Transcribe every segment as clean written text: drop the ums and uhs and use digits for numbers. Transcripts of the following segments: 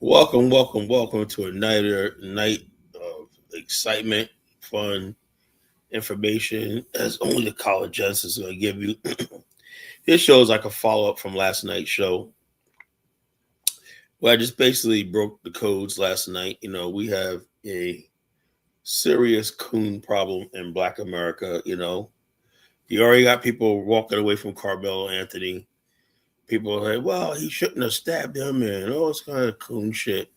Welcome to another night of excitement, fun, information, as only the college Jens is going to give you. This show is like a follow up from last night's show, where I just basically broke the codes last night. We have a serious coon problem in Black America. You already got people walking away from Carmelo Anthony. People are like, well, he shouldn't have stabbed him, and all this kind of coon shit.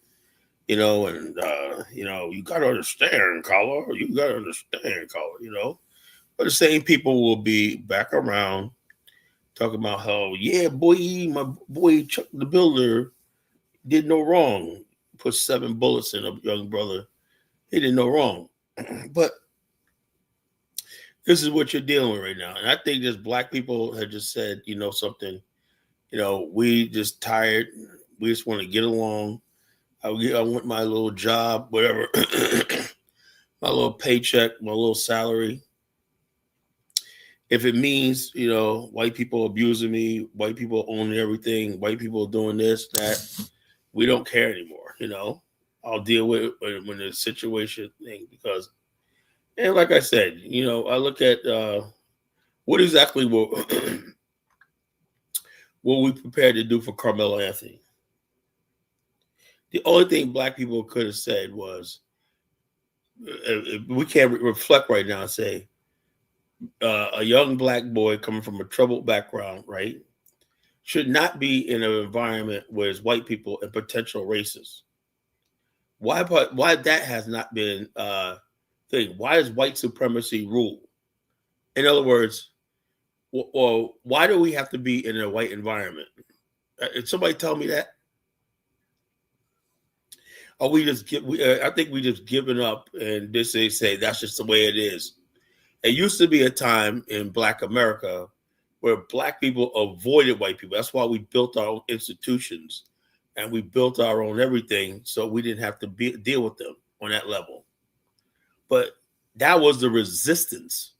You got to understand, color. You got to understand, color. But the same people will be back around talking about how, yeah, boy, my boy Chuck the Builder did no wrong. Put 7 bullets in a young brother. He did no wrong. But this is what you're dealing with right now. And I think just black people have just said, something, we just tired. We just want to get along. I want my little job, whatever, my little paycheck, my little salary. If it means, white people abusing me, white people owning everything, white people doing this, that, we don't care anymore. I'll deal with it when the situation thing because, and like I said, I look at what exactly what we prepared to do for Carmelo Anthony. The only thing black people could have said was, we can't reflect right now and say, a young black boy coming from a troubled background, right, should not be in an environment where there's white people and potential racists. Why that has not been thing? Why is white supremacy rule? In other words, or why do we have to be in a white environment? Somebody tell me that. Or we just I think we just given up and just say that's just the way it is. It used to be a time in Black America where black people avoided white people. That's why we built our own institutions and we built our own everything so we didn't have to deal with them on that level. But that was the resistance.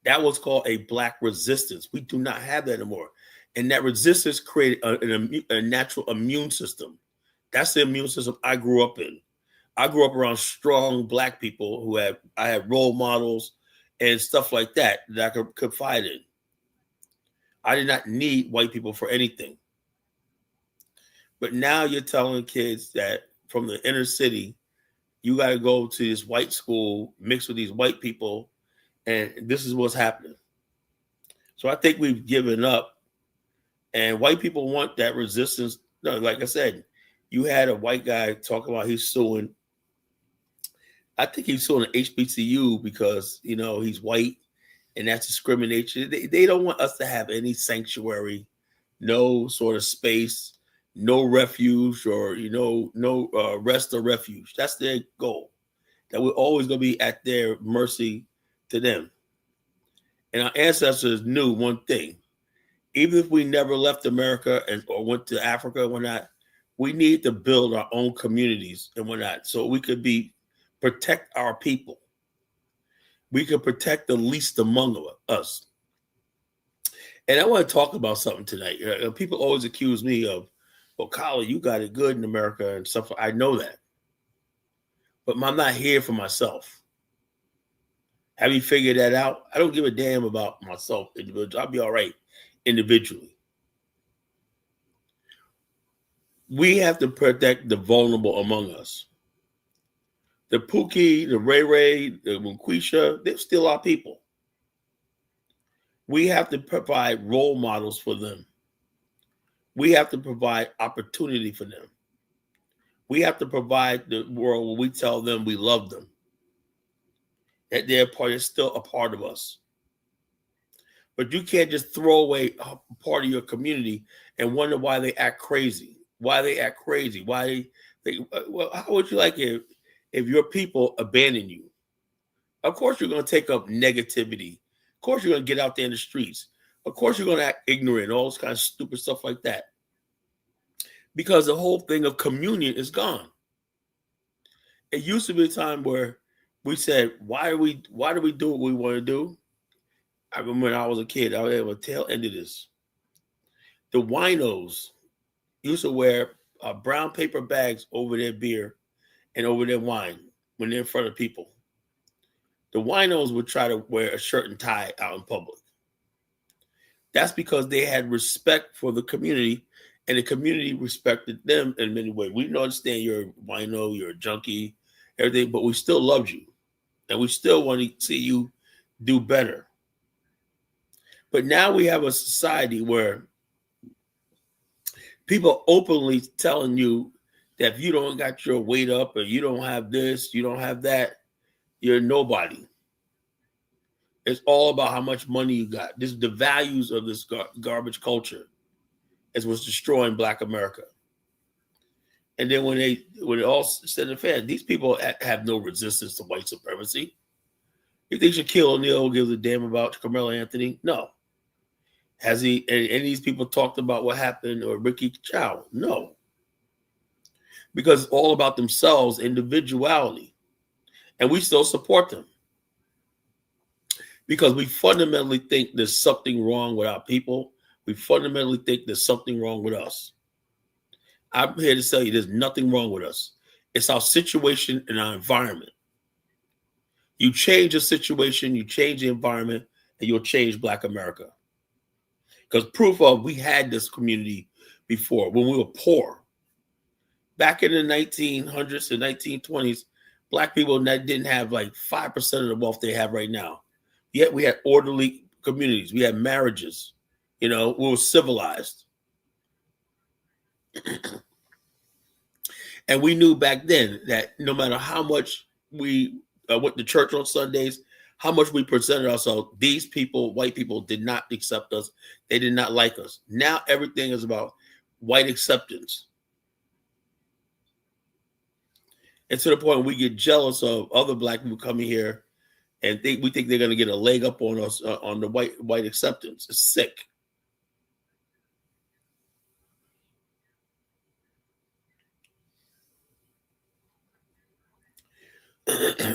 That was called a black resistance. We do not have that anymore. And that resistance created a natural immune system. That's the immune system I grew up in. I grew up around strong black people I had role models and stuff like that I could confide in. I did not need white people for anything. But now you're telling kids that from the inner city, you got to go to this white school, mix with these white people, and this is what's happening. So I think we've given up, and white people want that resistance. No, like I said, you had a white guy talk about he's suing. I think he's suing the HBCU because, he's white and that's discrimination. They don't want us to have any sanctuary, no sort of space, no refuge or, no rest or refuge. That's their goal, that we're always going to be at their mercy to them. And our ancestors knew one thing. Even if we never left America or went to Africa and whatnot, we need to build our own communities and whatnot so we could protect our people. We could protect the least among us. And I want to talk about something tonight. People always accuse me of, well, Kyle, you got it good in America and stuff. I know that. But I'm not here for myself. Have you figured that out? I don't give a damn about myself individually. I'll be all right individually. We have to protect the vulnerable among us. The Pookie, the Ray Ray, the Munquisha, they're still our people. We have to provide role models for them. We have to provide opportunity for them. We have to provide the world where we tell them we love them. That they're still a part of us. But you can't just throw away a part of your community and wonder why they act crazy. Why they act crazy? Why well, how would you like it if your people abandon you? Of course you're going to take up negativity. Of course you're going to get out there in the streets. Of course you're going to act ignorant, all this kind of stupid stuff like that. Because the whole thing of communion is gone. It used to be a time where we said, why do we do what we want to do? I remember when I was a kid, I was able to tail end of this. The winos used to wear brown paper bags over their beer and over their wine when they're in front of people. The winos would try to wear a shirt and tie out in public. That's because they had respect for the community, and the community respected them in many ways. We don't understand you're a wino, you're a junkie, everything, but we still loved you, and we still want to see you do better. But now we have a society where people openly telling you that if you don't got your weight up, or you don't have this, you don't have that, you're nobody. It's all about how much money you got. This the values of this garbage culture is what's destroying Black America. And then when it all said and fair, these people have no resistance to white supremacy. You think Shaquille O'Neal gives a damn about Carmelo Anthony? No. Has he? Any of these people talked about what happened or Ricky Chow? No. Because it's all about themselves, individuality, and we still support them. Because we fundamentally think there's something wrong with our people. We fundamentally think there's something wrong with us. I'm here to tell you there's nothing wrong with us. It's our situation and our environment. You change a situation, you change the environment, and you'll change Black America. Because proof of we had this community before when we were poor. Back in the 1900s and 1920s, Black people didn't have like 5% of the wealth they have right now. Yet we had orderly communities. We had marriages. We were civilized. And we knew back then that no matter how much we went to church on Sundays, how much we presented ourselves, these people, white people, did not accept us. They did not like us. Now everything is about white acceptance. And to the point we get jealous of other Black people coming here and we think they're going to get a leg up on us on the white acceptance. It's sick.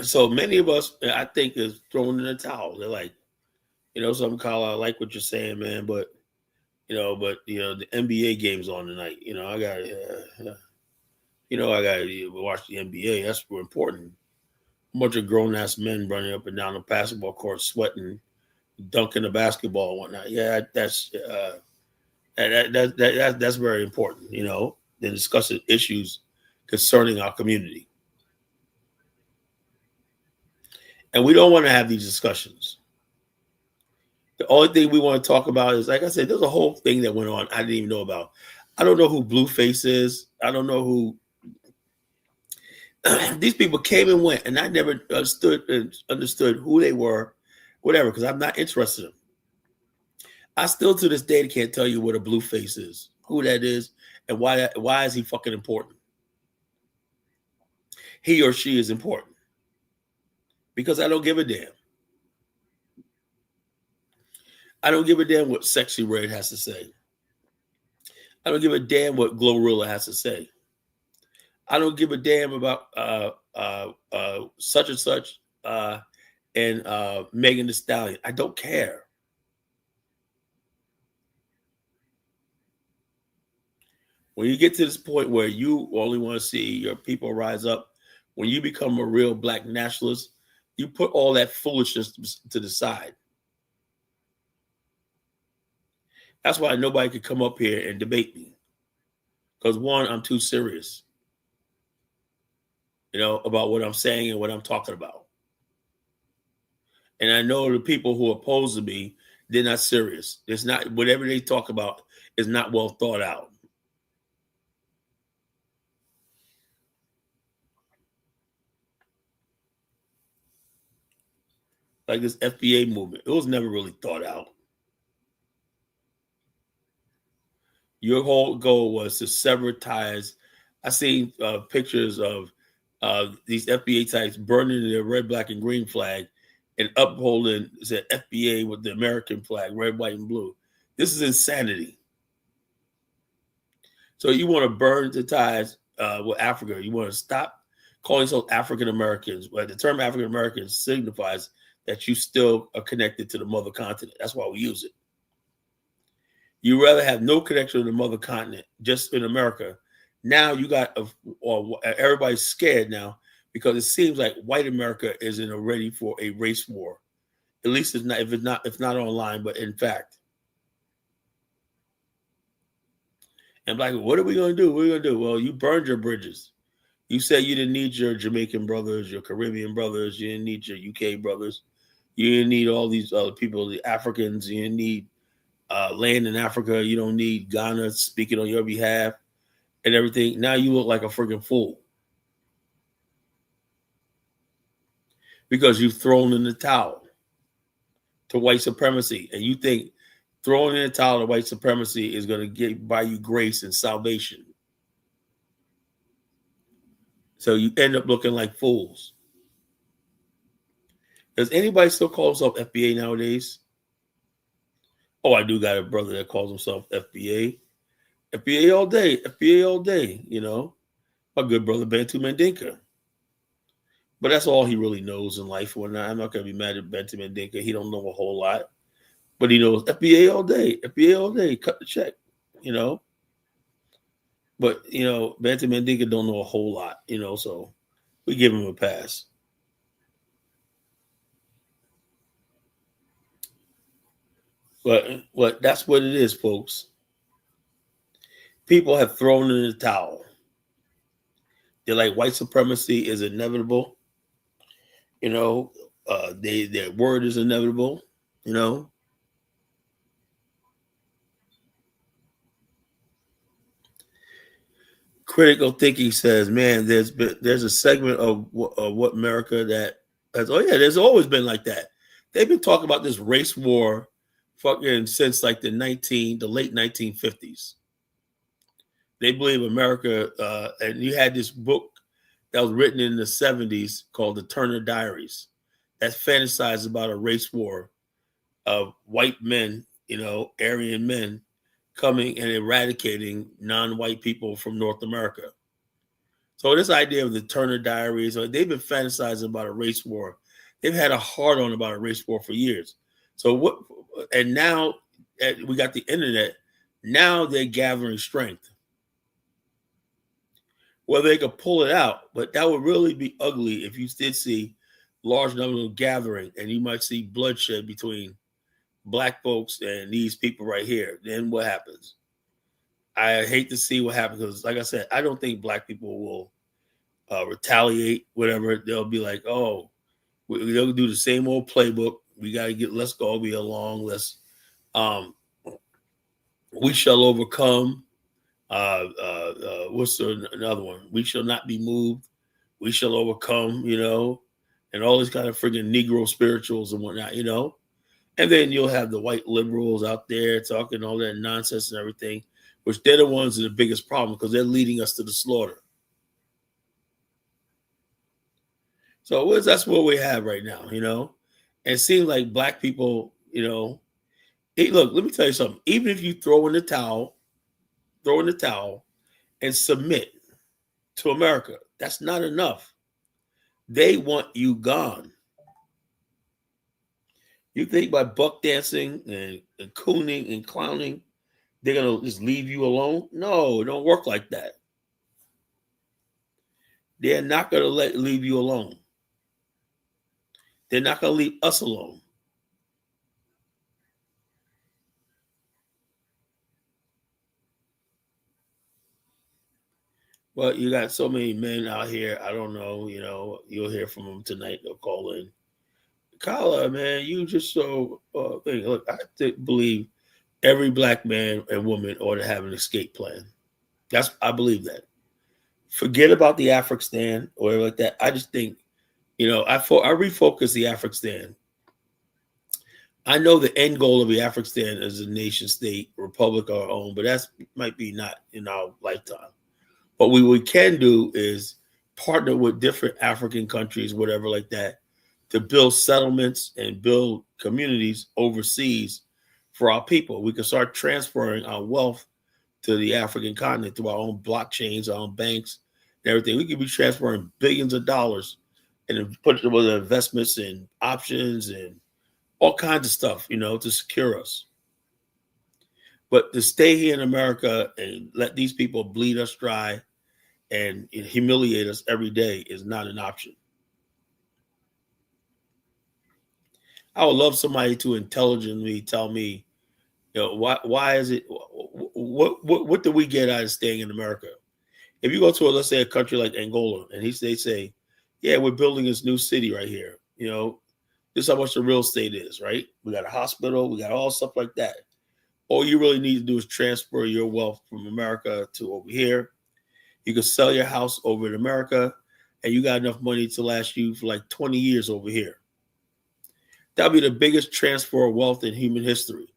So many of us, I think, is thrown in the towel. They're like, some call, I like what you're saying, man, but the NBA game's on tonight. I got to watch the NBA. That's important. A bunch of grown ass men running up and down the basketball court, sweating, dunking the basketball and whatnot. Yeah, that's very important. Then discussing issues concerning our community, and we don't want to have these discussions. The only thing we want to talk about is, like I said, there's a whole thing that went on I didn't even know about. I don't know who Blueface is. I don't know who. These people came and went, and I never understood who they were, whatever, because I'm not interested in them. I still to this day can't tell you what a Blueface is, who that is, and why is he fucking important. He or she is important because I don't give a damn. I don't give a damn what Sexy Red has to say. I don't give a damn what Glorilla has to say. I don't give a damn about such and such and Megan Thee Stallion. I don't care. When you get to this point where you only want to see your people rise up, when you become a real Black nationalist, you put all that foolishness to the side. That's why nobody could come up here and debate me. Because one, I'm too serious. About what I'm saying and what I'm talking about. And I know the people who oppose to me, they're not serious. It's not, whatever they talk about is not well thought out. Like this FBA movement, it was never really thought out. Your whole goal was to sever ties. I seen pictures of these FBA types burning their red, black, and green flag and upholding the FBA with the American flag, red, white, and blue. This is insanity. So you want to burn the ties with Africa. You want to stop calling yourself African Americans. But the term African Americans signifies that you still are connected to the mother continent. That's why we use it. You rather have no connection to the mother continent, just in America, Now you got or everybody's scared now because it seems like white America isn't ready for a race war. At least it's not if not online, but in fact. And black people, what are we going to do? What are we going to do? Well, you burned your bridges. You said you didn't need your Jamaican brothers, your Caribbean brothers. You didn't need your UK brothers. You didn't need all these other people, the Africans. You didn't need land in Africa. You don't need Ghana speaking on your behalf and everything. Now you look like a freaking fool because you've thrown in the towel to white supremacy. And you think throwing in the towel to white supremacy is going to buy you grace and salvation. So you end up looking like fools. Does anybody still call himself FBA nowadays? Oh, I do got a brother that calls himself FBA. FBA all day. FBA all day, you know. My good brother Bantu Mandinka. But that's all he really knows in life. I'm not going to be mad at Bantu Mandinka. He don't know a whole lot. But he knows FBA all day. FBA all day. Cut the check, you know. But, you know, Bantu Mandinka don't know a whole lot, you know, so we give him a pass. But that's what it is, folks. People have thrown in the towel. They're like white supremacy is inevitable. You know, their word is inevitable, you know. Critical thinking says, man, there's a segment of what America that has, oh yeah, there's always been like that. They've been talking about this race war fucking since like the late 1950s. They believe America, and you had this book that was written in the 70s called the Turner Diaries that fantasized about a race war of white men, you know, Aryan men coming and eradicating non-white people from North America. So this idea of the Turner Diaries, they've been fantasizing about a race war. They've had a hard on about a race war for years. So what? And now we got the internet. Now they're gathering strength. Well, they could pull it out, but that would really be ugly if you did see large numbers of gathering, and you might see bloodshed between black folks and these people right here. Then what happens? I hate to see what happens because, like I said, I don't think black people will retaliate. Whatever, they'll be like, oh, they'll do the same old playbook. We got to let's go be along. We shall overcome. What's another one? We shall not be moved. We shall overcome, you know, and all these kind of friggin' Negro spirituals and whatnot, you know. And then you'll have the white liberals out there talking all that nonsense and everything, which they're the ones that are the biggest problem because they're leading us to the slaughter. So that's what we have right now, you know. And it seems like black people, you know, hey, look, let me tell you something. Even if you throw in the towel and submit to America, that's not enough. They want you gone. You think by buck dancing and cooning and clowning, they're going to just leave you alone? No, it don't work like that. They're not going to leave you alone. They're not going to leave us alone. Well, you got so many men out here. I don't know. You know, you'll hear from them tonight. They'll call in. Kala, man, you just so thing. Look, I believe every black man and woman ought to have an escape plan. I believe that. Forget about the Afghanistan or like that. I just think, you know, I refocus the Afghanistan. I know the end goal of the Afghanistan is a nation state, republic our own, but that might be not in our lifetime. But what we can do is partner with different African countries, whatever like that, to build settlements and build communities overseas for our people. We can start transferring our wealth to the African continent through our own blockchains, our own banks, and everything. We could be transferring billions of dollars and put it with investments and options and all kinds of stuff, you know, to secure us. But to stay here in America and let these people bleed us dry and humiliate us every day is not an option. I would love somebody to intelligently tell me, why is it, what do we get out of staying in America? If you go to, let's say, a country like Angola, and they say, yeah, we're building this new city right here. This is how much the real estate is, right? We got a hospital, we got all stuff like that. All you really need to do is transfer your wealth from America to over here. You can sell your house over in America, and you got enough money to last you for like 20 years over here. That'll be the biggest transfer of wealth in human history.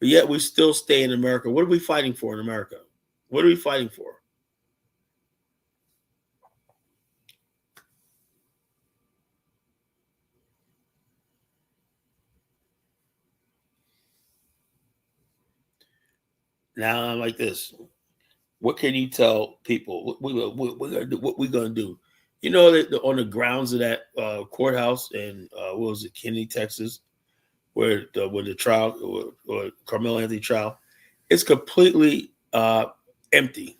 But yet we still stay in America. What are we fighting for in America? What are we fighting for? Now I'm like this. What can you tell people? What we gonna do? You know that on the grounds of that courthouse in what was it, Kennedy, Texas, where the trial or Carmelo Anthony trial, it's completely empty.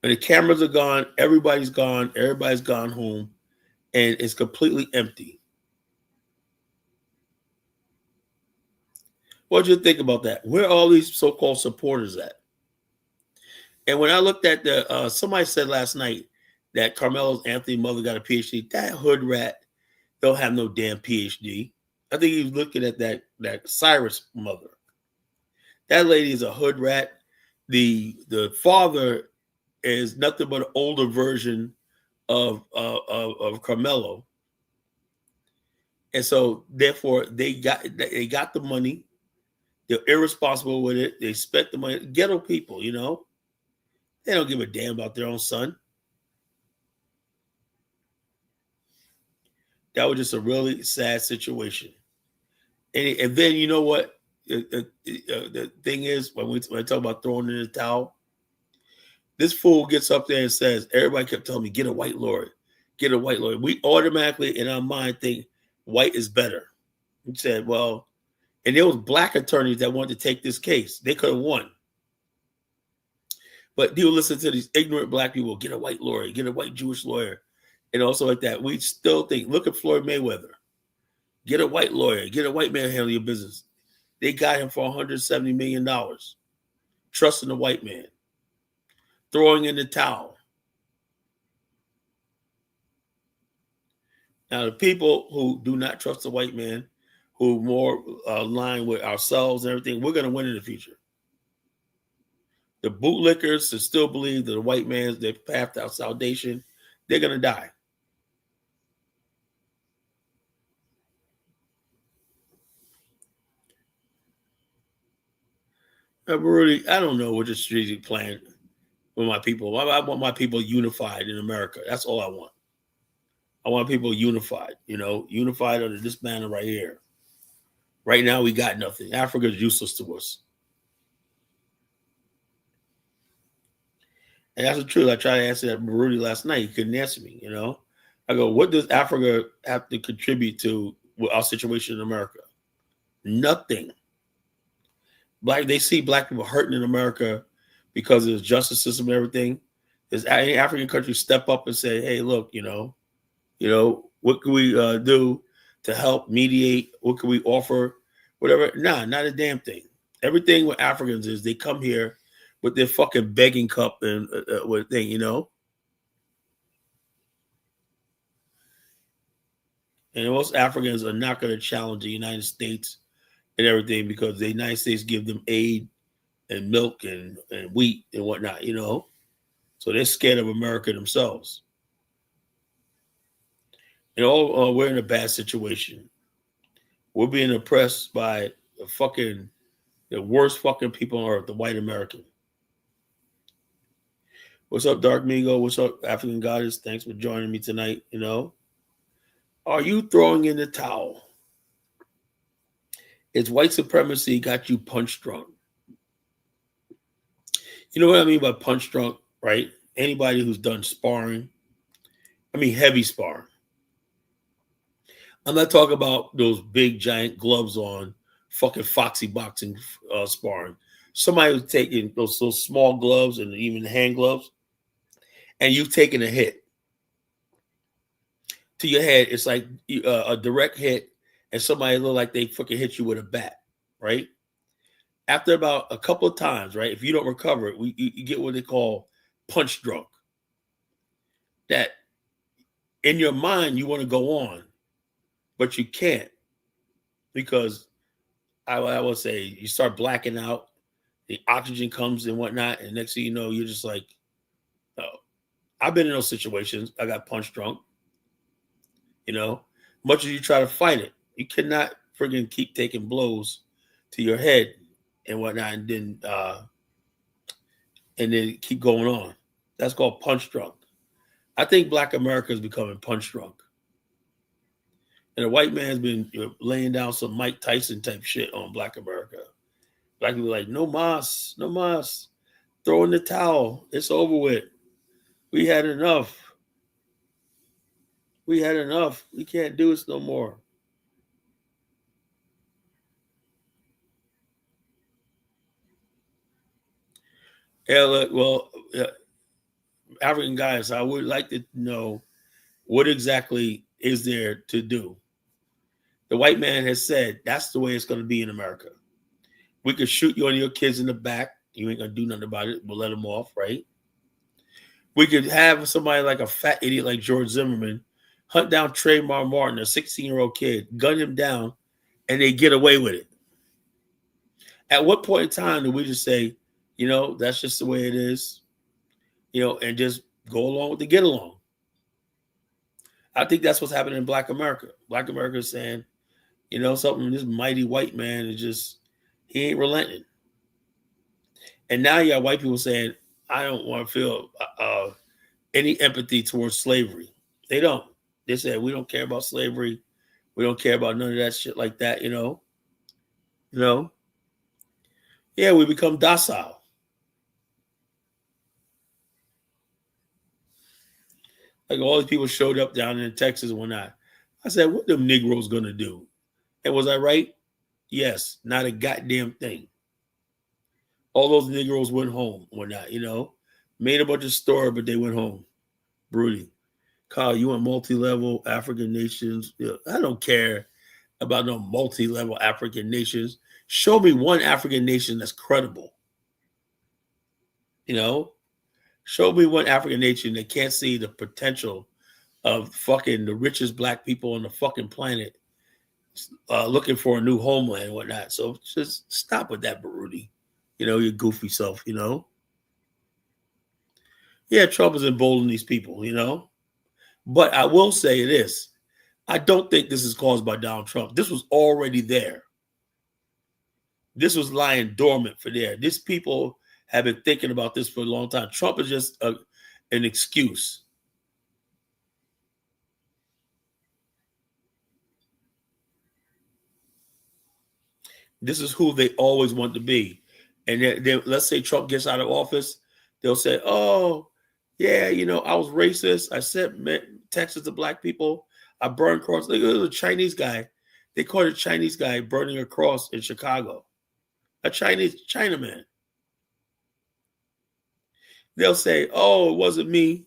When the cameras are gone, everybody's gone home, and it's completely empty. What do you think about that? Where are all these so-called supporters at? And when I looked at somebody said last night that Carmelo Anthony's mother got a PhD. That hood rat don't have no damn PhD. I think he was looking at that Cyrus mother. That lady is a hood rat. The father is nothing but an older version of Carmelo, and so therefore they got the money. They're irresponsible with it. They spent the money. Ghetto people, they don't give a damn about their own son. That was just a really sad situation. And then you know what? The thing is, when I talk about throwing in the towel, this fool gets up there and says, everybody kept telling me, get a white lawyer, get a white lawyer. We automatically in our mind think white is better. He said, well, and there was black attorneys that wanted to take this case. They could have won. But you listen to these ignorant black people, get a white lawyer, get a white Jewish lawyer, and also like that. We still think, look at Floyd Mayweather. Get a white lawyer, get a white man handle your business. They got him for $170 million. Trusting the white man. Throwing in the towel. Now, the people who do not trust the white man, who more align with ourselves and everything, we're going to win in the future. The bootlickers that still believe that the white man's their path to salvation, they're going to die. Rudy, I don't know what the strategic plan with my people. I want my people unified in America. That's all I want. I want people unified, unified under this banner right here. Right now, we got nothing. Africa is useless to us. And that's the truth. I tried to answer that Rudy last night. He couldn't answer me, I go, what does Africa have to contribute to our situation in America? Nothing. They see black people hurting in America because of the justice system and everything. Does any African country step up and say, hey, look, what can we do to help mediate? What can we offer? Whatever. Nah, not a damn thing. Everything with Africans is they come here with their fucking begging cup and what thing, And most Africans are not going to challenge the United States and everything because the United States give them aid and milk and wheat and whatnot, So they're scared of America themselves. We're in a bad situation. We're being oppressed by the worst fucking people on earth, the white American. What's up, Dark Migo? What's up, African Goddess? Thanks for joining me tonight. Are you throwing in the towel? Is white supremacy got you punch drunk? You know what I mean by punch drunk, right? Anybody who's done sparring, heavy sparring. I'm not talking about those big giant gloves on, fucking foxy boxing sparring. somebody was taking those small gloves and even hand gloves, and you've taken a hit to your head. It's like a direct hit, and somebody look like they fucking hit you with a bat, right? After about a couple of times, right? If you don't recover, you get what they call punch drunk. That in your mind you want to go on, but you can't because I would say you start blacking out, the oxygen comes and whatnot, and next thing you know, you're just like, oh. I've been in those situations. I got punch drunk. You know, much as you try to fight it, you cannot friggin' keep taking blows to your head and whatnot, and then keep going on. That's called punch drunk. I think Black America is becoming punch drunk, and the white man's been laying down some Mike Tyson type shit on Black America. Black people are like, no mas, no mas, throw in the towel. It's over with. We had enough. We had enough. We can't do this no more. Yeah, well, African guys, I would like to know what exactly is there to do. The white man has said that's the way it's going to be in America. We could shoot you and your kids in the back. You ain't going to do nothing about it. We'll let them off, right? We could have somebody like a fat idiot like George Zimmerman hunt down Trayvon Martin, a 16-year-old kid, gun him down, and they get away with it. At what point in time do we just say, that's just the way it is, and just go along with the get along? I think that's what's happening in Black America. Black America is saying, something, this mighty white man is just, he ain't relenting. And now you have white people saying, I don't want to feel any empathy towards slavery. They don't. They say, we don't care about slavery. We don't care about none of that shit like that, Yeah, we become docile. Like all these people showed up down in Texas and whatnot. I said, what them Negroes gonna do? And was I right? Yes, not a goddamn thing. All those Negroes went home, whatnot, made a bunch of story, but they went home. Broody. Kyle, you want multi-level African nations? I don't care about no multi-level African nations. Show me one African nation that's credible. Show me one African nation that can't see the potential of fucking the richest black people on the fucking planet looking for a new homeland and whatnot. So just stop with that, Baruti. Your goofy self, Yeah, Trump is emboldening these people, But I will say this. I don't think this is caused by Donald Trump. This was already there. This was lying dormant for there. These people have been thinking about this for a long time. Trump is just an excuse. This is who they always want to be. And then let's say Trump gets out of office, they'll say, oh, yeah, I was racist. I sent Texas to black people. I burned cross. Look, there was a Chinese guy. They caught a Chinese guy burning a cross in Chicago. A Chinaman. They'll say, oh, it wasn't me.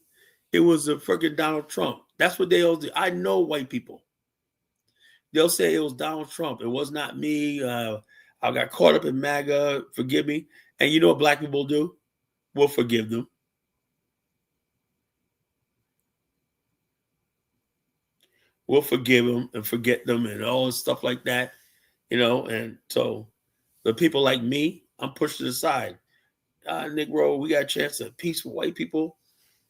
It was a freaking Donald Trump. That's what they all do. I know white people. They'll say it was Donald Trump. It was not me. I got caught up in MAGA. Forgive me. And you know what black people do? We'll forgive them. We'll forgive them and forget them and all this stuff like that, And so the people like me, I'm pushed to the side. Negro, we got a chance at peace with white people.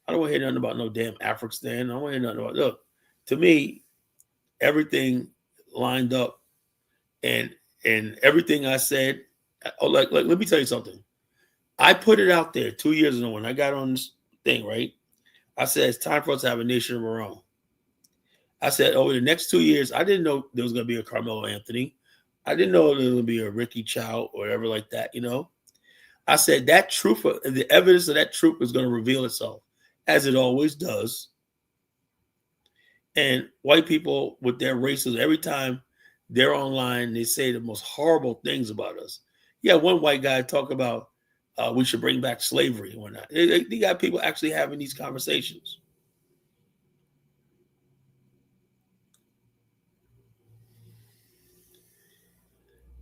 I don't want to hear nothing about no damn Afghanistan. I don't want to hear nothing about, look, to me, everything lined up and everything I said, let me tell you something. I put it out there 2 years ago when I got on this thing, right? I said, it's time for us to have a nation of our own. I said, over the next 2 years, I didn't know there was going to be a Carmelo Anthony. I didn't know there was going to be a Ricky Chow or whatever like that, I said that truth, the evidence of that truth is going to reveal itself, as it always does. And white people with their racism, every time they're online, they say the most horrible things about us. Yeah, one white guy talk about we should bring back slavery and whatnot. They got people actually having these conversations.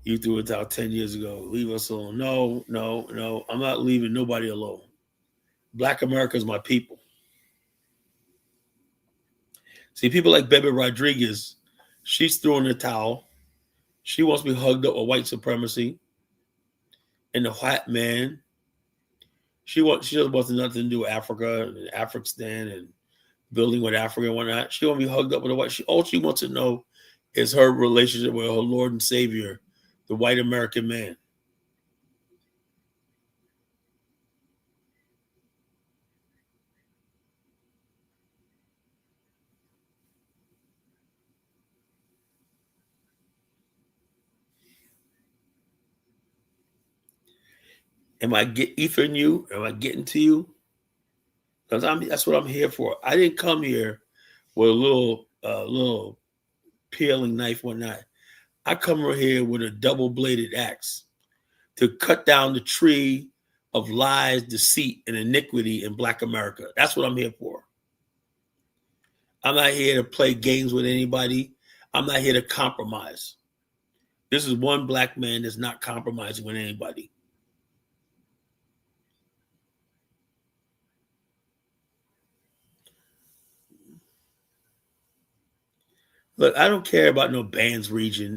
You threw it out 10 years ago. Leave us alone. No, no, no. I'm not leaving nobody alone. Black America is my people. See, people like Bebe Rodriguez, she's throwing the towel. She wants to be hugged up with white supremacy and the white man. She doesn't want nothing to do with Africa and Afghanistan and building with Africa and whatnot. She won't be hugged up with a white. All she wants to know is her relationship with her Lord and Savior, the white American man. Am I eating you? Am I getting to you? Because that's what I'm here for. I didn't come here with a little peeling knife, whatnot. I come over here with a double-bladed axe to cut down the tree of lies, deceit, and iniquity in Black America. That's what I'm here for. I'm not here to play games with anybody. I'm not here to compromise. This is one black man that's not compromising with anybody. Look, I don't care about no bands region,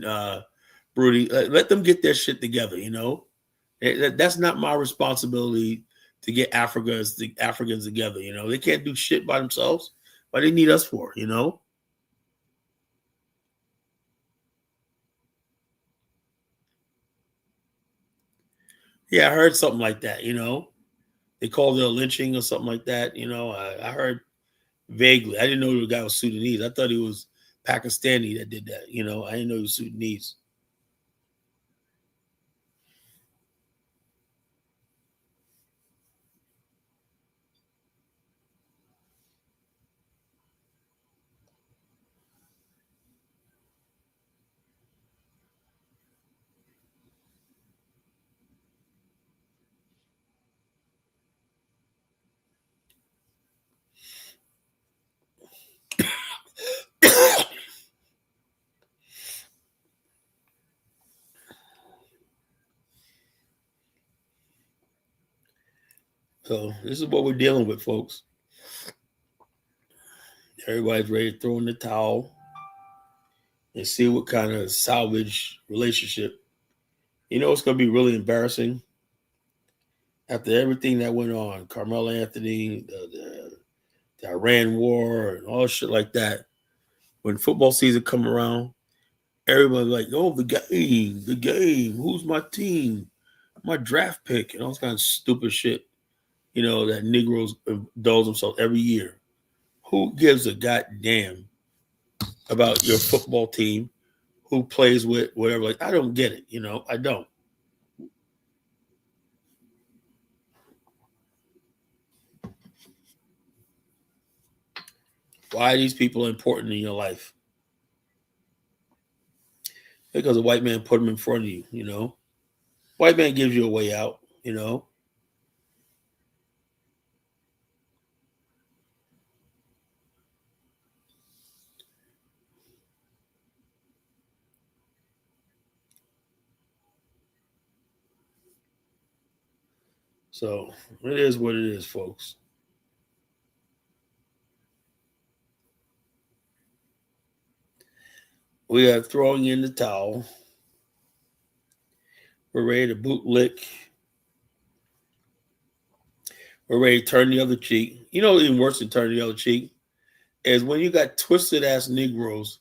Broody. Let them get their shit together, you know? That's not my responsibility to get Africans together, you know? They can't do shit by themselves. What they need us for, you know? Yeah, I heard something like that, you know? They called it a lynching or something like that, you know? I heard vaguely. I didn't know the guy was Sudanese. I thought he was Pakistani that did that, you know? I didn't know he was Sudanese. So this is what we're dealing with, folks. Everybody's ready to throw in the towel and see what kind of salvage relationship. You know, it's going to be really embarrassing after everything that went on, Carmelo Anthony, the Iran war, and all shit like that. When football season come around, everybody's like, "Oh, the game. Who's my team? My draft pick," and all this kind of stupid shit. You know that Negroes indulge themselves every year. Who gives a goddamn about your football team? Who plays with whatever? Like, I don't get it. You know, I don't. Why are these people important in your life? Because a white man put them in front of you. You know, white man gives you a way out. You know, so it is what it is, folks. We are throwing in the towel. We're ready to boot lick. We're ready to turn the other cheek. You know, even worse than turning the other cheek is when you got twisted ass Negroes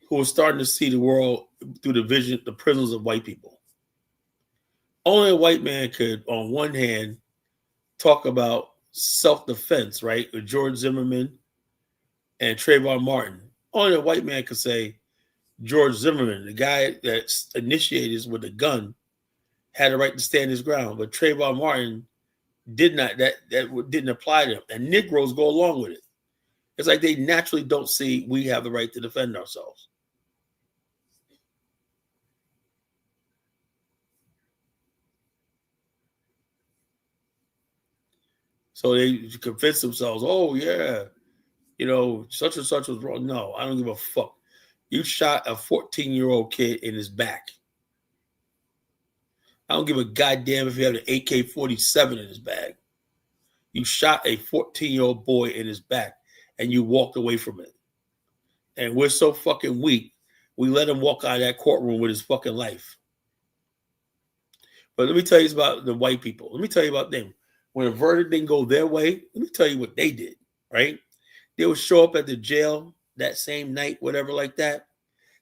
who are starting to see the world through the prisons of white people. Only a white man could, on one hand, talk about self defense, right? With George Zimmerman and Trayvon Martin. Only a white man could say George Zimmerman, the guy that initiated with a gun, had the right to stand his ground, but Trayvon Martin did not. That didn't apply to him, and Negroes go along with it. It's like they naturally don't see we have the right to defend ourselves. So they convince themselves, oh yeah, such and such was wrong. No, I don't give a fuck. You shot a 14-year-old kid in his back. I don't give a goddamn if you have an AK-47 in his bag. You shot a 14-year-old boy in his back and you walked away from it. And we're so fucking weak, we let him walk out of that courtroom with his fucking life. But let me tell you about the white people. Let me tell you about them. When a verdict didn't go their way, let me tell you what they did, right? They would show up at the jail that same night, whatever like that.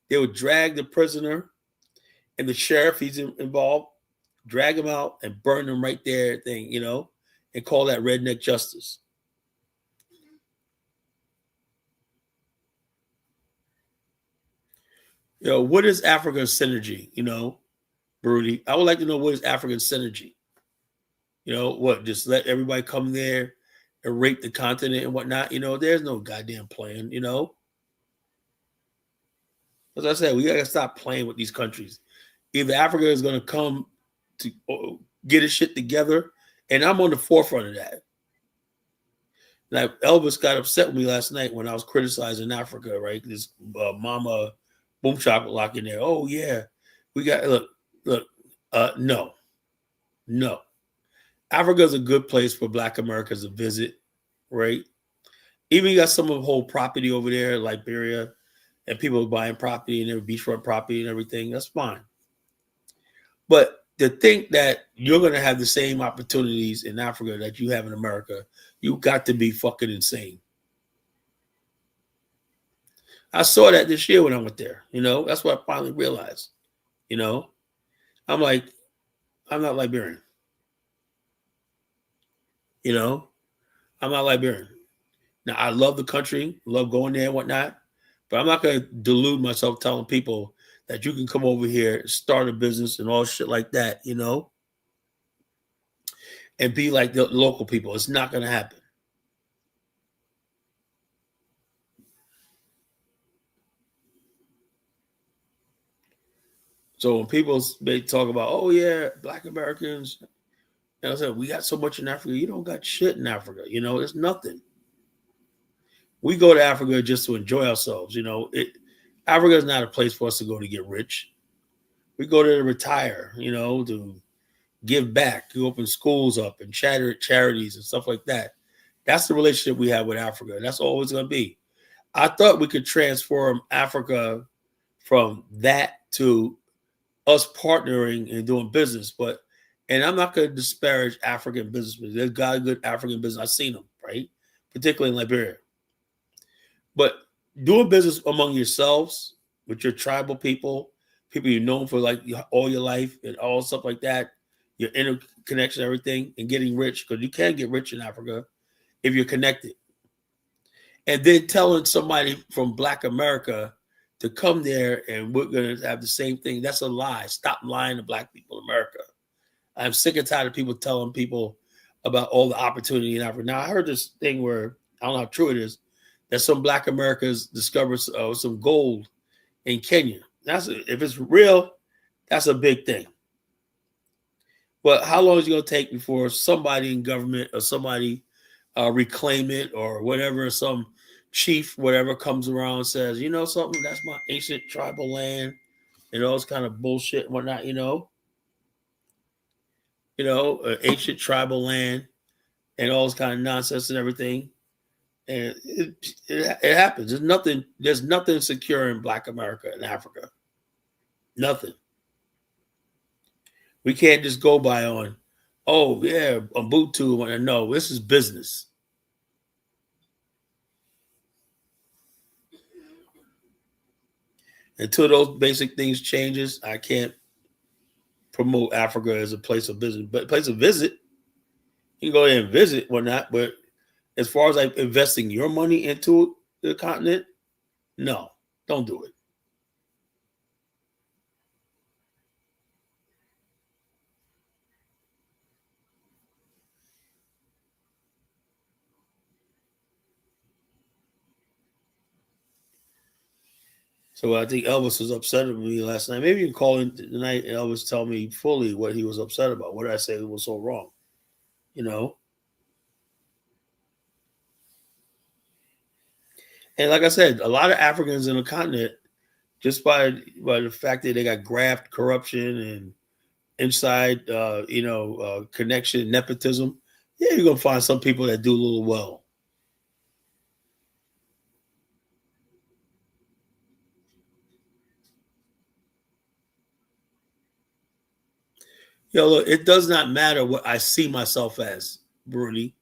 They would drag the prisoner and the sheriff, he's involved, drag him out and burn him right there, and call that redneck justice. What is African synergy? Broody, I would like to know what is African synergy. What? Just let everybody come there and rape the continent and whatnot. There's no goddamn plan. As I said, we gotta stop playing with these countries. Either Africa is gonna come to get its shit together, and I'm on the forefront of that. Like Elvis got upset with me last night when I was criticizing Africa, right? This mama boom chocolate in there. Oh yeah, we got look. No. Africa is a good place for Black Americans to visit, right? Even you got some of the whole property over there, Liberia, and people buying property and their beachfront property and everything. That's fine. But to think that you're going to have the same opportunities in Africa that you have in America, you got to be fucking insane. I saw that this year when I went there. That's what I finally realized. I'm like, I'm not Liberian. I'm not Liberian. Now, I love the country, love going there and whatnot, but I'm not going to delude myself telling people that you can come over here, start a business and all shit like that, and be like the local people. It's not going to happen. So when people talk about, oh yeah, Black Americans, I said, we got so much in Africa. You don't got shit in Africa. It's nothing. We go to Africa just to enjoy ourselves. Africa is not a place for us to go to get rich. We go there to retire, to give back, to open schools up and charities and stuff like that. That's the relationship we have with Africa. That's always going to be. I thought we could transform Africa from that to us partnering and doing business, and I'm not going to disparage African businessmen. There's got good African business. I've seen them, right? Particularly in Liberia. But doing business among yourselves, with your tribal people you've known for like all your life and all stuff like that, your interconnection, everything, and getting rich, because you can get rich in Africa if you're connected. And then telling somebody from Black America to come there and we're going to have the same thing. That's a lie. Stop lying to Black people in America. I'm sick and tired of people telling people about all the opportunity in Africa. Now, I heard this thing where, I don't know how true it is, that some Black Americans discovered some gold in Kenya. If it's real, that's a big thing. But how long is it going to take before somebody in government or somebody reclaim it or whatever, some chief, whatever, comes around and says, something, that's my ancient tribal land and all this kind of bullshit and whatnot, ancient tribal land and all this kind of nonsense and everything. And it happens. There's nothing secure in Black America and Africa. Nothing. We can't just go by on, oh yeah, Ubuntu. No, this is business. Until those basic things changes, I can't promote Africa as a place of business, but a place of visit. You can go there and visit, whatnot. But as far as like investing your money into the continent, no, don't do it. So I think Elvis was upset with me last night. Maybe you can call in tonight and Elvis tell me fully what he was upset about. What did I say was so wrong? And like I said, a lot of Africans in the continent, just by the fact that they got graft, corruption, and inside, connection, nepotism. Yeah, you're gonna find some people that do a little well. Look, it does not matter what I see myself as, Bruni.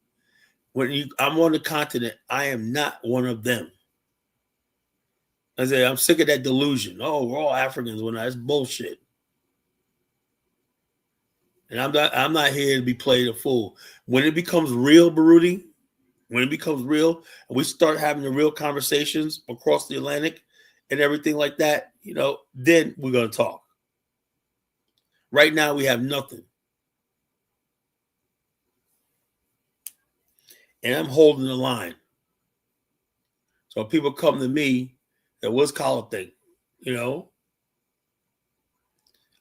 I'm on the continent, I am not one of them. I say I'm sick of that delusion. Oh, we're all Africans. When that's bullshit. And I'm not here to be played a fool. When it becomes real, Baruti, when it becomes real, and we start having the real conversations across the Atlantic and everything like that, then we're gonna talk. Right now, we have nothing, and I'm holding the line. So people come to me, that what's collar thing, I'm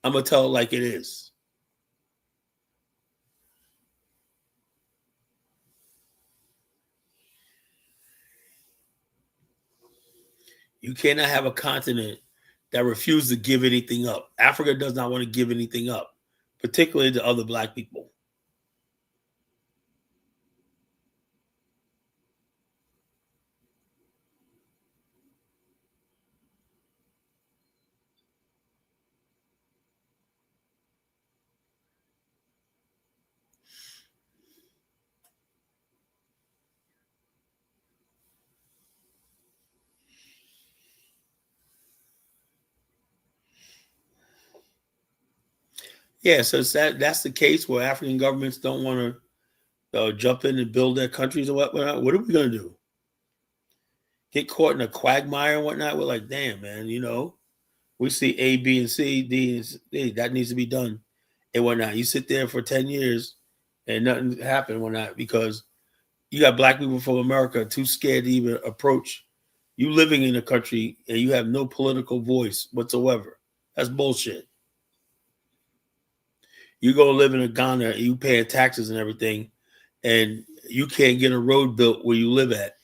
gonna tell it like it is. You cannot have a continent that refuses to give anything up. Africa does not want to give anything up, particularly to other black people. Yeah, so that's the case where African governments don't want to jump in and build their countries or whatnot. What are we going to do? Get caught in a quagmire and whatnot? We're like, damn, man, we see A, B, and C, D, and C, that needs to be done and whatnot. You sit there for 10 years and nothing happened and whatnot because you got black people from America too scared to even approach you living in a country and you have no political voice whatsoever. That's bullshit. You go live in a Ghana and you paying taxes and everything, and you can't get a road built where you live at.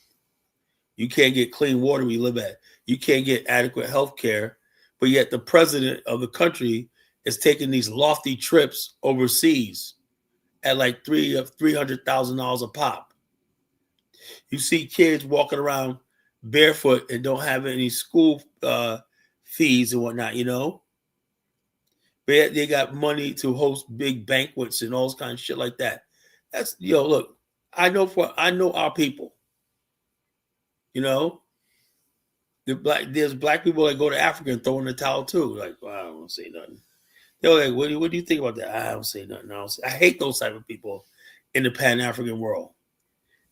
You can't get clean water where you live at. You can't get adequate health care. But yet the president of the country is taking these lofty trips overseas at like $300,000 a pop. You see kids walking around barefoot and don't have any school fees and whatnot. But they got money to host big banquets and all kinds of shit like that. That's look, I know our people. There's black people that go to Africa and throw in the towel too. Like, well, I don't say nothing. They're like, what do you think about that? I don't say nothing. I hate those type of people in the Pan African world.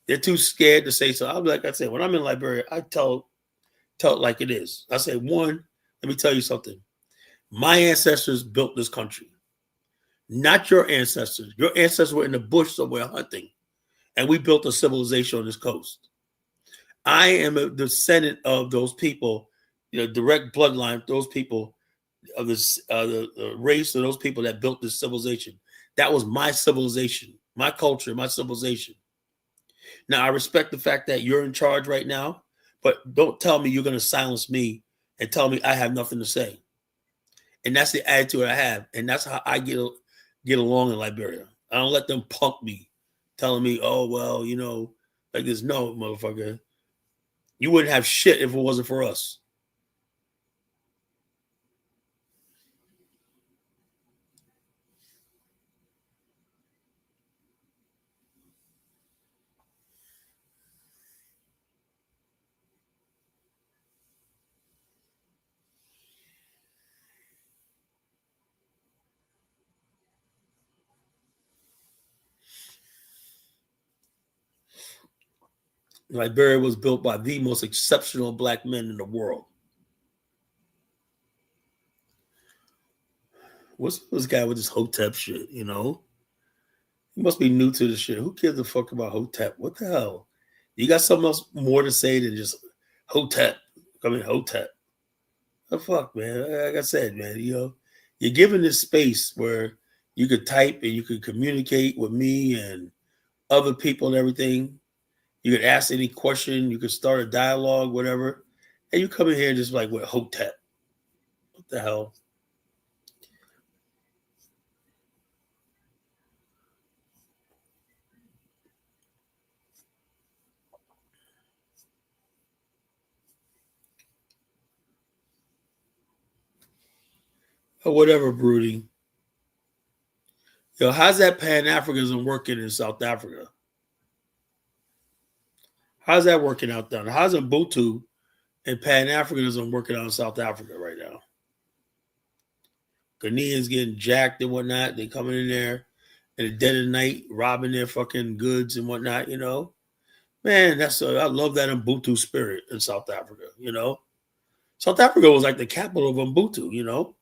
They're too scared to say so. I'm like I said, when I'm in Liberia, I tell it like it is. I say, one, let me tell you something. My ancestors built this country, not your ancestors. Your ancestors were in the bush somewhere hunting, and we built a civilization on this coast. I am a descendant of those people, direct bloodline, those people of the race of those people that built this civilization. That was my civilization, my culture, my civilization. Now, I respect the fact that you're in charge right now, but don't tell me you're going to silence me and tell me I have nothing to say. And that's the attitude I have. And that's how I get along in Liberia. I don't let them punk me, telling me, oh, well, like this. No, motherfucker. You wouldn't have shit if it wasn't for us. Liberia was built by the most exceptional black men in the world. What's this guy with this Hotep shit? He must be new to the shit. Who cares a fuck about Hotep? What the hell? You got something else more to say than just Hotep? Hotep. The fuck, man. Like I said, man, you're given this space where you could type and you could communicate with me and other people and everything. You could ask any question. You could start a dialogue, whatever. And you come in here just like with Hotep. What the hell? Or whatever, brooding. Yo, how's that Pan-Africanism working in South Africa? How's that working out there? How's Ubuntu and Pan-Africanism working out in South Africa right now? Ghanaians getting jacked and whatnot. They coming in there in the dead of night, robbing their fucking goods and whatnot, you know? Man, I love that Ubuntu spirit in South Africa, you know? South Africa was like the capital of Ubuntu, you know?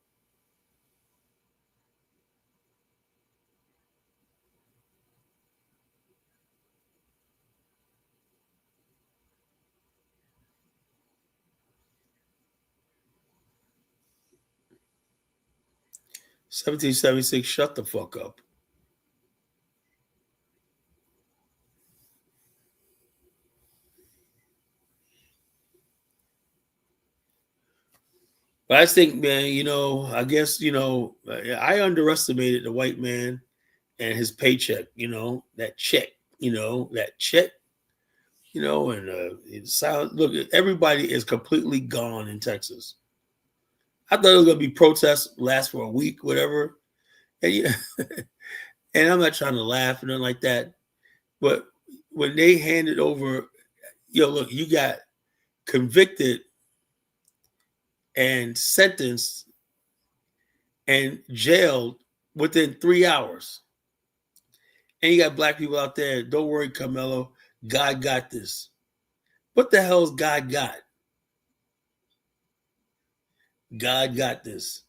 (1776), shut the fuck up. But I think, man, you know, I guess, you know, I underestimated the white man and his paycheck, you know, that check, and it sounds, look, everybody is completely gone in Texas. I thought it was going to be protests, last for a week, whatever. And, yeah, and I'm not trying to laugh or nothing like that. But when they handed over, look, you got convicted and sentenced and jailed within 3 hours. And you got black people out there. Don't worry, Carmelo. God got this. What the hell's God got? God got this.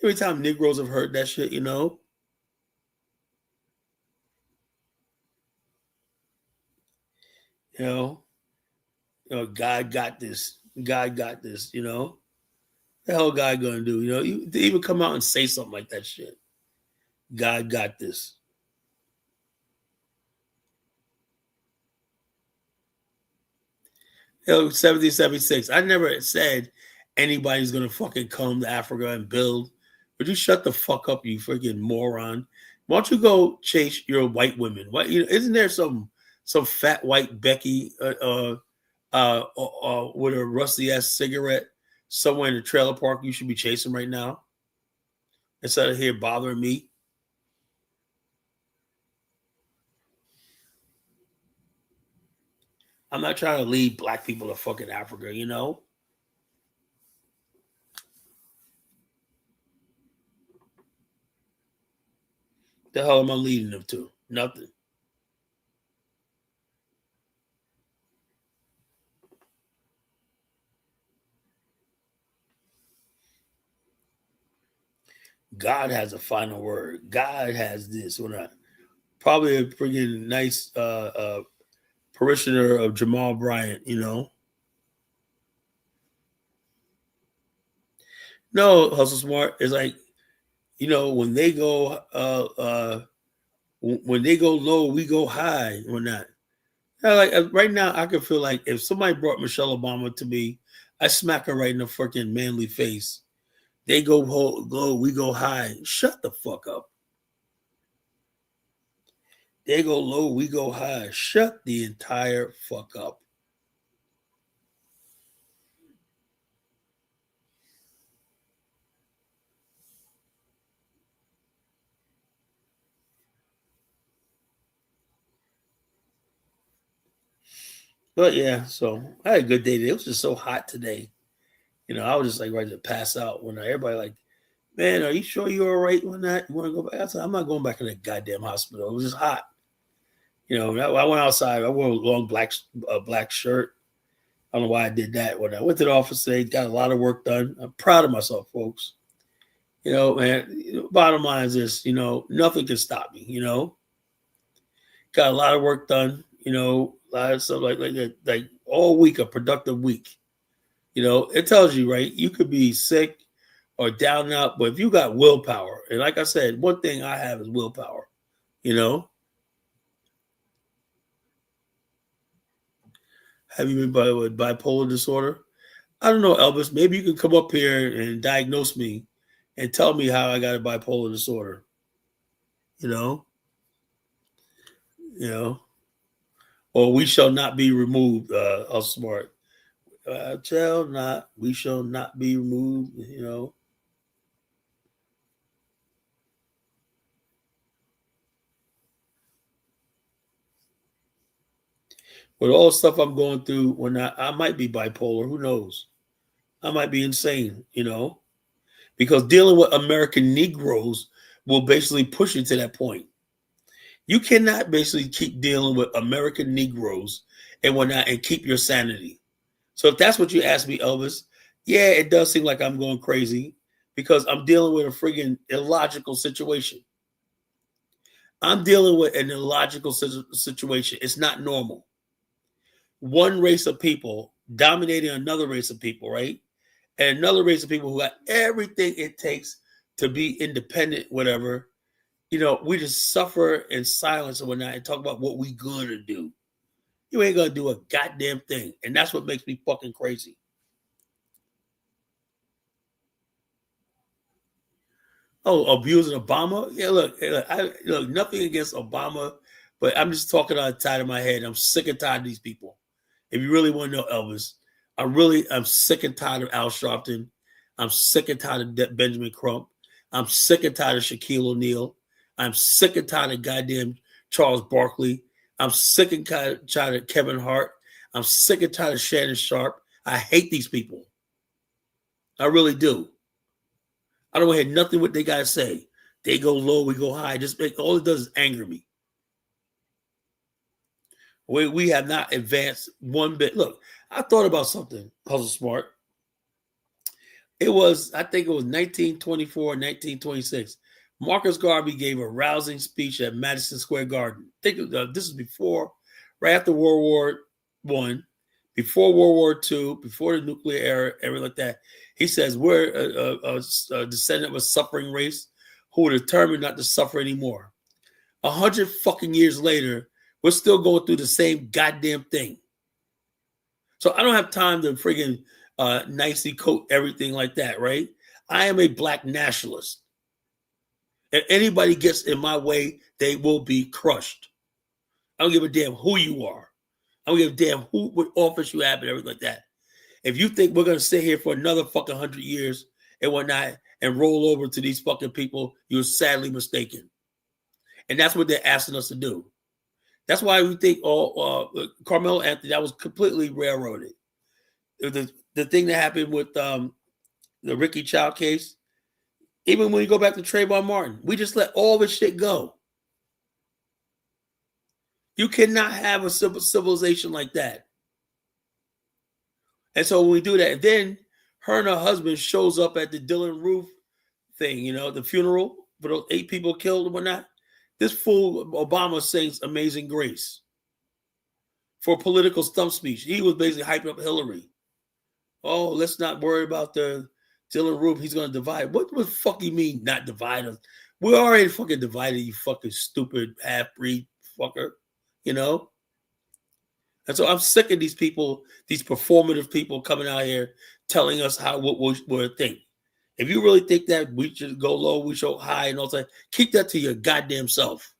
Every time Negroes have heard that shit, you know. God got this. God got this, you know. The hell God gonna do? You know, to even come out and say something like that shit. God got this. 1776. I never said anybody's gonna fucking come to Africa and build. Would you shut the fuck up, you freaking moron? Why don't you go chase your white women? What, isn't there some fat white Becky with a rusty ass cigarette somewhere in the trailer park you should be chasing right now instead of here bothering me? I'm not trying to lead black people to fucking Africa, you know? The hell am I leading them to? Nothing. God has a final word. God has this. What not? Probably a pretty nice parishioner of Jamal Bryant, you know? No, Hustle Smart is like, when they go when they go low, we go high or not. Like right now, I can feel like if somebody brought Michelle Obama to me, I smack her right in the freaking manly face. They go low, we go high. Shut the fuck up. They go low, we go high. Shut the entire fuck up. But yeah, so I had a good day today. It was just so hot today. I was just like ready to pass out when everybody like, man, are you sure you're all right when that? You want to go back? I said, I'm not going back in that goddamn hospital. It was just hot. I went outside. I wore a long black shirt. I don't know why I did that. When I went to the office today, got a lot of work done. I'm proud of myself, folks. Man, bottom line is this, nothing can stop me, Got a lot of work done, a lot of stuff like all week, a productive week. It tells you, right? You could be sick or down and out, but if you got willpower, and like I said, one thing I have is willpower, Have you been with bipolar disorder? I don't know, Elvis. Maybe you can come up here and diagnose me and tell me how I got a bipolar disorder. You know, you know, or we shall not be removed. Smart. Shall not. We shall not be removed. You know. With all the stuff I'm going through, when I might be bipolar. Who knows? I might be insane. You know, because dealing with American Negroes will basically push you to that point. You cannot basically keep dealing with American Negroes and whatnot and keep your sanity. So if that's what you ask me, Elvis, yeah, it does seem like I'm going crazy because I'm dealing with a friggin' illogical situation. I'm dealing with an illogical situation. It's not normal. One race of people dominating another race of people, right? And another race of people who got everything it takes to be independent, whatever. You know, we just suffer in silence and whatnot and talk about what we gonna do. You ain't gonna do a goddamn thing. And that's what makes me fucking crazy. Oh, abusing Obama? Yeah, look, look, nothing against Obama, but I'm just talking out the side of my head. I'm sick and tired of these people. If you really want to know Elvis, I'm sick and tired of Al Sharpton. I'm sick and tired of Benjamin Crump. I'm sick and tired of Shaquille O'Neal. I'm sick and tired of goddamn Charles Barkley. I'm sick and tired of Kevin Hart. I'm sick and tired of Shannon Sharp. I hate these people. I really do. I don't want to hear nothing what they got to say. They go low, we go high. Just all it does is anger me. We have not advanced one bit. Look, I thought about something, Puzzle Smart. I think it was 1924, 1926. Marcus Garvey gave a rousing speech at Madison Square Garden. This is before, right after World War One, before World War Two, before the nuclear era, everything like that. He says we're a descendant of a suffering race who are determined not to suffer anymore. 100 fucking years later, we're still going through the same goddamn thing. So I don't have time to friggin' nicely coat everything like that, right? I am a black nationalist. If anybody gets in my way, they will be crushed. I don't give a damn who you are. I don't give a damn what office you have and everything like that. If you think we're gonna sit here for another fucking 100 years and whatnot and roll over to these fucking people, you're sadly mistaken. And that's what they're asking us to do. That's why we think Carmelo Anthony, that was completely railroaded. The thing that happened with the Ricky Child case, even when you go back to Trayvon Martin, we just let all this shit go. You cannot have a civilization like that. And so when we do that, then her and her husband shows up at the Dylan Roof thing, the funeral for those 8 people killed and whatnot. This fool Obama sings Amazing Grace for a political stump speech. He was basically hyping up Hillary. Oh, let's not worry about the Dylan Roof. He's going to divide. What the fuck you mean not divide us? We're already fucking divided, you fucking stupid half-breed fucker, you know? And so I'm sick of these people, these performative people coming out here telling us what we're thinking. If you really think that we should go low, we should go high, and all that, keep that to your goddamn self.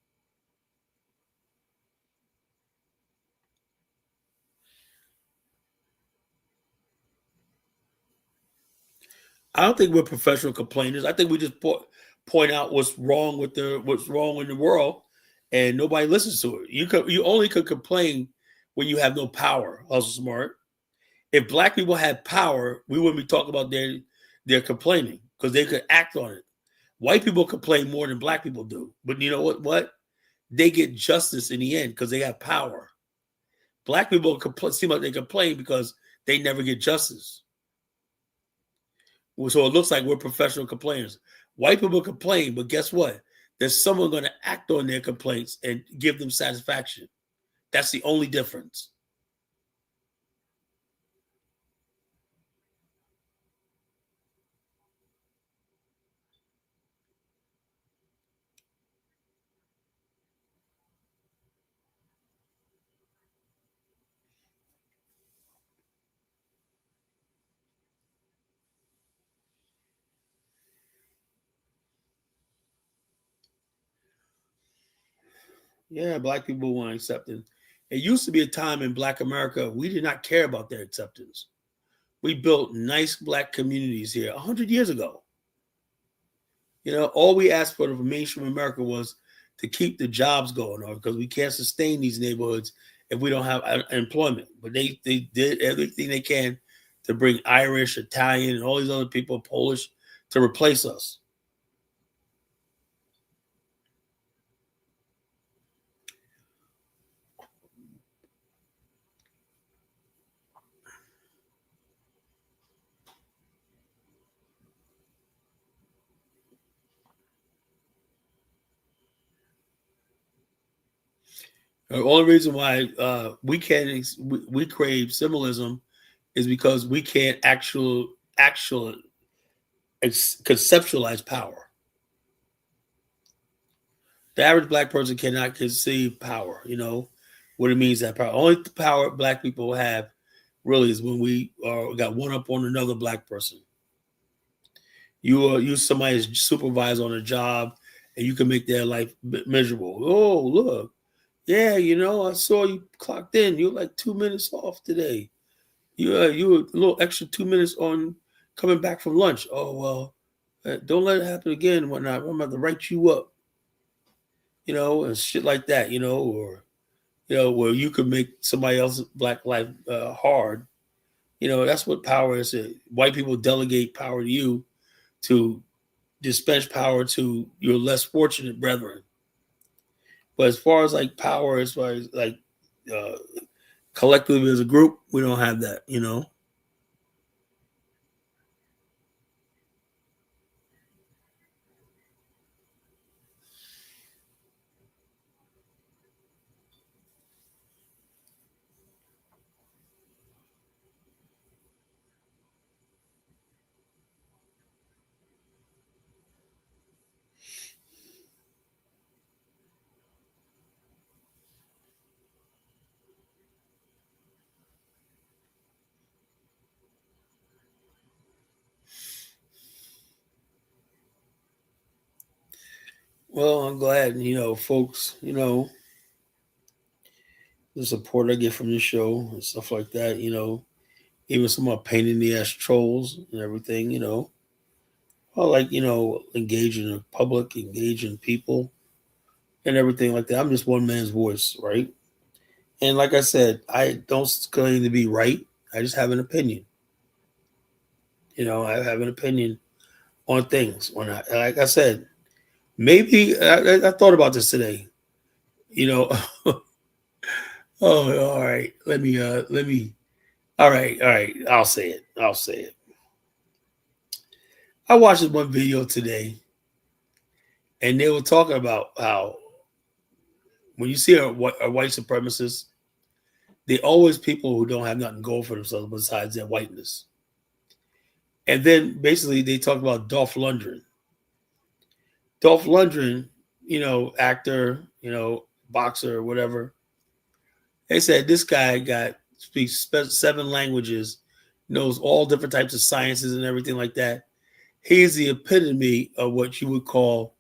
I don't think we're professional complainers. I think we just point out what's wrong in the world, and nobody listens to it. You only could complain when you have no power. Hustle Smart. If black people had power, we wouldn't be talking about their complaining because they could act on it. White people complain more than black people do, but you know what? They get justice in the end because they have power. Black people seem like they complain because they never get justice. So it looks like we're professional complainers. White people complain, but guess what? There's someone going to act on their complaints and give them satisfaction. That's the only difference. Yeah, black people weren't accepted. It used to be a time in Black America we did not care about their acceptance. We built nice black communities here 100 years ago. All we asked for from mainstream America was to keep the jobs going on because we can't sustain these neighborhoods if we don't have employment. But they did everything they can to bring Irish, Italian, and all these other people, Polish, to replace us. The only reason why we can't we crave symbolism is because we can't actual conceptualize power. The average black person cannot conceive power. What it means that power. Only the power black people have really is when we got one up on another black person. You somebody's supervisor on a job, and you can make their life miserable. Oh, look, yeah, I saw you clocked in. You're like 2 minutes off today. You were a little extra 2 minutes on coming back from lunch. Oh well, don't let it happen again and whatnot. I'm about to write you up, and shit like that, or where you could make somebody else's black life hard. That's what power is. White people delegate power to you to dispense power to your less fortunate brethren. But as far as like power, as far as like uh, collectively as a group, we don't have that. Well, I'm glad, folks, the support I get from the show and stuff like that, even some of my pain in the ass trolls and everything, I like, engaging the public, engaging people and everything like that. I'm just one man's voice, right? And like I said, I don't claim to be right. I just have an opinion. I have an opinion on things. When like I said, maybe I thought about this today. You know, oh, all right. Let me. All right, all right. I'll say it. I'll say it. I watched this one video today, and they were talking about how when you see a white supremacist, they always people who don't have nothing going for themselves besides their whiteness. And then basically they talk about Dolph Lundgren. Dolph Lundgren, actor, boxer, whatever. They said this guy speaks 7 languages, knows all different types of sciences and everything like that. He's the epitome of what you would call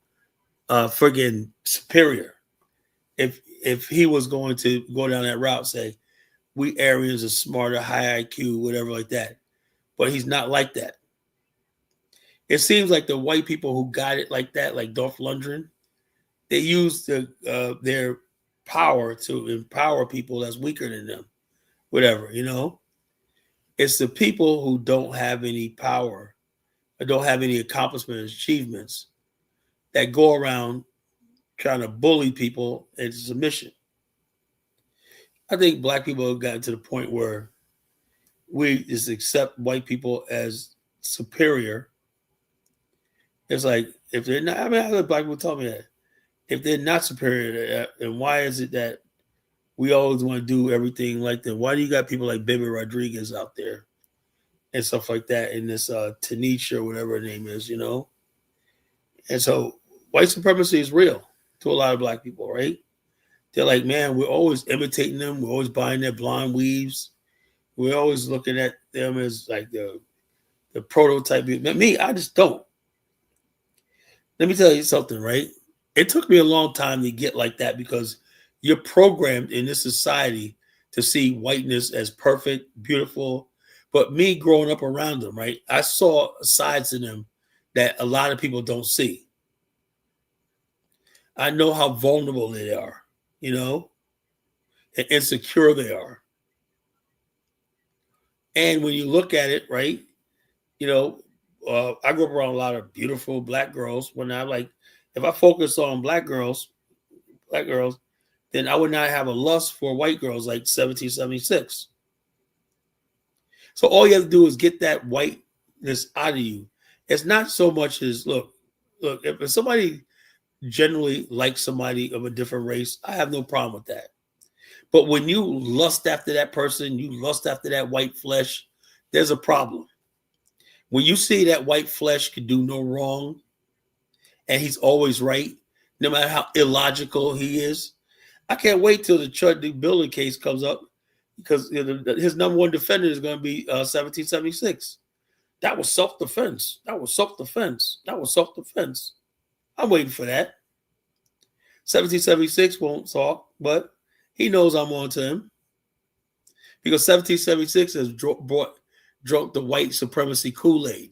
friggin' superior. If he was going to go down that route, say we Aryans are smarter, high IQ, whatever like that. But he's not like that. It seems like the white people who got it like that, like Dolph Lundgren, they use their power to empower people that's weaker than them. Whatever, It's the people who don't have any power or don't have any accomplishments, achievements that go around trying to bully people into submission. I think black people have gotten to the point where we just accept white people as superior. It's like if they're not, I mean, I heard black people tell me that if they're not superior, then why is it that we always want to do everything like them? Why do you got people like Baby Rodriguez out there and stuff like that in this Tanisha or whatever her name is, And so white supremacy is real to a lot of black people, right? They're like, man, we're always imitating them. We're always buying their blonde weaves. We're always looking at them as like the prototype. Me, I just don't. Let me tell you something, right? It took me a long time to get like that because You're programmed in this society to see whiteness as perfect, beautiful. But me growing up around them, right, I saw sides in them that a lot of people don't see. I know how vulnerable they are, you know, and insecure they are. And when you look at it, right, you know, I grew up around a lot of beautiful black girls. When I like, if I focus on black girls, then I would not have a lust for white girls like 1776. So all you have to do is get that whiteness out of you. It's not so much as look, if somebody generally likes somebody of a different race, I have no problem with that. But when you lust after that person, you lust after that white flesh, there's a problem. When you see that white flesh can do no wrong and he's always right, no matter how illogical he is, I can't wait till the Chud Building case comes up because his number one defender is going to be 1776. That was self-defense. That was self-defense. That was self-defense. I'm waiting for that. 1776 won't talk, but he knows I'm on to him because 1776 has drunk the white supremacy Kool-Aid.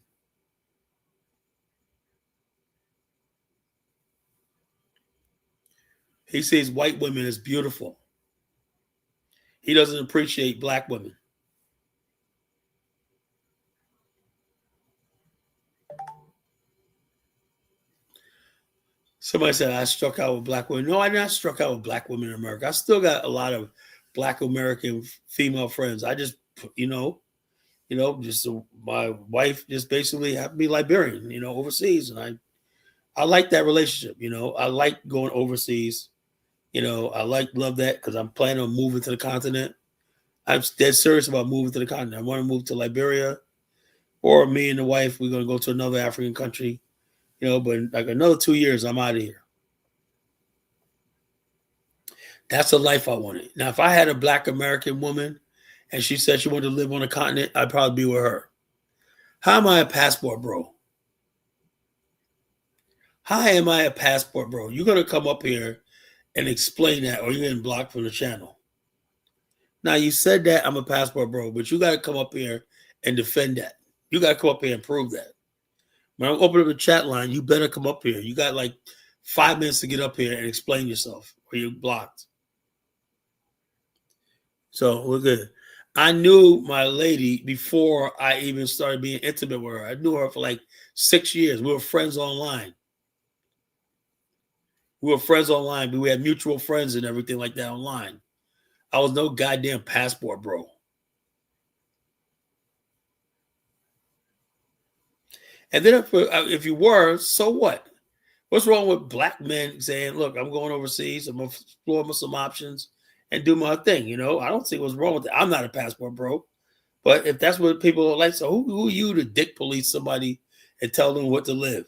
He sees white women as beautiful. He doesn't appreciate black women. Somebody said I struck out with black women. No, I not struck out with black women in America. I still got a lot of black American female friends. I just, just my wife just basically happened to be Liberian, overseas, and I like that relationship. I like going overseas. Love that because I'm planning on moving to the continent. I'm dead serious about moving to the continent. I want to move to Liberia, or me and the wife, we're going to go to another African country. But in like another 2 years, I'm out of here. That's the life I wanted. Now, if I had a black American woman and she said she wanted to live on a continent, I'd probably be with her. How am I a passport bro? How am I a passport bro? You're going to come up here and explain that, or you're getting blocked from the channel. Now, you said that I'm a passport bro, but you got to come up here and defend that. You got to come up here and prove that. When I open up the chat line, you better come up here. You got like 5 minutes to get up here and explain yourself, or you're blocked. So we're good. I knew my lady before I even started being intimate with her. I knew her for like 6 years. We were friends online. But we had mutual friends and everything like that online. I was no goddamn passport bro. And then if you were, so what? What's wrong with black men saying, look, I'm going overseas. I'm going to explore some options and do my thing. I don't see what's wrong with that. I'm not a passport bro. But if that's what people are like, so who are you to dick police somebody and tell them what to live?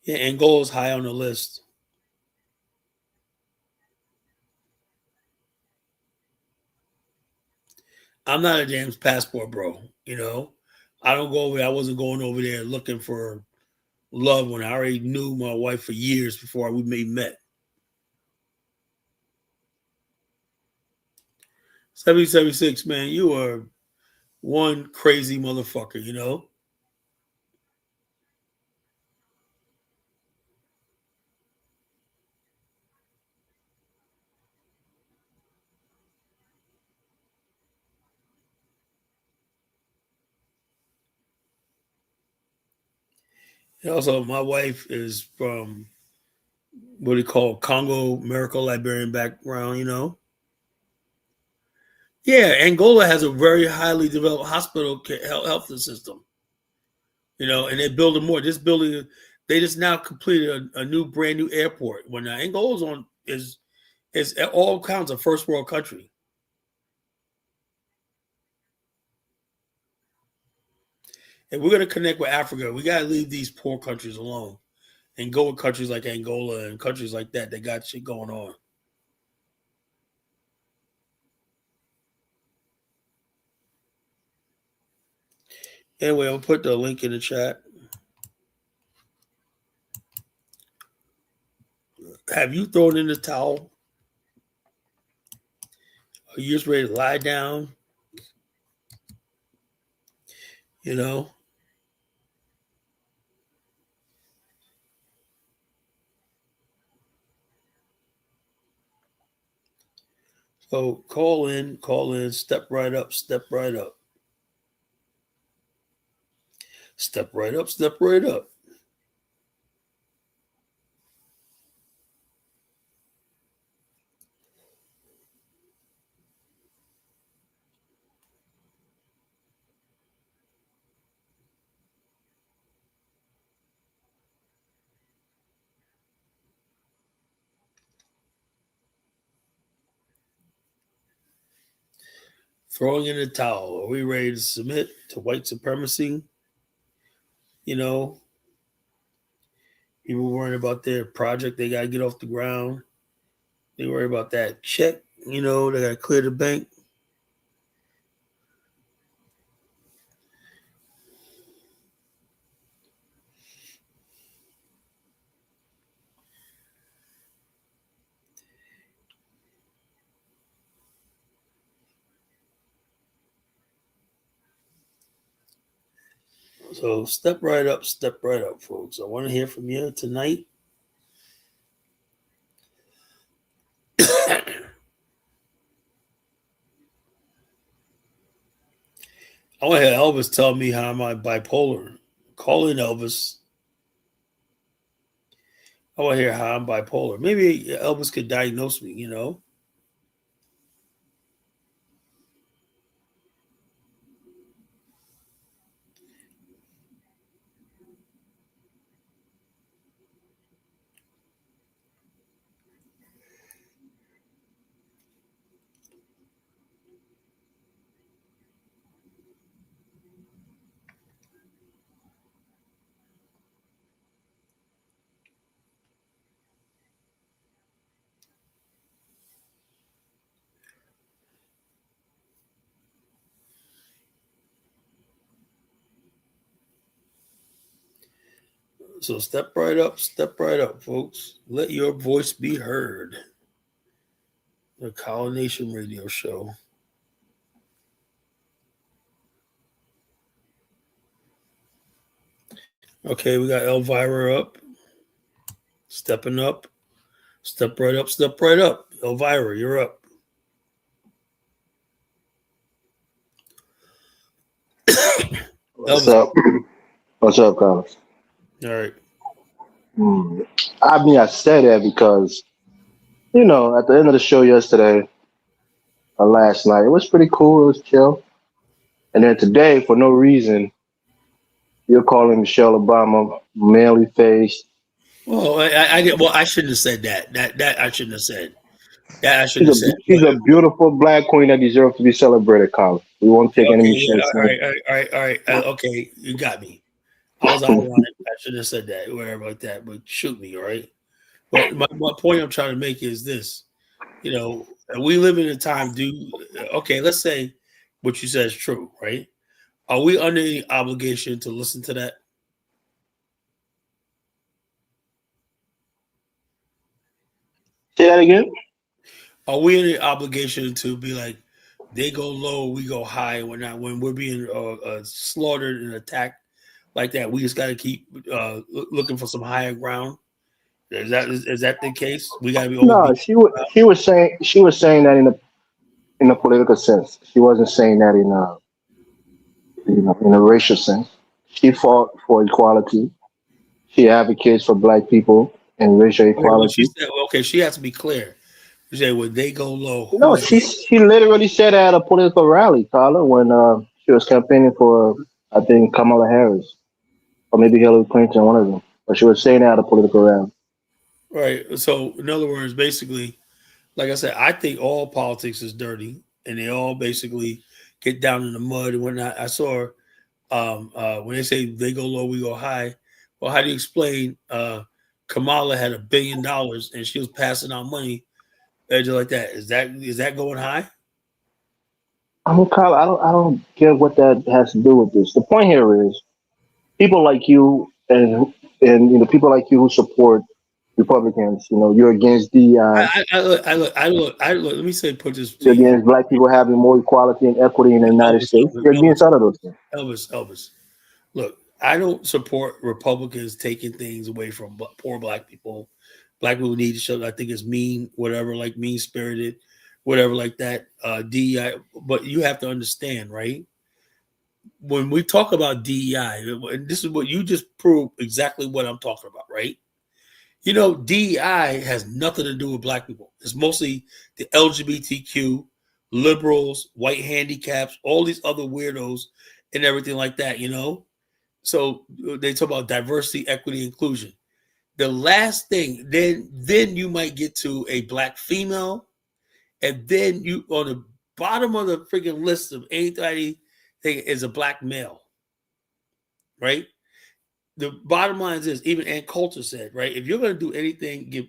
Yeah, Angola's high on the list. I'm not a James passport bro. I don't go over there. I wasn't going over there looking for love when I already knew my wife for years before we met. 776, man, you are one crazy motherfucker. And also, my wife is from what they call Congo, Miracle Liberian background. Yeah, Angola has a very highly developed hospital health system. And they're building more. This building, they just now completed a new, brand new airport. When Angola's is at all counts a first world country. If we're gonna connect with Africa, we gotta leave these poor countries alone and go with countries like Angola and countries like that that got shit going on. Anyway, I'll put the link in the chat. Have you thrown in the towel? Are you just ready to lie down? You know? So call in, step right up, step right up. Step right up, step right up. Throwing in the towel. Are we ready to submit to white supremacy? You know, people worrying about their project, they gotta get off the ground. They worry about that check, they gotta clear the bank. So step right up, folks. I want to hear from you tonight. I want to hear Elvis tell me how am I bipolar. Call in Elvis. I want to hear how I'm bipolar. Maybe Elvis could diagnose me, So step right up, folks. Let your voice be heard. The Colonation Radio Show. Okay, we got Elvira up. Stepping up. Step right up, Elvira, you're up. What's up? What's up, Carlos? All right. I said that because, at the end of the show yesterday or last night, it was pretty cool. It was chill. And then today, for no reason, you're calling Michelle Obama manly faced. Well, I shouldn't have said that. That I shouldn't have said. That I shouldn't She's have a said. she's a beautiful black queen that deserves to be celebrated, Carlos. We won't take any Okay, Michelle. yeah, all right. Okay, you got me. I was out of line. I shouldn't have said that, whatever like that. But shoot me, all right. But my point I'm trying to make is this: we live in a time. Okay? Let's say what you said is true, right? Are we under any obligation to listen to that? Say that again. Are we in the obligation to be like, they go low, we go high, and whatnot? When we're being slaughtered and attacked like that, we just got to keep looking for some higher ground. Is that the case? We got to be No, obedient. she was saying that in a political sense. She wasn't saying that in a racial sense. She fought for equality. She advocates for black people and racial Okay, well, she equality. said, okay, she has to be clear. She said, when they go low, No, who's she they? she literally said at a political rally, Carla, when she was campaigning for, I think, Kamala Harris or maybe Hillary Clinton, one of them. But she was saying that at a political rally. Right. So, in other words, basically, like I said, I think all politics is dirty, and they all basically get down in the mud and whatnot. I saw When they say they go low, we go high. Well, how do you explain Kamala had $1 billion and she was passing out money just like that? Is that going high? I mean, Kyle, I don't get what that has to do with this. The point here is people like you and people like you who support Republicans. You're against DEI. Let me say, put this to You're you. against black people having more equality and equity in the United Elvis, States. Elvis, You're Elvis, against all of those things. Elvis. Look, I don't support Republicans taking things away from poor black people. Black people need each other. I think it's mean, whatever, like mean spirited, whatever, like that. DEI, but you have to understand, right? When we talk about DEI, and this is what you just proved exactly what I'm talking about, right? DEI has nothing to do with black people. It's mostly the LGBTQ, liberals, white handicaps, all these other weirdos, and everything like that. So they talk about diversity, equity, inclusion. The last thing, then you might get to a black female, and then you on the bottom of the freaking list of anybody thing is a black male, right? The bottom line is this: even Ann Coulter said, right, if you're going to do anything, give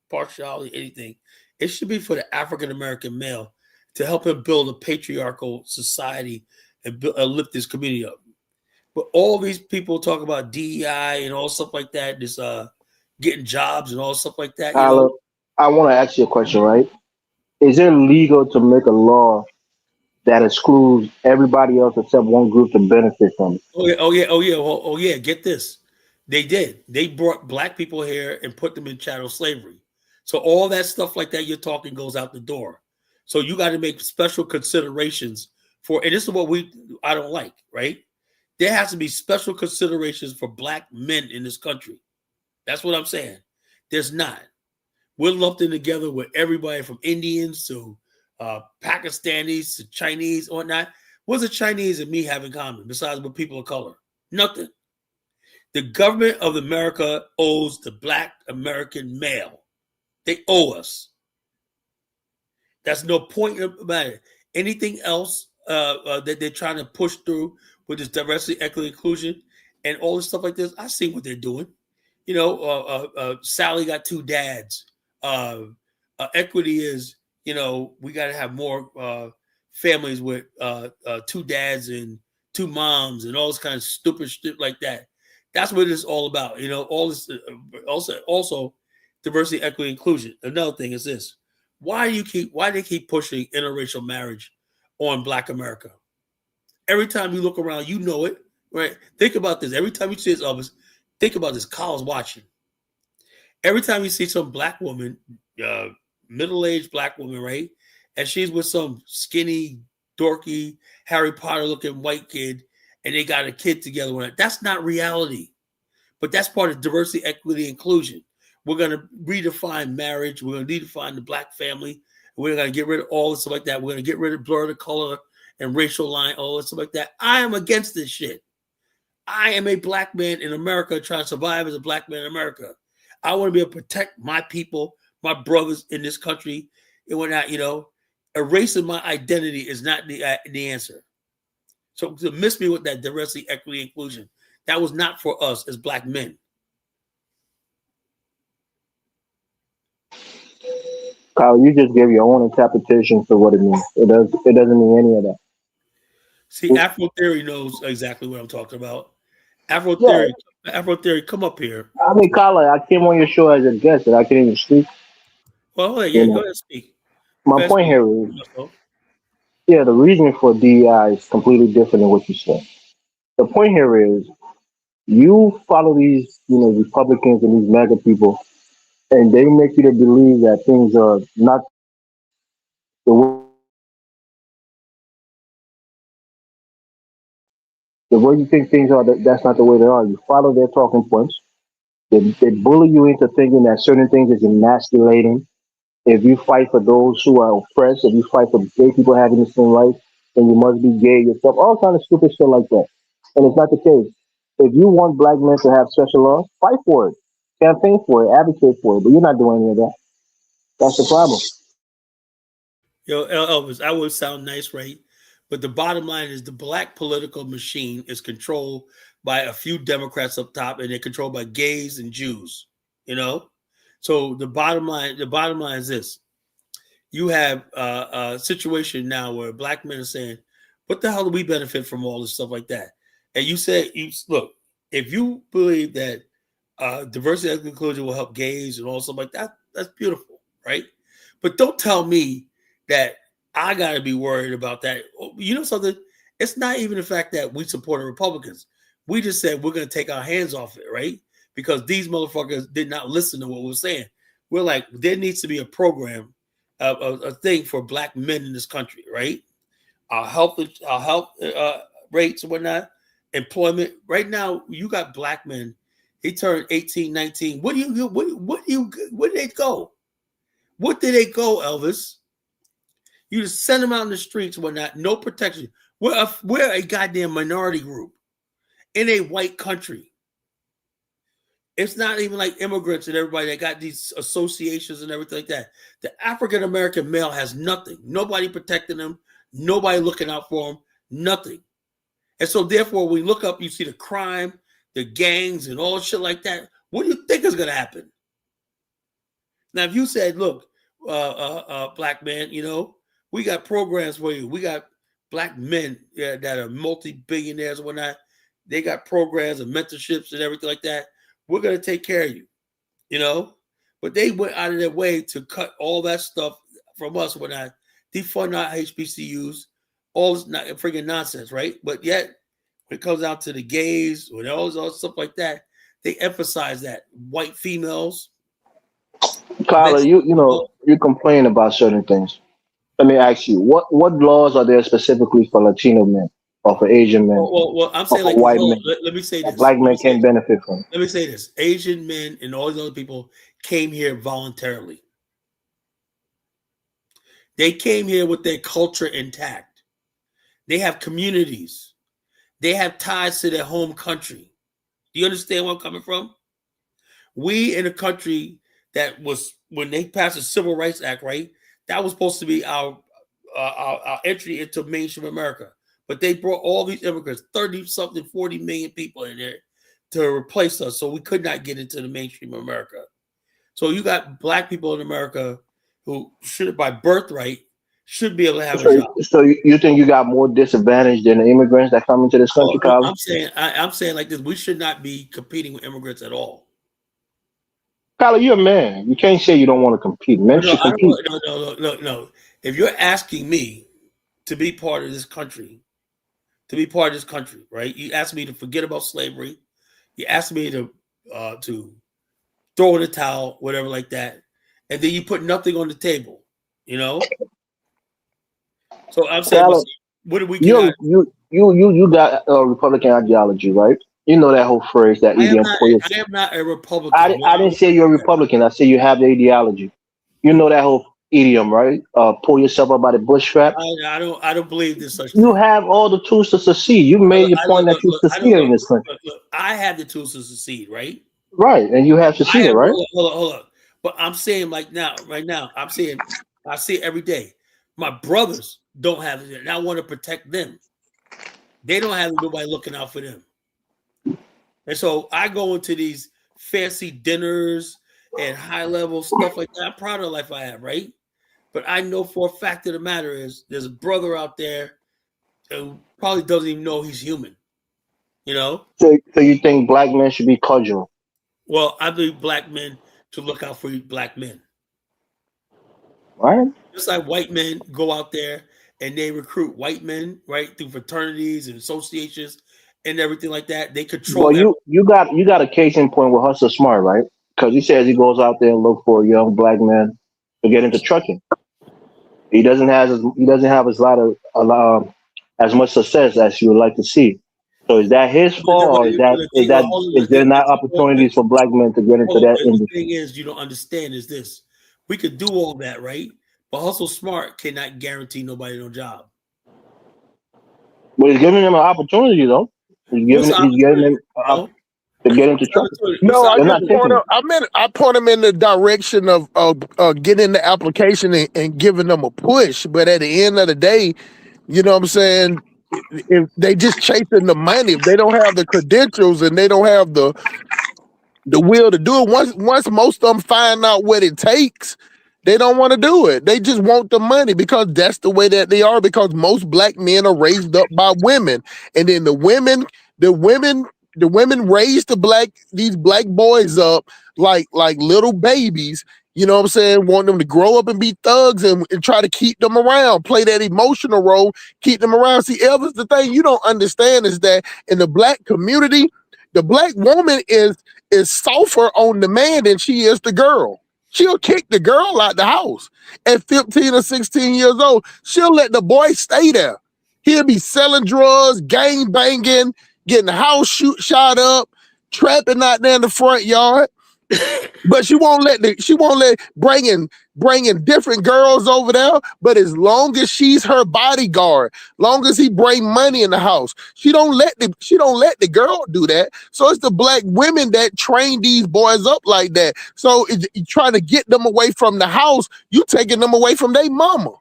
partiality, anything, it should be for the African American male to help him build a patriarchal society and lift this community up. But all these people talk about DEI and all stuff like that, this getting jobs and all stuff like that. Tyler, I want to ask you a question, right? Is it legal to make a law that excludes everybody else except one group to benefit from it? Oh yeah. Get this, they did. They brought black people here and put them in chattel slavery. So all that stuff like that you're talking goes out the door. So you got to make special considerations for, and this is what I don't like, right? There has to be special considerations for black men in this country. That's what I'm saying. There's not. We're lumped in together with everybody from Indians to Pakistanis to Chinese or not. What's the Chinese and me have in common besides with people of color? Nothing. The government of America owes the black American male. They owe us. That's no point about it. Anything else that they're trying to push through with this diversity, equity, inclusion, and all this stuff like this, I see what they're doing. Sally got two dads. Equity is, we got to have more families with two dads and two moms and all this kind of stupid shit like that. That's what it's all about. All this also diversity, equity, inclusion. Another thing is this: why they keep pushing interracial marriage on Black America? Every time you look around, you know it, right? Think about this. Every time you see this office, think about this. Kyle's watching. Every time you see some black woman, middle-aged black woman, right? And she's with some skinny, dorky, Harry Potter looking white kid, and they got a kid together with it. That's not reality. But that's part of diversity, equity, inclusion. We're going to redefine marriage. We're going to redefine the black family. We're going to get rid of all this stuff like that. We're going to get rid of blur the color and racial line, all this stuff like that. I am against this shit. I am a black man in America trying to survive as a black man in America. I want to be able to protect my people, my brothers in this country. And when erasing my identity is not the answer. So to miss me with that diversity, equity, inclusion, that was not for us as black men. Kyle, you just gave your own interpretation for what it means. It doesn't mean any of that. See, Afro Theory knows exactly what I'm talking about. Afro Theory, come up here. I mean, Kyle, I came on your show as a guest, and I can't even speak. Well, go ahead and speak. My point here is, the reason for DEI is completely different than what you said. The point here is, you follow these, Republicans and these MAGA people, and they make you to believe that things are not the way you think things are. That's not the way they are. You follow their talking points. They bully you into thinking that certain things is emasculating. If you fight for those who are oppressed, if you fight for gay people having the same rights, then you must be gay yourself. All kind of stupid shit like that. And it's not the case. If you want black men to have special laws, fight for it, campaign for it, advocate for it. But you're not doing any of that. That's the problem. Elvis, I would sound nice, right? But the bottom line is the black political machine is controlled by a few Democrats up top, and they're controlled by gays and Jews. You know, so the bottom line is this: you have a situation now where black men are saying, "What the hell do we benefit from all this stuff like that?" And you say, "Look, if you believe that diversity and inclusion will help gays and all stuff like that, that's beautiful, right? But don't tell me that I got to be worried about that. You know something? It's not even the fact that we supported Republicans. We just said we're going to take our hands off it, right? Because these motherfuckers did not listen to what we were saying. We're like, there needs to be a program, a thing for black men in this country, right? Our health rates and whatnot, employment. Right now, you got black men. He turned 18, 19. Where did they go? What did they go, Elvis? You just send them out in the streets and whatnot, no protection. We're a goddamn minority group in a white country. It's not even like immigrants and everybody that got these associations and everything like that. The African-American male has nothing. Nobody protecting them. Nobody looking out for them. Nothing. And so therefore, when you look up, you see the crime, the gangs, and all shit like that. What do you think is going to happen? Now, if you said, look, black man, you know, we got programs for you. We got black men that are multi-billionaires and whatnot. They got programs and mentorships and everything like that. We're going to take care of you, you know? But they went out of their way to cut all that stuff from us and whatnot, defund our HBCUs, all this freaking nonsense, right? But yet, when it comes down to the gays or all this stuff like that, they emphasize that white females. Kyler, you complain about certain things. Let me ask you, what laws are there specifically for Latino men or for Asian men? Well, I'm saying like white men. Let me say this. Black men can't benefit from. Let me say this. Asian men and all these other people came here voluntarily. They came here with their culture intact. They have communities. They have ties to their home country. Do you understand where I'm coming from? We in a country that was, when they passed the Civil Rights Act, right? That was supposed to be our entry into mainstream America. But they brought all these immigrants, 30-something, 40 million people in there to replace us. So we could not get into the mainstream America. So you got black people in America who should, by birthright, should be able to have a job. So you think you got more disadvantage than the immigrants that come into this country, Kyle? I'm saying like this. We should not be competing with immigrants at all. Kyle, you're a man. You can't say you don't want to compete. Men should compete. No. If you're asking me to be part of this country, right? You ask me to forget about slavery. You ask me to throw in the towel, whatever like that, and then you put nothing on the table, you know. So I'm saying, Kyle, what do we get? You got a Republican ideology, right? You know that whole phrase, that idiom. I am not a Republican. I didn't say you're a Republican. I say you have the ideology. You know that whole idiom, right? Pull yourself up by the bootstrap. I don't believe this such You thing. have all the tools to succeed. You made your point that you succeeded in this country. Look, I have the tools to succeed, right? Right, and you have succeeded, right? Hold on. But I'm saying right now, I see it every day. My brothers don't have it, and I want to protect them. They don't have nobody looking out for them. And so I go into these fancy dinners and high-level stuff like that. I'm proud of the life I have, right? But I know for a fact of the matter is there's a brother out there who probably doesn't even know he's human, you know? So you think black men should be cordial? Well, I believe black men to look out for black men. Right. Just like white men go out there and they recruit white men, right, through fraternities and associations and everything like that. They control. Well, you got a case in point with Hustle Smart, right? Because he says he goes out there and look for a young black man to get into trucking. He doesn't have as much success as you would like to see. So is that his fault, or is there not opportunities for black men to get into that industry? The thing is, you don't understand is this: we could do all that, right? But Hustle Smart cannot guarantee nobody no job. But he's giving them an opportunity, though. He's giving them to get into trouble. No, I point them in the direction of getting the application and giving them a push. But at the end of the day, You know what I'm saying? If they just chasing the money, if they don't have the credentials and they don't have the will to do it, once most of them find out what it takes, they don't want to do it. They just want the money because that's the way that they are. Because most black men are raised up by women, and then the women raise these black boys up like little babies. You know what I'm saying? Want them to grow up and be thugs and try to keep them around, play that emotional role, keep them around. See, Elvis, the thing you don't understand is that in the black community, the black woman is softer on the man than she is the girl. She'll kick the girl out the house at 15 or 16 years old. She'll let the boy stay there. He'll be selling drugs, gang banging, getting the house shot up, trapping out there in the front yard. But she won't let bringing different girls over there. But as long as she's her bodyguard, long as he bring money in the house, she don't let the girl do that. So it's the black women that train these boys up like that. So you trying to get them away from the house, you taking them away from their mama.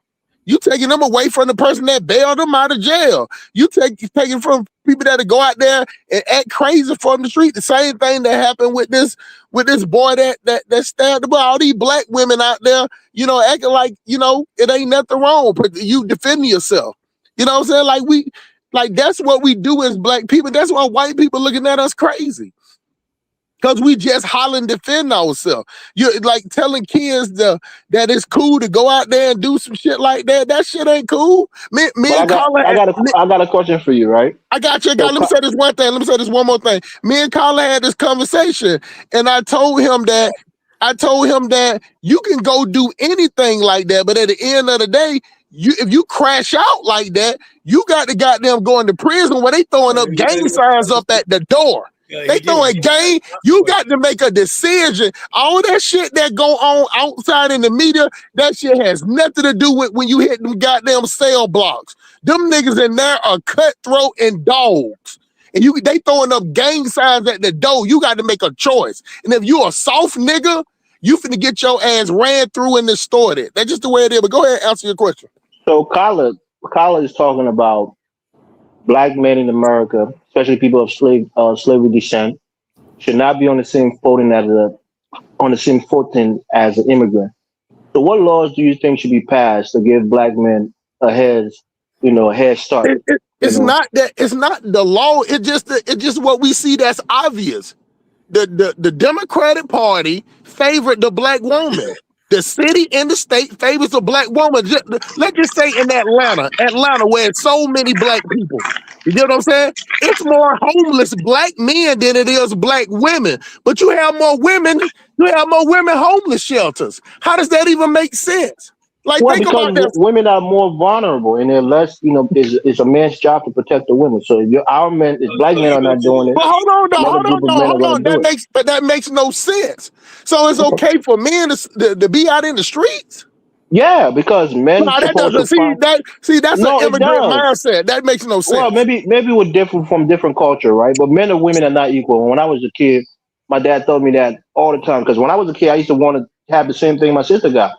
You taking them away from the person that bailed them out of jail. You taking from people that go out there and act crazy from the street. The same thing that happened with this boy that stabbed the boy. All these black women out there, you know, acting like, you know, it ain't nothing wrong, but you defending yourself. You know what I'm saying? Like that's what we do as black people. That's why white people looking at us crazy. Because we just hollering defend ourselves. You're like telling kids that it's cool to go out there and do some shit like that. That shit ain't cool. Me and Carla, I got a question for you, right? I got you. Let me say this one thing. Let me say this one more thing. Me and Carla had this conversation, and I told him that you can go do anything like that, but at the end of the day, if you crash out like that, you got to goddamn go into prison where they throwing up gang signs up at the door. They throwing gang. You got to make a decision. All that shit that go on outside in the media, that shit has nothing to do with when you hit them goddamn cell blocks. Them niggas in there are cutthroat and dogs. And they throwing up gang signs at the door. You got to make a choice. And if you a soft nigga, you finna get your ass ran through and distorted. That's just the way it is. But go ahead and answer your question. So Kyla is talking about black men in America, especially people of slavery descent, should not be on the same footing as an immigrant. So, what laws do you think should be passed to give black men a head start? It's not the law. It's just what we see that's obvious. The Democratic Party favored the black woman. The city and the state favors a black woman. Let's just say in Atlanta where it's so many black people. You get what I'm saying? It's more homeless black men than it is black women. But you have more women homeless shelters. How does that even make sense? Like, well, because women are more vulnerable and they're less, it's a man's job to protect the women. So if black men are not doing it. But hold on. That makes no sense. So it's okay for men to be out in the streets? Yeah, because men. No, that doesn't that's an immigrant mindset. That makes no sense. Well, maybe we're different from different culture, right? But men and women are not equal. When I was a kid, my dad told me that all the time. Because when I was a kid, I used to want to have the same thing my sister got.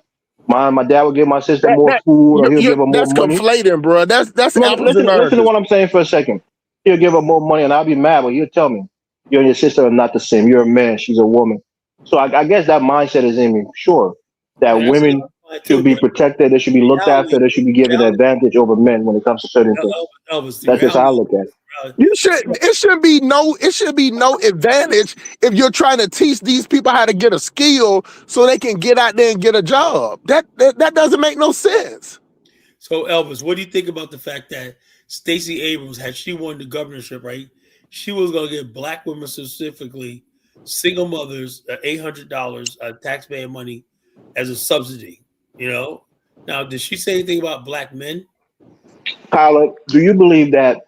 My dad would give my sister more food, or he'll give her more money. That's conflating, bro. That's listen to what I'm saying for a second. He'll give her more money, and I'll be mad, but he'll tell me, you and your sister are not the same. You're a man, she's a woman. So I guess that mindset is in me. Sure, that women should be protected, they should be looked after, they should be given an advantage over men when it comes to certain things. That's just how I look at it. It should be no advantage if you're trying to teach these people how to get a skill so they can get out there and get a job. That doesn't make no sense. So Elvis, what do you think about the fact that Stacey Abrams, had she won the governorship, right, she was going to give black women specifically, single mothers, $800 taxpayer money as a subsidy? Now, did she say anything about black men? Kyla, do you believe that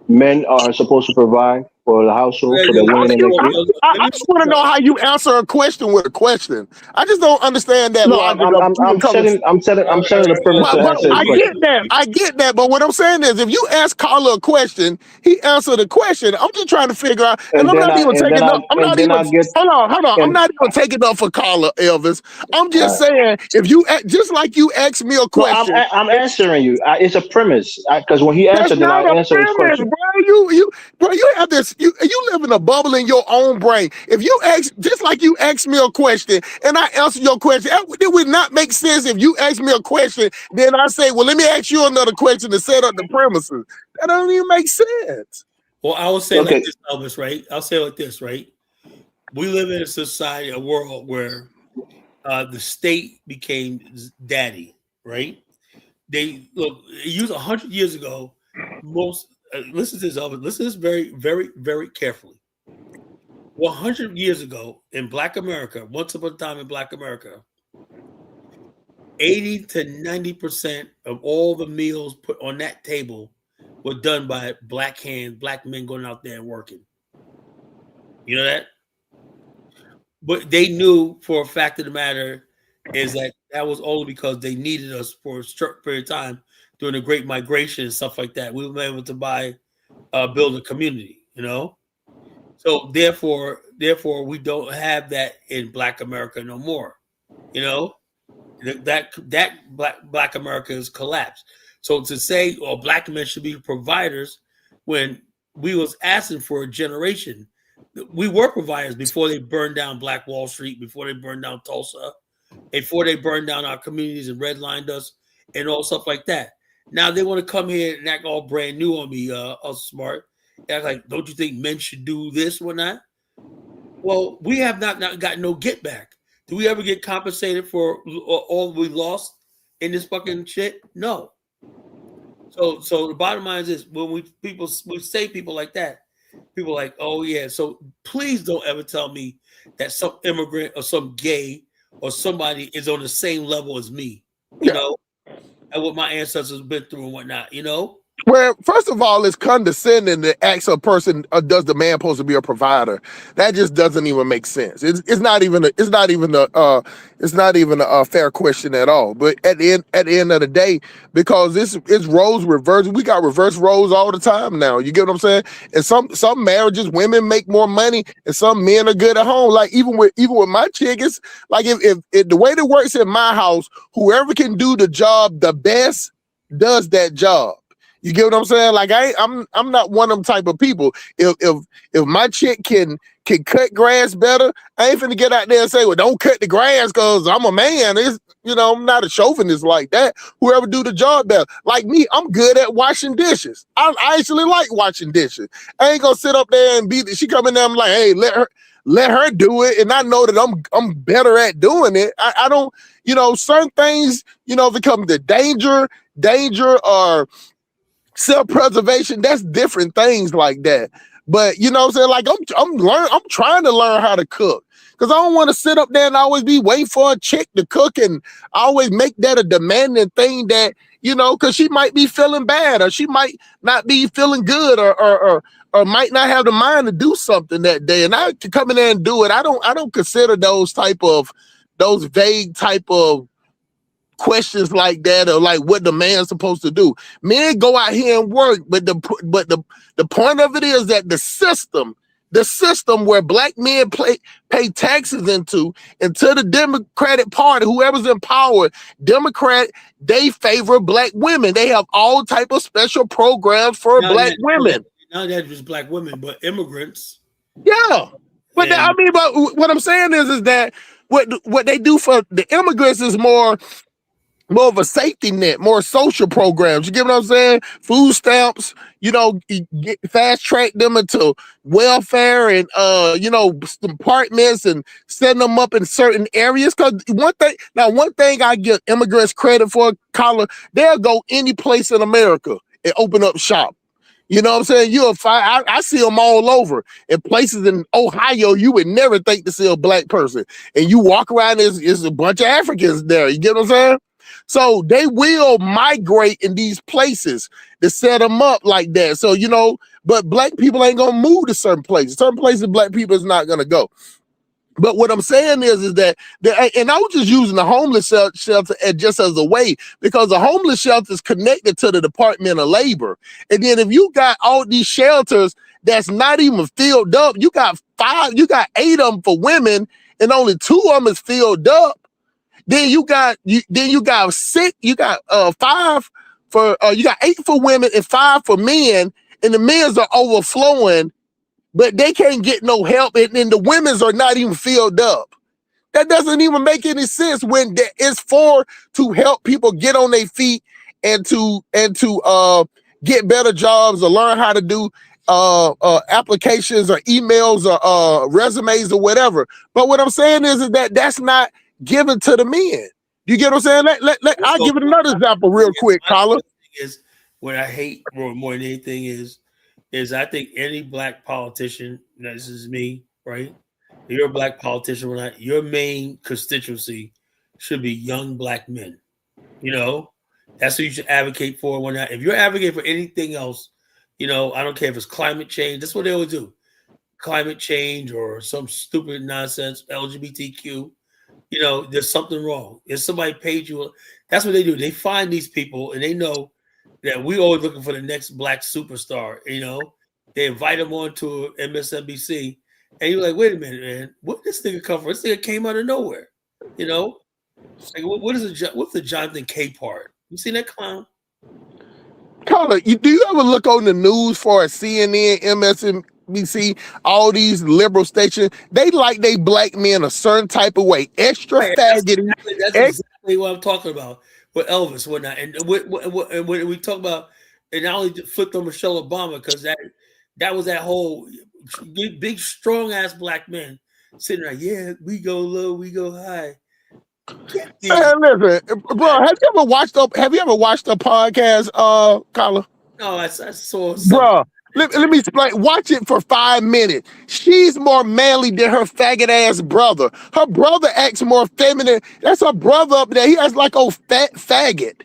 men are supposed to provide for the household, for the How women do in you, the group. I just want to know how you answer a question with a question. I just don't understand that No, logic of even coming. I'm setting the premise to But answer his I get question. that. I get that. But what I'm saying is, if you ask Carla a question, he answered the question. I'm just trying to figure out, and And I'm then not I even and then taking up. I I'm and not then even. I get Hold on. I'm and not even taking up for Carla, Elvis. I'm just saying, if you just like you asked me a no, question. I'm answering you. It's a premise because when he That's answered, then not I a answer his premise, question. bro. Bro, you have this. You live in a bubble in your own brain. If you ask, just like you asked me a question, and I answer your question, it would not make sense if you ask me a question, then I say, well, let me ask you another question to set up the premises. That doesn't even make sense. Well, I will say like Okay, this, Elvis, right? I'll say like this, right? We live in a society, a world where the state became daddy, right? They look. It used 100 years ago. Most listen to this, Elvis. Listen to this very, very, very carefully. 100 years ago in Black America, once upon a time in Black America, 80 to 90% of all the meals put on that table were done by black hands, black men going out there and working. You know that? But they knew for a fact of the matter is that that was only because they needed us for a short period of time during the Great Migration and stuff like that. We were able to build a community, you know? So therefore, we don't have that in Black America no more. You know, that Black America has collapsed. So to say, oh, Black men should be providers, when we was asking for a generation, we were providers before they burned down Black Wall Street, before they burned down Tulsa, before they burned down our communities and redlined us and all stuff like that. Now they want to come here and act all brand new on me, us smart. Act like, don't you think men should do this or not? Well, we have not got no get back. Do we ever get compensated for all we lost in this fucking shit? No. So the bottom line is this: when we say people like that, people are like, oh yeah. So please don't ever tell me that some immigrant or some gay or somebody is on the same level as me. You Yeah. know, and what my ancestors have been through and whatnot. You know. Well, first of all, it's condescending to ask a person, does the man supposed to be a provider? That just doesn't even make sense. It's not even a fair question at all. But at the end of the day, because it's roles reversed, we got reverse roles all the time now. You get what I'm saying? And some marriages, women make more money, and some men are good at home. Like even with my chick, it's like if the way that works in my house, whoever can do the job the best does that job. You get what I'm saying? Like I'm not one of them type of people. If my chick can cut grass better, I ain't finna get out there and say, well, don't cut the grass because I'm a man. I'm not a chauvinist like that. Whoever do the job better. Like me, I'm good at washing dishes. I actually like washing dishes. I ain't gonna sit up there and she come in there, I'm like, hey, let her do it. And I know that I'm better at doing it. I don't, certain things, become the danger or self-preservation, that's different things like that. But you know what I'm saying? Like I'm trying to learn how to cook. Because I don't want to sit up there and always be waiting for a chick to cook and always make that a demanding thing that, because she might be feeling bad or she might not be feeling good or might not have the mind to do something that day. And I can come in there and do it. I don't consider those vague type of questions like that or like what the man's supposed to do. Men go out here and work, but the point of it is that the system where black men pay taxes into the Democratic Party, whoever's in power, Democrat, they favor black women. They have all type of special programs for black women. Not just black women, but immigrants. Yeah. But but what I'm saying is that what they do for the immigrants is more of a safety net, more social programs. You get what I'm saying? Food stamps, fast track them into welfare and, apartments and setting them up in certain areas. Because one thing I give immigrants credit for, Colin, they'll go any place in America and open up shop. You know what I'm saying? I see them all over. In places in Ohio, you would never think to see a black person. And you walk around, there's a bunch of Africans there. You get what I'm saying? So they will migrate in these places to set them up like that. So, but black people ain't gonna move to certain places. Certain places black people is not gonna go. But what I'm saying is that, and I was just using the homeless shelter just as a way, because the homeless shelter is connected to the Department of Labor. And then if you got all these shelters that's not even filled up, you got 8 of them for women, and only 2 of them is filled up. Then you got 6, you got 5 for you got 8 for women and 5 for men, and the men's are overflowing. But they can't get no help, and the women's are not even filled up. That doesn't even make any sense when it's to help people get on their feet and to get better jobs or learn how to do applications or emails or resumes or whatever. But what I'm saying is that that's not given to the men. You get what I'm saying? I'll give it another example real quick, Colin. Is what I hate more than anything is I think any black politician, this is me, right? If you're a black politician, your main constituency should be young black men. That's what you should advocate for. If you're advocating for anything else, I don't care if it's climate change. That's what they always do. Climate change or some stupid nonsense, LGBTQ. There's something wrong. If somebody paid you, that's what they do. They find these people and they know that we always looking for the next black superstar. They invite them on to MSNBC, and you're like, wait a minute, man, where did this nigga come from? This nigga came out of nowhere. Like what's the Jonathan Capehart? You seen that clown? Colin, do you ever look on the news for CNN, MSNBC, all these liberal stations? They like they black men a certain type of way, extra faggot. That's exactly what I'm talking about. With Elvis, whatnot, and when we talk about, and I only flipped on Michelle Obama because that was that whole big strong ass black man sitting there. Yeah, we go low, we go high. Man, listen, bro. Have you ever watched a podcast, Colin? No, I saw. Bro, let me explain. Watch it for 5 minutes. She's more manly than her faggot ass brother. Her brother acts more feminine. That's her brother up there. He has like a fat faggot,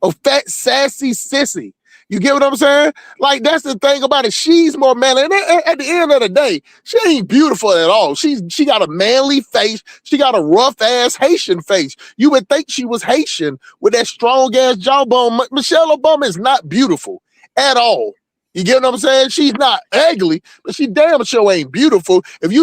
a fat sassy sissy. You get what I'm saying? Like, that's the thing about it. She's more manly. And at the end of the day, she ain't beautiful at all. She got a manly face. She got a rough ass Haitian face. You would think she was Haitian with that strong ass jawbone. Michelle Obama is not beautiful at all. You get what I'm saying? She's not ugly, but she damn sure ain't beautiful. If she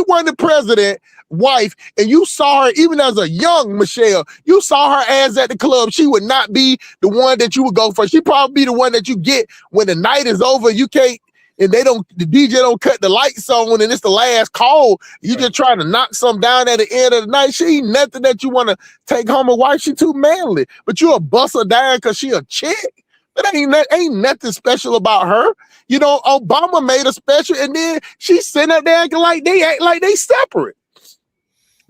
wasn't the president wife and you saw her even as a young Michelle, you saw her ass at the club, she would not be the one that you would go for. She'd probably be the one that you get when the night is over. You can't, and the DJ don't cut the lights on and it's the last call. You just trying to knock some down at the end of the night. She ain't nothing that you want to take home and wife. She too manly, but you a bust her down because she a chick. But ain't nothing special about her. Obama made her special, and then she sitting up there acting like they separate.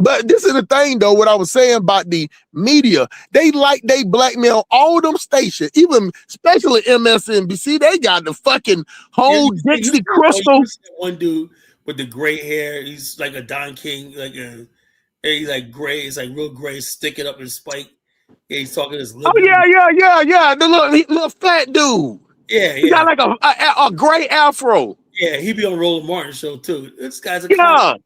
But this is the thing, though, what I was saying about the media. They blackmail all them stations, even especially MSNBC. They got the fucking whole Dixie Crystal. One dude with the gray hair, he's like a Don King, he's like gray, it's like real gray, sticking up his spike. Yeah, he's talking his lip. Oh, yeah. The little fat dude. Yeah. He got like a gray afro. Yeah, he be on Roland Martin show too. This guy's a clown.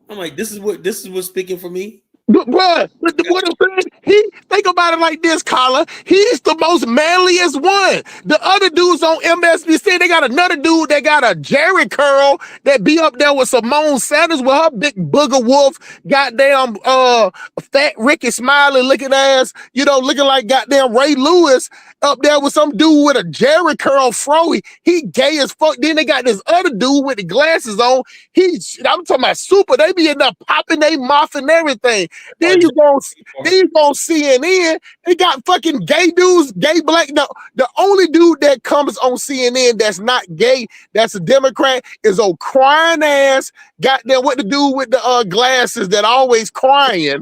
I'm like, this is what's speaking for me. But what I'm saying, think about it like this, Colin. He's the most manliest one. The other dudes on MSNBC, they got another dude that got a Jerry curl that be up there with Simone Sanders with her big booger wolf, goddamn fat Ricky Smiley looking ass, looking like goddamn Ray Lewis up there with some dude with a Jerry curl fro. He gay as fuck. Then they got this other dude with the glasses on. I'm talking about super. They be in there popping their mouth and everything. Then you go CNN. They got fucking gay dudes, gay black. The only dude that comes on CNN that's not gay, that's a Democrat, is old crying ass. Goddamn, what the dude with the glasses that always crying.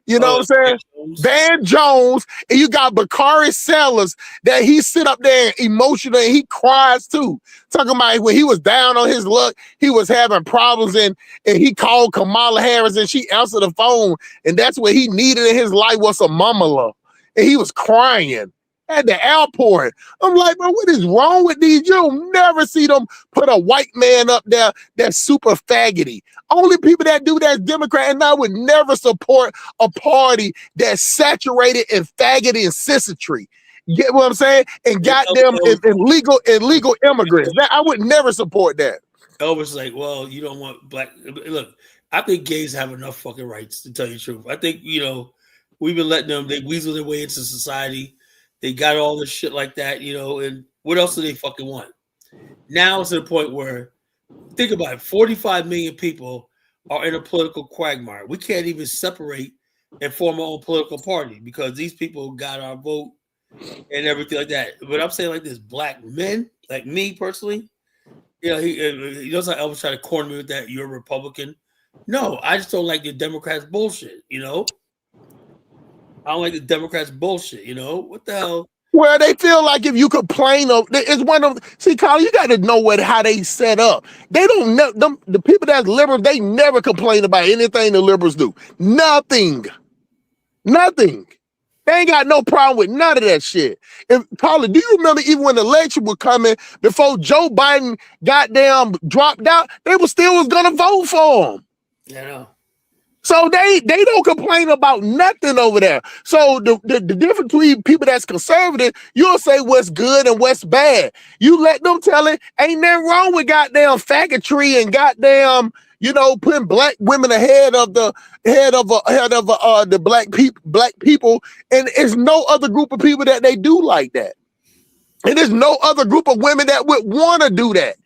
You know what I'm saying? Van Jones, and you got Bakari Sellers that he sit up there emotional and he cries too. Talking about when he was down on his luck, he was having problems and he called Kamala Harris and she answered the phone and that's what he needed in his life was a mama love. And he was crying at the airport. I'm like, bro, what is wrong with these? You'll never see them put a white man up there that's super faggoty. Only people that do that is Democrat, and I would never support a party that's saturated in faggoty and sissitry. Get what I'm saying? And goddamn illegal immigrants. I would never support that. Elvis like, well, you don't want black. Look, I think gays have enough fucking rights, to tell you the truth. I think, we've been letting them, they weasel their way into society. They got all this shit like that, and what else do they fucking want? Now it's to the point where, think about it, 45 million people are in a political quagmire. We can't even separate and form our own political party because these people got our vote and everything like that. But I'm saying like this, black men, like me personally, he knows how Elvis tried to corner me with that, you're a Republican. No, I just don't like the Democrats' bullshit, I don't like the Democrats' bullshit, What the hell? Well, they feel like if you complain of, it's one of, see, Colin, you got to know how they set up. They don't know, the people that's liberal, they never complain about anything the liberals do. Nothing. They ain't got no problem with none of that shit. Colin, do you remember even when the election was coming, before Joe Biden goddamn dropped out, they was gonna vote for him. Yeah, I know. So they don't complain about nothing over there. So the difference between people that's conservative, you'll say what's good and what's bad. You let them tell it, ain't nothing wrong with goddamn faggotry and goddamn, putting black women ahead of the black people, and there's no other group of people that they do like that. And there's no other group of women that would want to do that.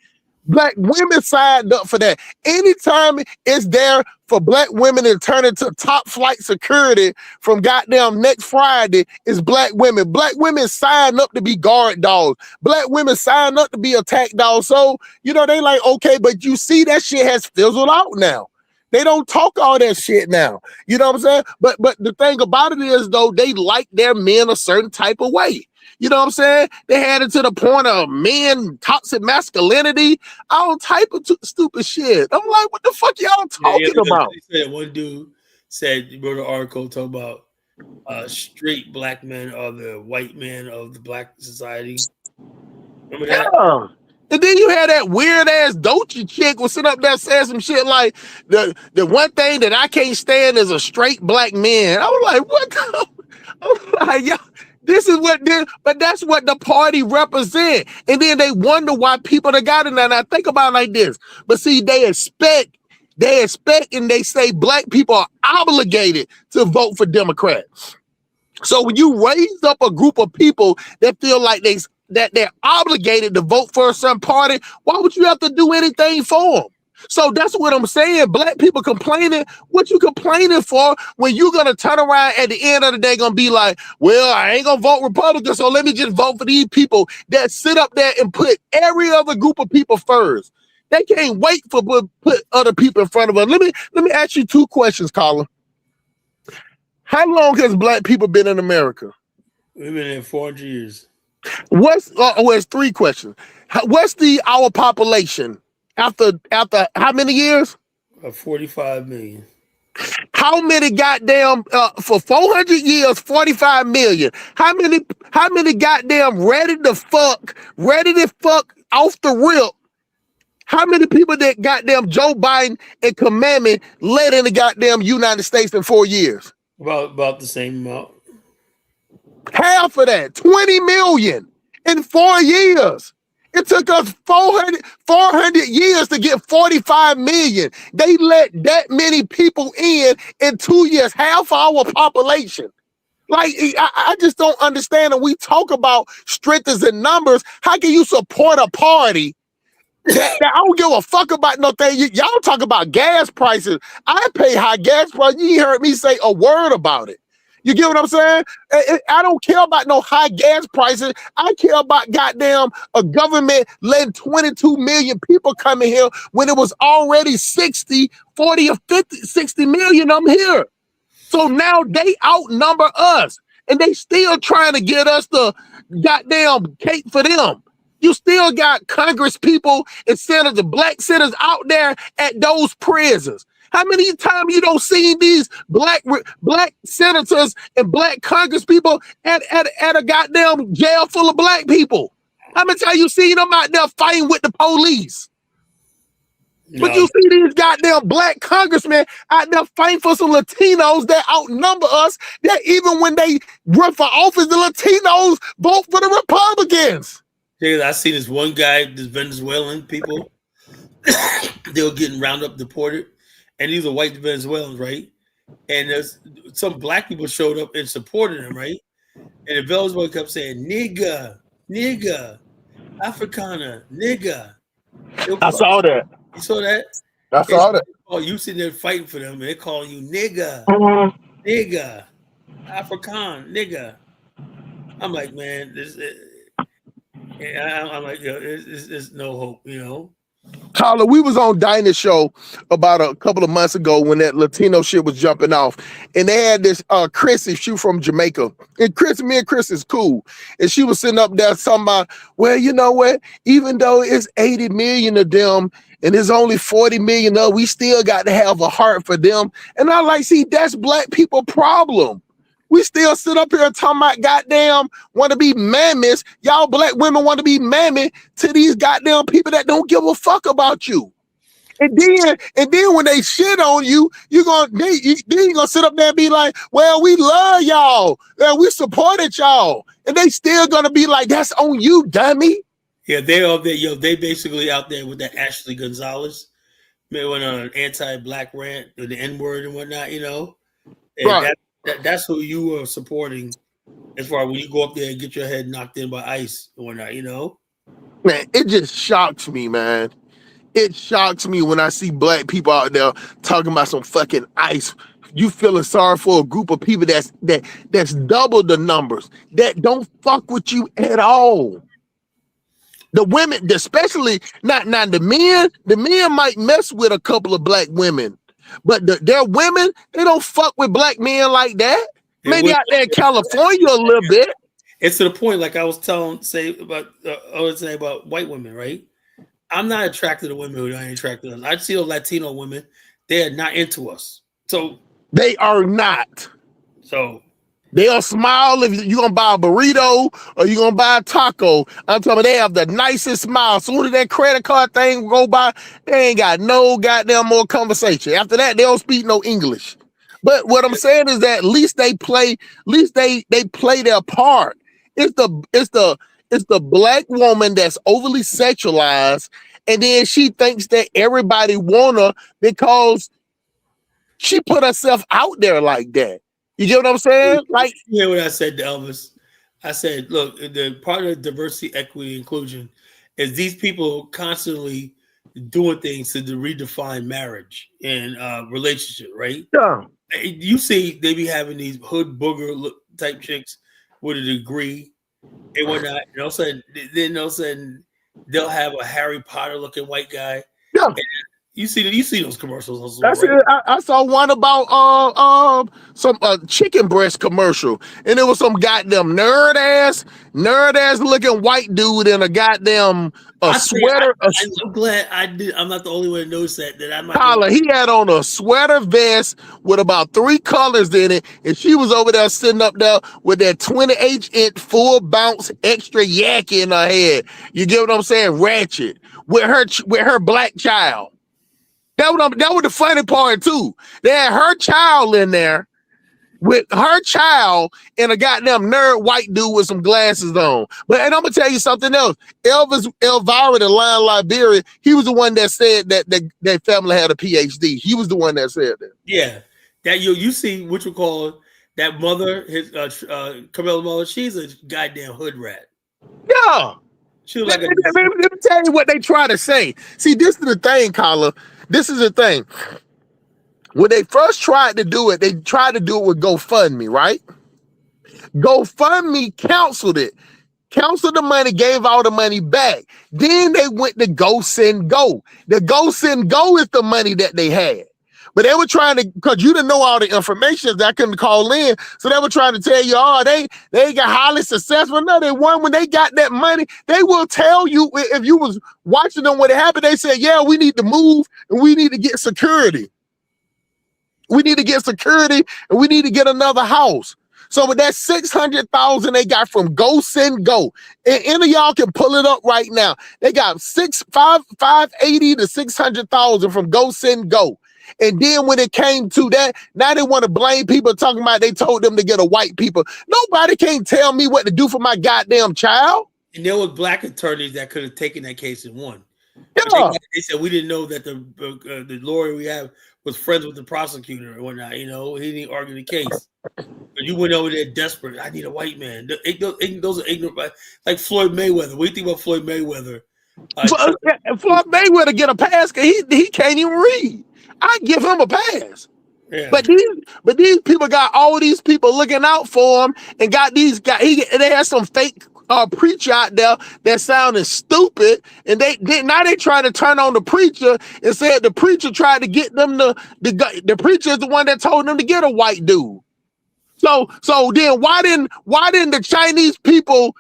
Black women signed up for that. Anytime it's there for black women to turn into top flight security from goddamn next Friday, it's black women. Black women sign up to be guard dogs. Black women sign up to be attack dogs. So, they like, okay, but you see that shit has fizzled out now. They don't talk all that shit now. You know what I'm saying? But the thing about it is, though, they like their men a certain type of way. You know what I'm saying? They had it to the point of men, toxic masculinity, all type of stupid shit. I'm like, what the fuck y'all talking about? They said, one dude wrote an article talking about straight black men are the white men of the black society. Remember that? Yeah. And then you had that weird ass Dochi chick was sitting up there saying some shit like the one thing that I can't stand is a straight black man. I was like, what the? I'm like, yo. This is but that's what the party represent. And then they wonder why people that got in there. And I think about it like this. But see, they expect and they say black people are obligated to vote for Democrats. So when you raise up a group of people that feel like they're obligated to vote for a certain party, why would you have to do anything for them? So that's what I'm saying. Black people complaining. What you complaining for when you gonna turn around at the end of the day gonna be like, well, I ain't gonna vote Republican, so let me just vote for these people that sit up there and put every other group of people first. They can't wait for put other people in front of them. Let me ask you two questions, Colin. How long has black people been in America? We've been in 400 years. It's three questions. What's our population? After how many years? 45 million. How many goddamn for 400 years, 45 million? How many goddamn ready to fuck off the rip? How many people that goddamn Joe Biden and Commandment led in the goddamn United States in 4 years? About the same amount. Half of that, 20 million in 4 years. It took us 400 years to get 45 million. They let that many people in 2 years, half our population. Like, I just don't understand. And we talk about strengths and numbers. How can you support a party that I don't give a fuck about no thing? Y'all talk about gas prices. I pay high gas prices. You ain't heard me say a word about it. You get what I'm saying? I don't care about no high gas prices. I care about goddamn a government letting 22 million people come in here when it was already 40 or 50, 60 million. I'm here. So now they outnumber us, and they still trying to get us the goddamn cake for them. You still got Congress people and senators, black senators out there at those prisons. How many times you don't see these black senators and black Congress people at a goddamn jail full of black people? How many times you see them out there fighting with the police? No. But you see these goddamn black congressmen out there fighting for some Latinos that outnumber us, that even when they run for office, the Latinos vote for the Republicans. Yeah, I see this one guy, this Venezuelan people, they were getting round up deported, and these are white Venezuelans, right? And there's some black people showed up and supported him, right? And the Venezuelan kept saying, nigga, nigga, Africana, nigga. I saw that. You saw that? I saw that. Oh, you sitting there fighting for them, and they're calling you nigga, nigga, African, nigga. I'm like, man, I'm like, yo, there's no hope, you know. Carla, we was on Dinah Show about a couple of months ago when that Latino shit was jumping off, and they had this Chrissy, she from Jamaica, and me and Chris is cool, and she was sitting up there talking about, well, you know what? Even though it's 80 million of them, and there's only 40 million of, we still got to have a heart for them. And I like, see, that's black people problem. We still sit up here talking about goddamn want to be mammies. Y'all black women want to be mammy to these goddamn people that don't give a fuck about you. And then when they shit on you, you're gonna sit up there and be like, well, we love y'all. We supported y'all. And they still gonna be like, that's on you, dummy. Yeah, they're up there, yo. They basically out there with that Ashley Gonzalez. They went on an anti-black rant with the N-word and whatnot, you know. And right. That's who you are supporting as far as when you go up there and get your head knocked in by ice or whatnot, you know? Man, it just shocks me, man. It shocks me when I see black people out there talking about some fucking ice. You feeling sorry for a group of people that's double the numbers, that don't fuck with you at all. The women, especially not the men might mess with a couple of black women. But their women, they don't fuck with black men like that. Maybe out there in California a little bit. It's to the point, like I was saying about white women, right? I'm not attracted to women who aren't attracted to us. I see those Latino women, they are not into us. So they are not. So they'll smile if you're gonna buy a burrito or you're gonna buy a taco. I'm talking about they have the nicest smile. As soon as that credit card thing go by, they ain't got no goddamn more conversation. After that, they don't speak no English. But what I'm saying is that at least they play their part. It's the black woman that's overly sexualized, and then she thinks that everybody want her because she put herself out there like that. You get what I'm saying? Like, yeah, what I said to Elvis, I said, look, the part of diversity, equity, inclusion is these people constantly doing things to redefine marriage and relationship, right? Yeah. You see, they be having these hood booger type chicks with a degree and whatnot. And all of a sudden, they'll have a Harry Potter looking white guy. Yeah. And you see those commercials. That's right? It. I saw one about some chicken breast commercial, and it was some goddamn nerd ass looking white dude in a goddamn sweater. I'm glad I did. I'm not the only one to notice that I might. Tyler, he had on a sweater vest with about 3 colors in it, and she was over there sitting up there with that 28-inch full bounce extra yak in her head. You get what I'm saying? Ratchet with her black child. That was the funny part too. They had her child in there with her child and a goddamn nerd white dude with some glasses on. And I'm gonna tell you something else. Elvira, the Lion Liberia, he was the one that said that family had a PhD. He was the one that said that. Yeah, that you see what you call that mother, his Carmela's mother. She's a goddamn hood rat. Yeah. She was like let me tell you what they try to say. See, this is the thing, Carla. This is the thing. When they first tried to do it, they tried to do it with GoFundMe, right? GoFundMe canceled it. Canceled the money, gave all the money back. Then they went to GoSendGo. The GoSendGo is the money that they had. But they were trying to, because you didn't know all the information that I couldn't call in. So they were trying to tell you, oh, they got highly successful. No, they won when they got that money. They will tell you if you was watching them when it happened, they said, yeah, we need to move and we need to get security. We need to get security and we need to get another house. So with that 600,000 they got from Go Send Go, and any of y'all can pull it up right now. They got 580 to 600,000 from Go Send Go. And then when it came to that, now they want to blame people talking about they told them to get a white people. Nobody can tell me what to do for my goddamn child. And there was black attorneys that could have taken that case and won. Yeah. They said we didn't know that the lawyer we have was friends with the prosecutor or whatnot. You know, he didn't argue the case. But you went over there desperate. I need a white man. Those are ignorant. Like Floyd Mayweather. What do you think about Floyd Mayweather? Floyd Mayweather get a pass because he can't even read. I give him a pass. Yeah. But these people got all these people looking out for him and got these guys. They had some fake preacher out there that sounded stupid, and now they trying to turn on the preacher and said the preacher tried to get them the preacher is the one that told them to get a white dude. So then why didn't the Chinese people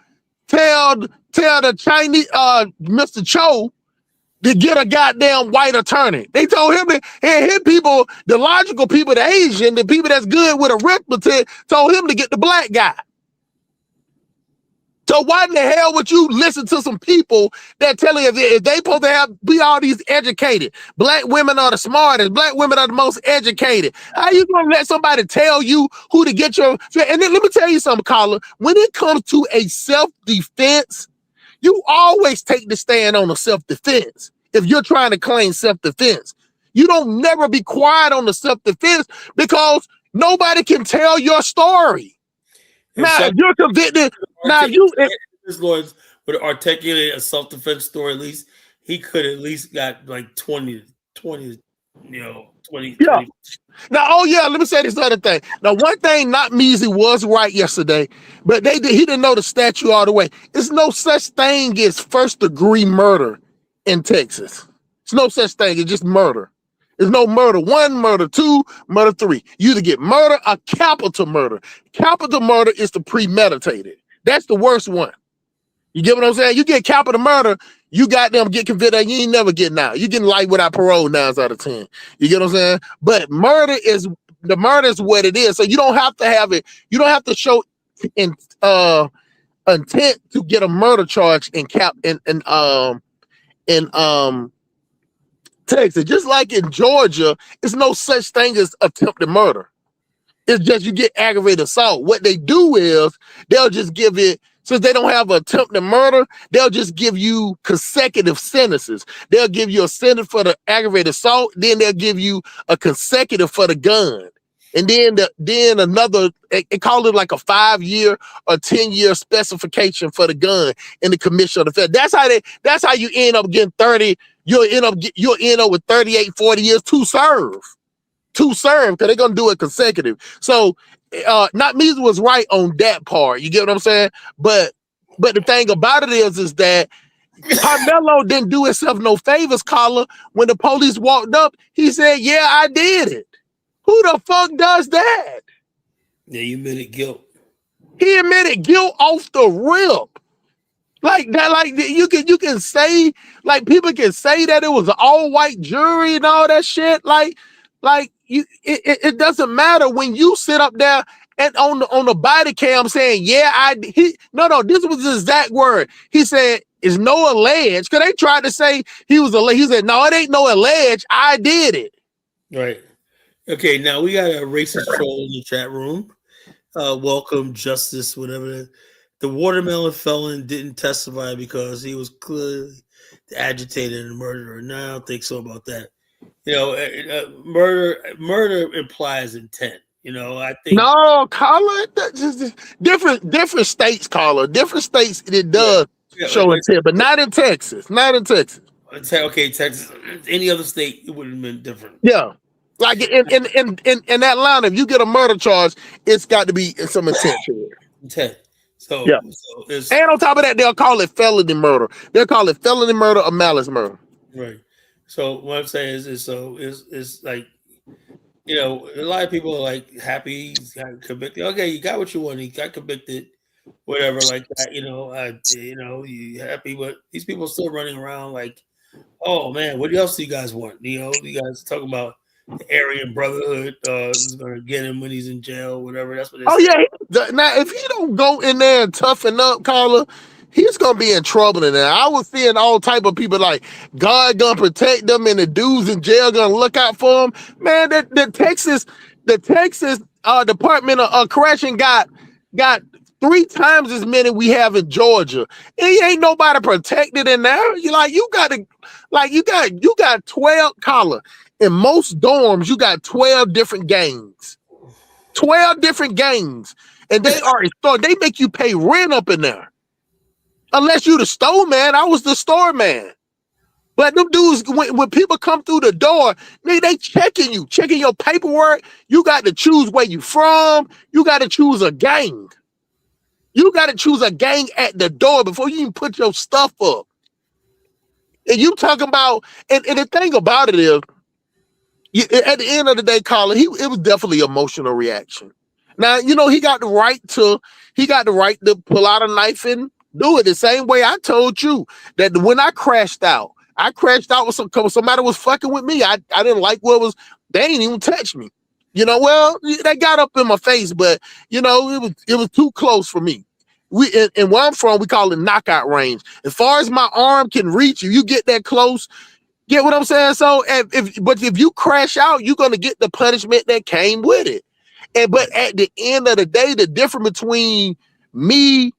tell the Chinese Mr. Cho to get a goddamn white attorney? They told him and his people, the logical people, the Asian, the people that's good with arithmetic, told him to get the black guy. So why in the hell would you listen to some people that telling you if they supposed to be all these educated? Black women are the smartest. Black women are the most educated. How you gonna let somebody tell you who to get your? And then let me tell you something, caller. When it comes to a self-defense, you always take the stand on a self-defense. If you're trying to claim self-defense, you don't never be quiet on the self-defense because nobody can tell your story. Now, if you're convicted, his lawyers would articulate a self-defense story. At least he could at least got like 20. Yeah. 20. Now, let me say this other thing. Now, one thing, Not Measy was right yesterday, but he didn't know the statute all the way. There's no such thing as first-degree murder in Texas. There's no such thing. It's just murder. There's no murder 1, murder 2, murder 3. You either get murder or capital murder. Capital murder is the premeditated. That's the worst one. You get what I'm saying? You get capital murder, you goddamn get convicted, you ain't never getting out. You're getting life without parole 9 out of 10. You get what I'm saying? But murder is what it is. So you don't have to have it. You don't have to show intent to get a murder charge in Texas. Just like in Georgia, it's no such thing as attempted murder. It's just you get aggravated assault. What they do is they'll just give it, since they don't have attempted murder, they'll just give you consecutive sentences. They'll give you a sentence for the aggravated assault, then they'll give you a consecutive for the gun. And then another, they call it like a 5-year or 10-year specification for the gun in the commission of the offense. That's how you end up getting 30. You'll end up with 38, 40 years to serve. Because they're gonna do it consecutive. So Not Measy was right on that part. You get what I'm saying? But the thing about it is that Carmelo didn't do himself no favors, caller. When the police walked up, he said, yeah, I did it. Who the fuck does that? Yeah, you admitted guilt. He admitted guilt off the rip. Like that, like you can say, like people can say that it was an all-white jury and all that shit. Like you, it doesn't matter when you sit up there and on the body cam saying, yeah, this was the exact word. He said, "It's no alleged," because they tried to say he was alleged. He said, "No, it ain't no alleged. I did it." Right. Okay. Now we got a racist troll in the chat room. Welcome, Justice, whatever. The watermelon felon didn't testify because he was clearly agitated and murderer. No, I don't think so about that. You know, murder implies intent. You know, I think no, caller, just different states, caller. Different states it does show intent, but not in Texas. Not in Texas. Okay, Texas. Any other state, it would have been different. Yeah. Like in that line, if you get a murder charge, it's got to be some intent to it. Intent. So, yeah. And on top of that, they'll call it felony murder. They'll call it felony murder or malice murder. Right. So what I'm saying is like You know, a lot of people are like happy he's got convicted. Okay, you got what you want. He got convicted, whatever, like that. You happy, but these people are still running around like, oh man, what else do you guys want? You know, you guys talking about the Aryan Brotherhood is going to get him when he's in jail, whatever. That's what they Oh say. yeah. Now if he don't go in there and toughen up, Carla, he's gonna be in trouble in there. I was seeing all type of people like God gonna protect them and the dudes in jail gonna look out for them. Man, the Texas Department of Correction got 3 times as many we have in Georgia. And ain't nobody protected in there. You got 12 Carla. In most dorms, you got 12 different gangs. 12 different gangs. And they make you pay rent up in there. Unless you the store man. I was the store man. But them dudes, when people come through the door, they checking you, checking your paperwork. You got to choose where you from. You got to choose a gang. You got to choose a gang at the door before you even put your stuff up. And you talking about, and the thing about it is, at the end of the day, Colin, it was definitely emotional reaction. Now, he got the right to pull out a knife and do it the same way I told you that when I crashed out with somebody was fucking with me. I didn't like they ain't even touch me. Well, they got up in my face, but it was too close for me. And where I'm from, we call it knockout range. As far as my arm can reach, if you get that close, get what I'm saying? So if you crash out, you're gonna get the punishment that came with it. But at the end of the day, the difference between me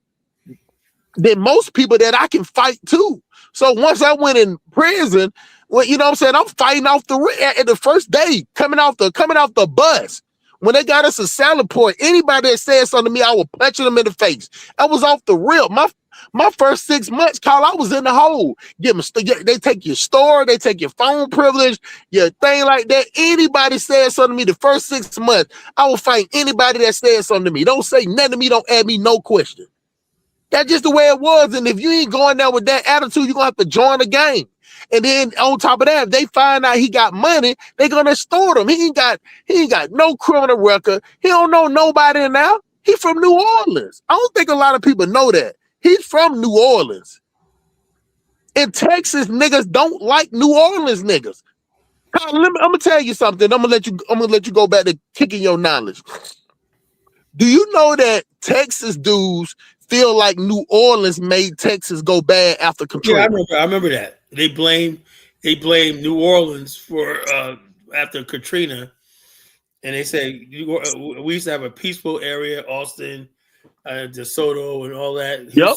than most people that I can fight too. So once I went in prison, well, you know what I'm saying, I'm fighting off at the first day, coming off the bus. When they got us a salad port, anybody that said something to me, I was punching them in the face. I was off the rip. My first 6 months, Carl, I was in the hole. They take your store, they take your phone privilege, your thing like that. Anybody said something to me the first 6 months, I will fight anybody that said something to me. Don't say nothing to me, don't ask me no question. That's just the way it was. And if you ain't going there with that attitude, you're gonna have to join the game. And then on top of that, if they find out he got money, they're gonna extort him. He ain't got no criminal record. He don't know nobody in there. He from New Orleans. I don't think a lot of people know that. He's from New Orleans. In Texas, niggas don't like New Orleans niggas. I'm gonna tell you something. I'm gonna let you go back to kicking your knowledge. Do you know that Texas dudes feel like New Orleans made Texas go bad after Katrina? Yeah, I remember that. They blame New Orleans for after Katrina, and they say we used to have a peaceful area, Austin, DeSoto, and all that. Yep.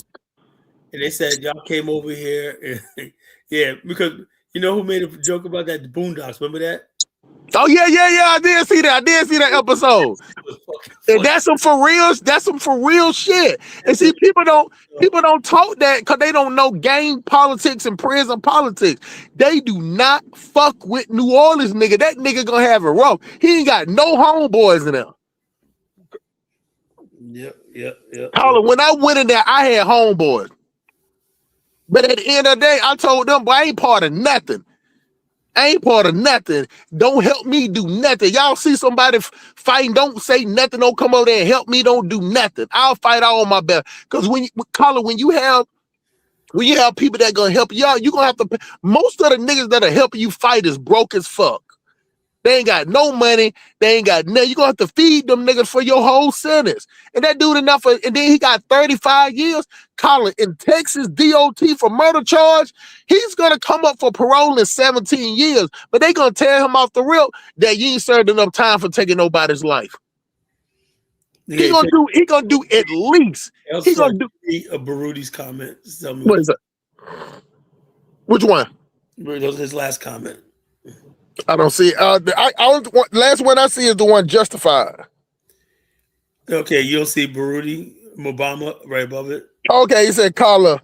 And they said y'all came over here, and, yeah, because you know who made a joke about that? The Boondocks. Remember that? Oh yeah. I did see that episode. And that's some for real shit. And see, people don't talk that because they don't know gang politics and prison politics. They do not fuck with New Orleans nigga. That nigga gonna have it rough. He ain't got no homeboys in there. Yep. Colin, when I went in there, I had homeboys. But at the end of the day, I told them, boy, I ain't part of nothing. Don't help me do nothing. Y'all see somebody fighting, don't say nothing. Don't come over there and help me. Don't do nothing. I'll fight all my best. Because when you have people that gonna help you out, you're gonna have to pay. Most of the niggas that are helping you fight is broke as fuck. They ain't got no money. They ain't got nothing. You're gonna have to feed them niggas for your whole sentence. And that dude and then he got 35 years. Colin, in Texas, DOT for murder charge, he's gonna come up for parole in 17 years. But they gonna tell him off the rip that you ain't served enough time for taking nobody's life. Yeah, he gonna do at least. He's gonna do Baruti's comment. Tell me what is that? Which one? His last comment. I don't see. Last one I see is the one Justified. Okay, you'll see Baruti Obama right above it. Okay, he said, Carla,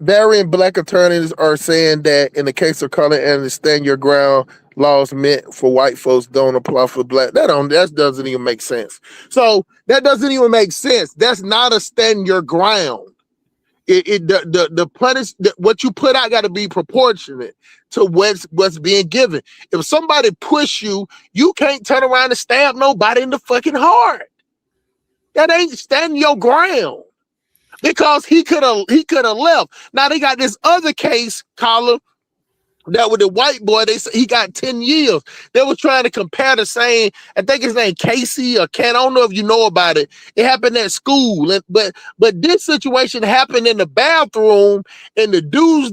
varying black attorneys are saying that in the case of color and stand your ground laws meant for white folks don't apply for black. That doesn't even make sense. So that doesn't even make sense. That's not a stand your ground. The punish what you put out got to be proportionate to what's being given. If somebody push you, you can't turn around and stab nobody in the fucking heart. That ain't standing your ground. Because he could have left. Now they got this other case, Colin, that with the white boy, they say he got 10 years. They were trying to compare the same, I think his name Casey or Ken. I don't know if you know about it. It happened at school. But this situation happened in the bathroom, and the dudes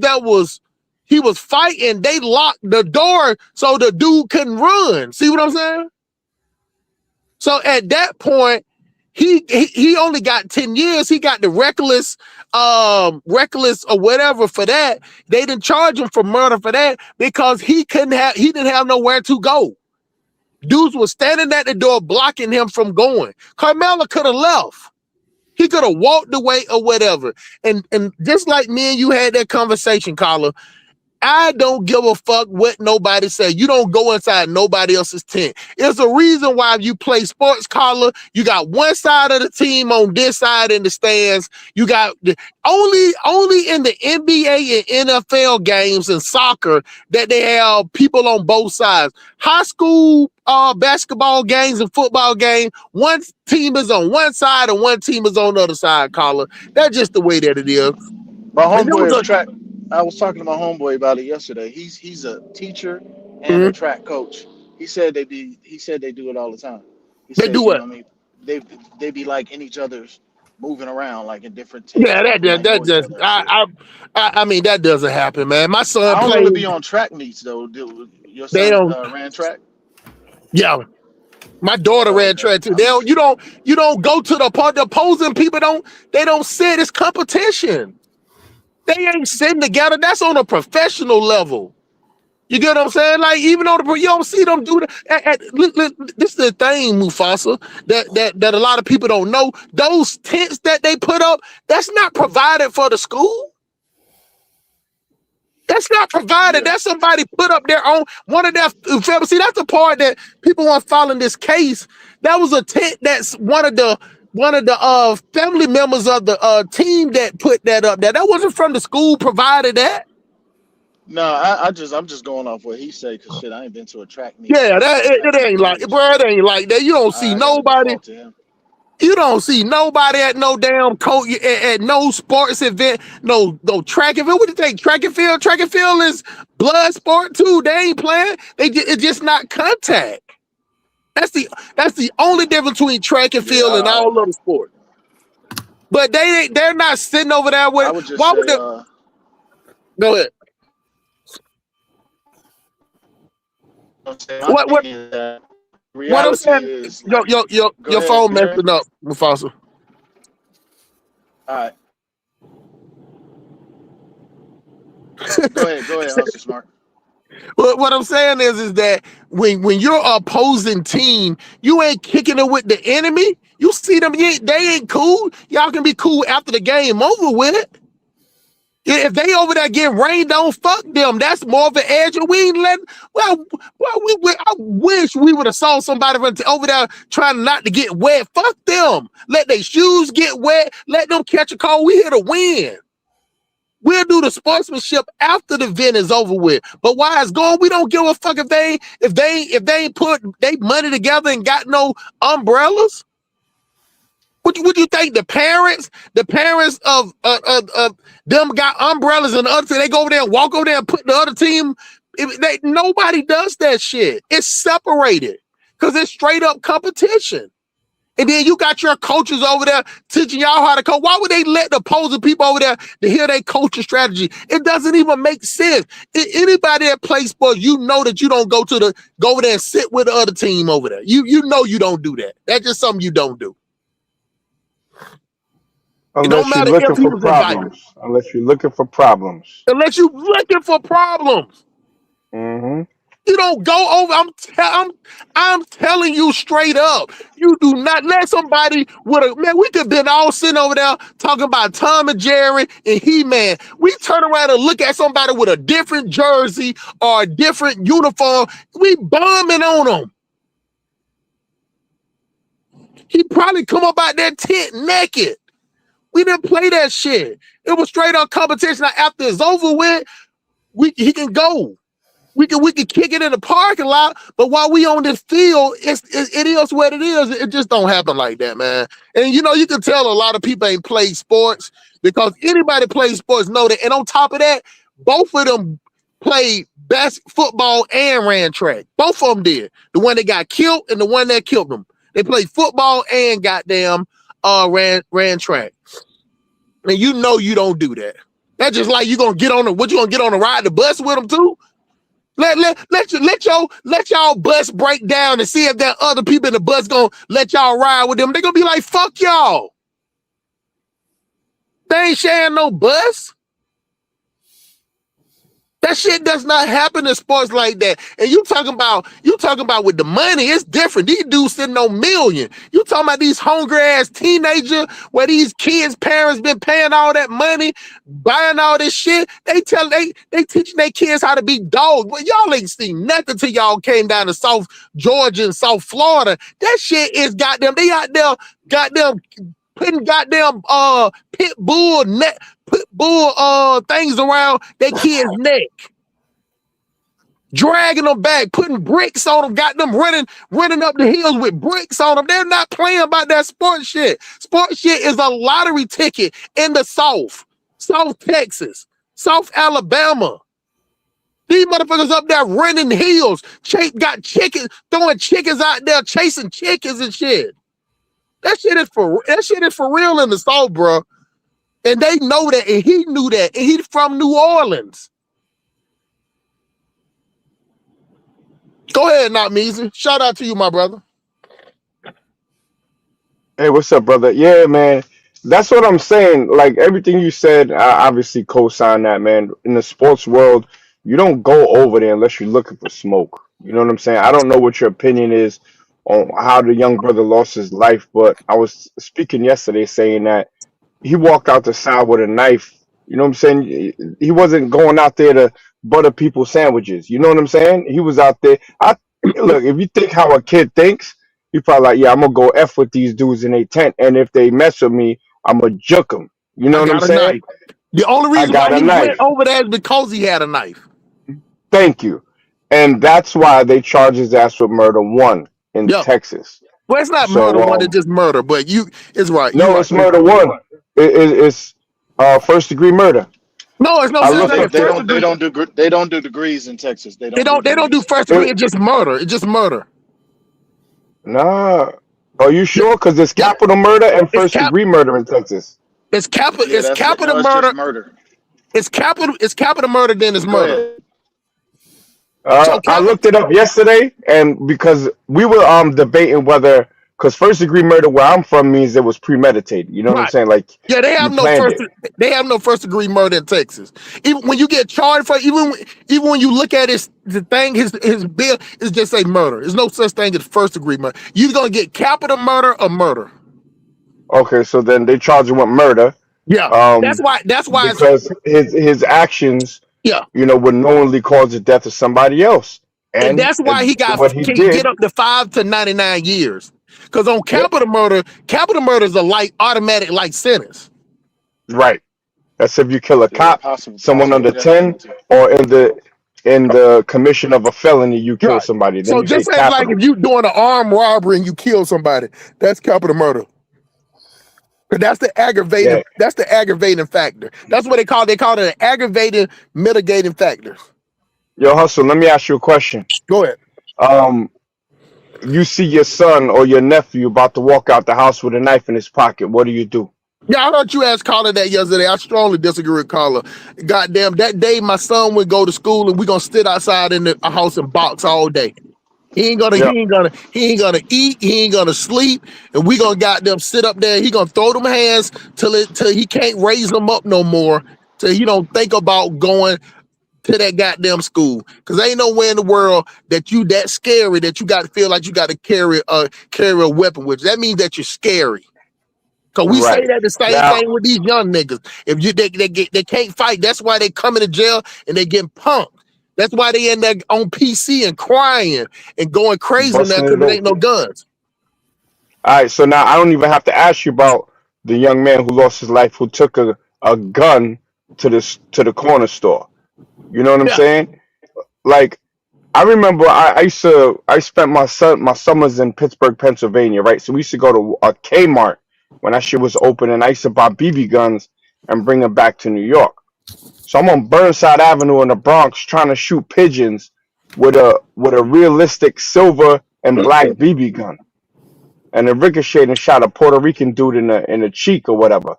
he was fighting, they locked the door so the dude couldn't run. See what I'm saying? So at that point, he only got 10 years. He got the reckless or whatever for that. They didn't charge him for murder for that because he didn't have nowhere to go. Dudes were standing at the door blocking him from going. Carmelo could have left. He could have walked away or whatever. And just like me and you had that conversation, Carla, I don't give a fuck what nobody say. You don't go inside nobody else's tent. There's a reason why you play sports, Carla. You got one side of the team on this side in the stands. You got only in the NBA and NFL games and soccer that they have people on both sides. High school basketball games and football games, one team is on one side and one team is on the other side, Carla. That's just the way that it is. My homeboy is track. I was talking to my homeboy about it yesterday. He's a teacher and a track coach. He said they do it all the time. They do what? I mean, they be like in each other's moving around like in different teams. Yeah, that just I mean that doesn't happen, man. My son I played only be on track meets though. Your son ran track? Yeah. My daughter ran track too. You don't go to the opposing people don't sit. It's competition. They ain't sitting together. That's on a professional level. You get what I'm saying? Like even on you don't see them do that. This is the thing, Mufasa, that a lot of people don't know. Those tents that they put up, that's not provided for the school. That's not provided. That's somebody put up their own one of their. See, that's the part that people want following this case. That was a tent that's one of the family members of the team that put that up there. That wasn't from the school provided that. No, I'm just going off what he said because shit, I ain't been to a track meet. Yeah, it ain't like, bro, it ain't like that. You don't see nobody. You don't see nobody at no damn coach at no sports event, no track event. What do you think? Track and field is blood sport too. They ain't playing. It's just not contact. That's the only difference between track and field and all other sports. But they're not sitting over there with. I would just say, go ahead. What I'm saying is your phone messing up, Mufasa. All right. Go ahead, Uncle Smart. What I'm saying is that when you're opposing team, you ain't kicking it with the enemy. You see them, they ain't cool. Y'all can be cool after the game over with it. If they over there getting rained on, fuck them. That's more of an edge. And we ain't letting. I wish we would have saw somebody over there trying not to get wet. Fuck them. Let their shoes get wet. Let them catch a cold. We here to win. We'll do the sportsmanship after the event is over with. But while it's going, we don't give a fuck if they ain't put they money together and got no umbrellas. What you think? The parents of them got umbrellas and the other team, they go over there and walk over there and put the other team. Nobody does that shit. It's separated because it's straight up competition. And then you got your coaches over there teaching y'all how to coach. Why would they let the opposing people over there to hear their coaching strategy? It doesn't even make sense. Anybody that plays sports, you know that you don't go over there and sit with the other team over there. You know you don't do that. That's just something you don't do. Unless you're looking for problems. Unless you're looking for problems. Unless you're looking for problems. Mm-hmm. You don't go over. I'm telling you straight up. You do not let somebody with a man. We could have been all sitting over there talking about Tom and Jerry and He-Man. We turn around and look at somebody with a different jersey or a different uniform. We bombing on them. He probably come up out that tent naked. We didn't play that shit. It was straight up competition. Now, after it's over with, he can go. We can kick it in the parking lot, but while we on this field, it is what it is. It just don't happen like that, man. And you know, you can tell a lot of people ain't played sports because anybody plays sports know that. And on top of that, both of them played best football and ran track. Both of them did. The one that got killed and the one that killed them. They played football and goddamn ran track. And you know you don't do that. That's just like you gonna get on the ride the bus with them too? Let y'all bus break down and see if there are other people in the bus gonna let y'all ride with them. They're gonna be like, fuck y'all. They ain't sharing no bus. That shit does not happen in sports like that. And you talking about with the money, it's different. These dudes sitting on million. You talking about these hungry ass teenagers where these kids' parents been paying all that money, buying all this shit. They teaching their kids how to be dogs. Well, y'all ain't seen nothing till y'all came down to South Georgia and South Florida. That shit is goddamn, they out there goddamn putting goddamn pit bull things around their kid's neck, dragging them back, putting bricks on them, got them running up the hills with bricks on them. They're not playing about that sports shit. Sports shit is a lottery ticket in the South Texas, South Alabama. These motherfuckers up there running hills, got chickens, throwing chickens out there, chasing chickens and shit. That shit is for real in the South, bro. And they know that, and he knew that, and he's from New Orleans. Go ahead, Not Measy. Shout out to you, my brother. Hey, what's up, brother? Yeah, man. That's what I'm saying. Like everything you said, I obviously co-sign that, man. In the sports world, you don't go over there unless you're looking for smoke. You know what I'm saying? I don't know what your opinion is on how the young brother lost his life, but I was speaking yesterday saying that he walked out the side with a knife. You know what I'm saying? He wasn't going out there to butter people's sandwiches. You know what I'm saying? He was out there. Look, if you think how a kid thinks, you probably like, yeah, I'm gonna go F with these dudes in a tent, and if they mess with me, I'm gonna juke them. You know what I'm saying? Knife. The only reason why he went over there is because he had a knife. Thank you. And that's why they charge his ass with murder 1 in Texas. Well, it's not murder 1, it's just murder, but it's right. No, it's murder 1. It's first degree murder. No, it's no. They don't do degrees in Texas. They don't do first degree. It's just murder. It's just murder. Nah. Are you sure? Because it's capital murder and first degree murder in Texas. It's capital. It's capital murder. It's capital murder. Then it's murder. I looked it up yesterday, and because we were debating whether, because first degree murder where I'm from means it was premeditated. You know what I'm saying? Like, yeah, they have no first degree murder in Texas. Even when you get charged for, even when you look at his bill, it's just a murder. There's no such thing as first degree murder. You're gonna get capital murder or murder. Okay, so then they charge him with murder. Yeah, that's why because his actions, you know, would knowingly cause the death of somebody else, and that's why he can get up to 5 to 99 years. Because on capital murder is a automatic life sentence. Right. That's if you kill a cop, someone under 10, or in the commission of a felony, you kill somebody. Then so just say like if you doing an armed robbery and you kill somebody, that's capital murder. That's the aggravating. Yeah. That's the aggravating factor. That's what they call it an aggravating mitigating factor. Yo, Hustle, let me ask you a question. Go ahead. You see your son or your nephew about to walk out the house with a knife in his pocket. What do you do? Yeah, I heard you ask Carla that yesterday. I strongly disagree with Carla. Goddamn, that day my son would go to school and we gonna sit outside in the house and box all day. He ain't gonna eat, he ain't gonna sleep, and we gonna goddamn sit up there. He gonna throw them hands till he can't raise them up no more, till he don't think about going to that goddamn school. Cause ain't nowhere in the world that you that scary that you got to feel like you got to carry a weapon with you. That means that you're scary. Cause we say that the same thing with these young niggas. If they can't fight, that's why they coming to jail and they getting punked. That's why they in there on PC and crying and going crazy now because there ain't no guns. All right, so now I don't even have to ask you about the young man who lost his life, who took a gun to the corner store. You know what I'm Yeah, saying? Like I remember I spent my summers in Pittsburgh, Pennsylvania, right? So we used to go to a Kmart when that shit was open, and I used to buy BB guns and bring them back to New York. So I'm on Burnside Avenue in the Bronx trying to shoot pigeons with a realistic silver and black BB gun, and it ricocheted and shot a Puerto Rican dude in the cheek or whatever.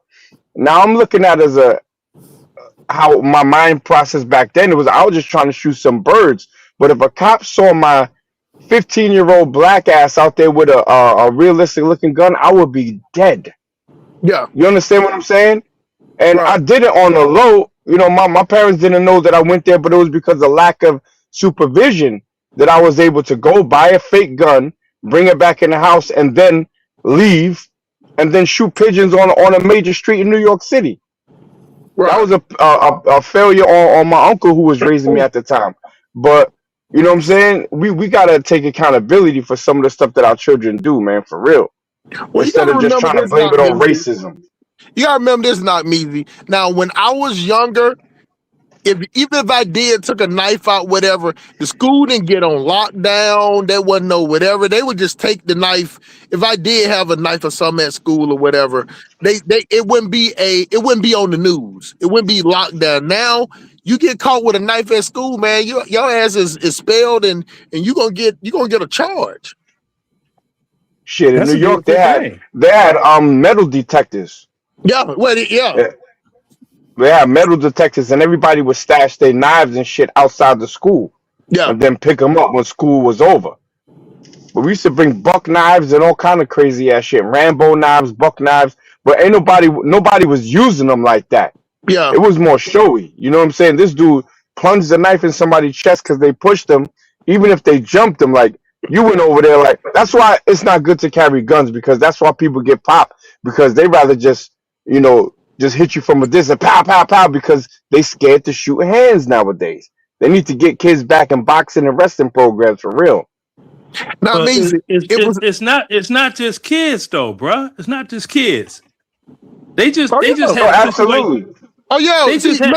Now I'm looking at it as a how my mind process back then, it was I was just trying to shoot some birds. But if a cop saw my 15-year-old black ass out there with a realistic looking gun, I would be dead. yeah, You understand what I'm saying? And right, I did it on the low. You know, my parents didn't know that I went there, but it was because of lack of supervision that I was able to go buy a fake gun, bring it back in the house, and then leave, and then shoot pigeons on a major street in New York City. That right. was a failure on my uncle who was raising me at the time. But you know what I'm saying? We gotta take accountability for some of the stuff that our children do, man, for real. Well, you Instead gotta of just remember trying to this, blame not it on me. racism. You gotta remember this, not me. Now, when I was younger, even if I did took a knife out, whatever, the school didn't get on lockdown. There wasn't no whatever. They would just take the knife. If I did have a knife or something at school or whatever, it wouldn't be on the news. It wouldn't be locked down. Now you get caught with a knife at school, man, your ass is expelled and you're gonna get a charge. Shit, in That's New a York beautiful thing. they had metal detectors. Yeah, well, yeah, Yeah, they had metal detectors, and everybody would stash their knives and shit outside the school, yeah, and then pick them up when school was over. But we used to bring buck knives and all kind of crazy ass shit, Rambo knives, buck knives. But ain't nobody was using them like that. yeah. It was more showy. You know what I'm saying? This dude plunged the knife in somebody's chest because they pushed him. Even if they jumped him, like you went over there, like that's why it's not good to carry guns because that's why people get popped because they rather just just hit you from a distance, pow pow pow, because they scared to shoot hands nowadays. They need to get kids back in boxing and wrestling programs for real. Not But me. It was. it's not just kids though, bruh. It's not just kids. Oh They just yeah. Oh, had a situation. absolutely. Oh yeah, They see, just had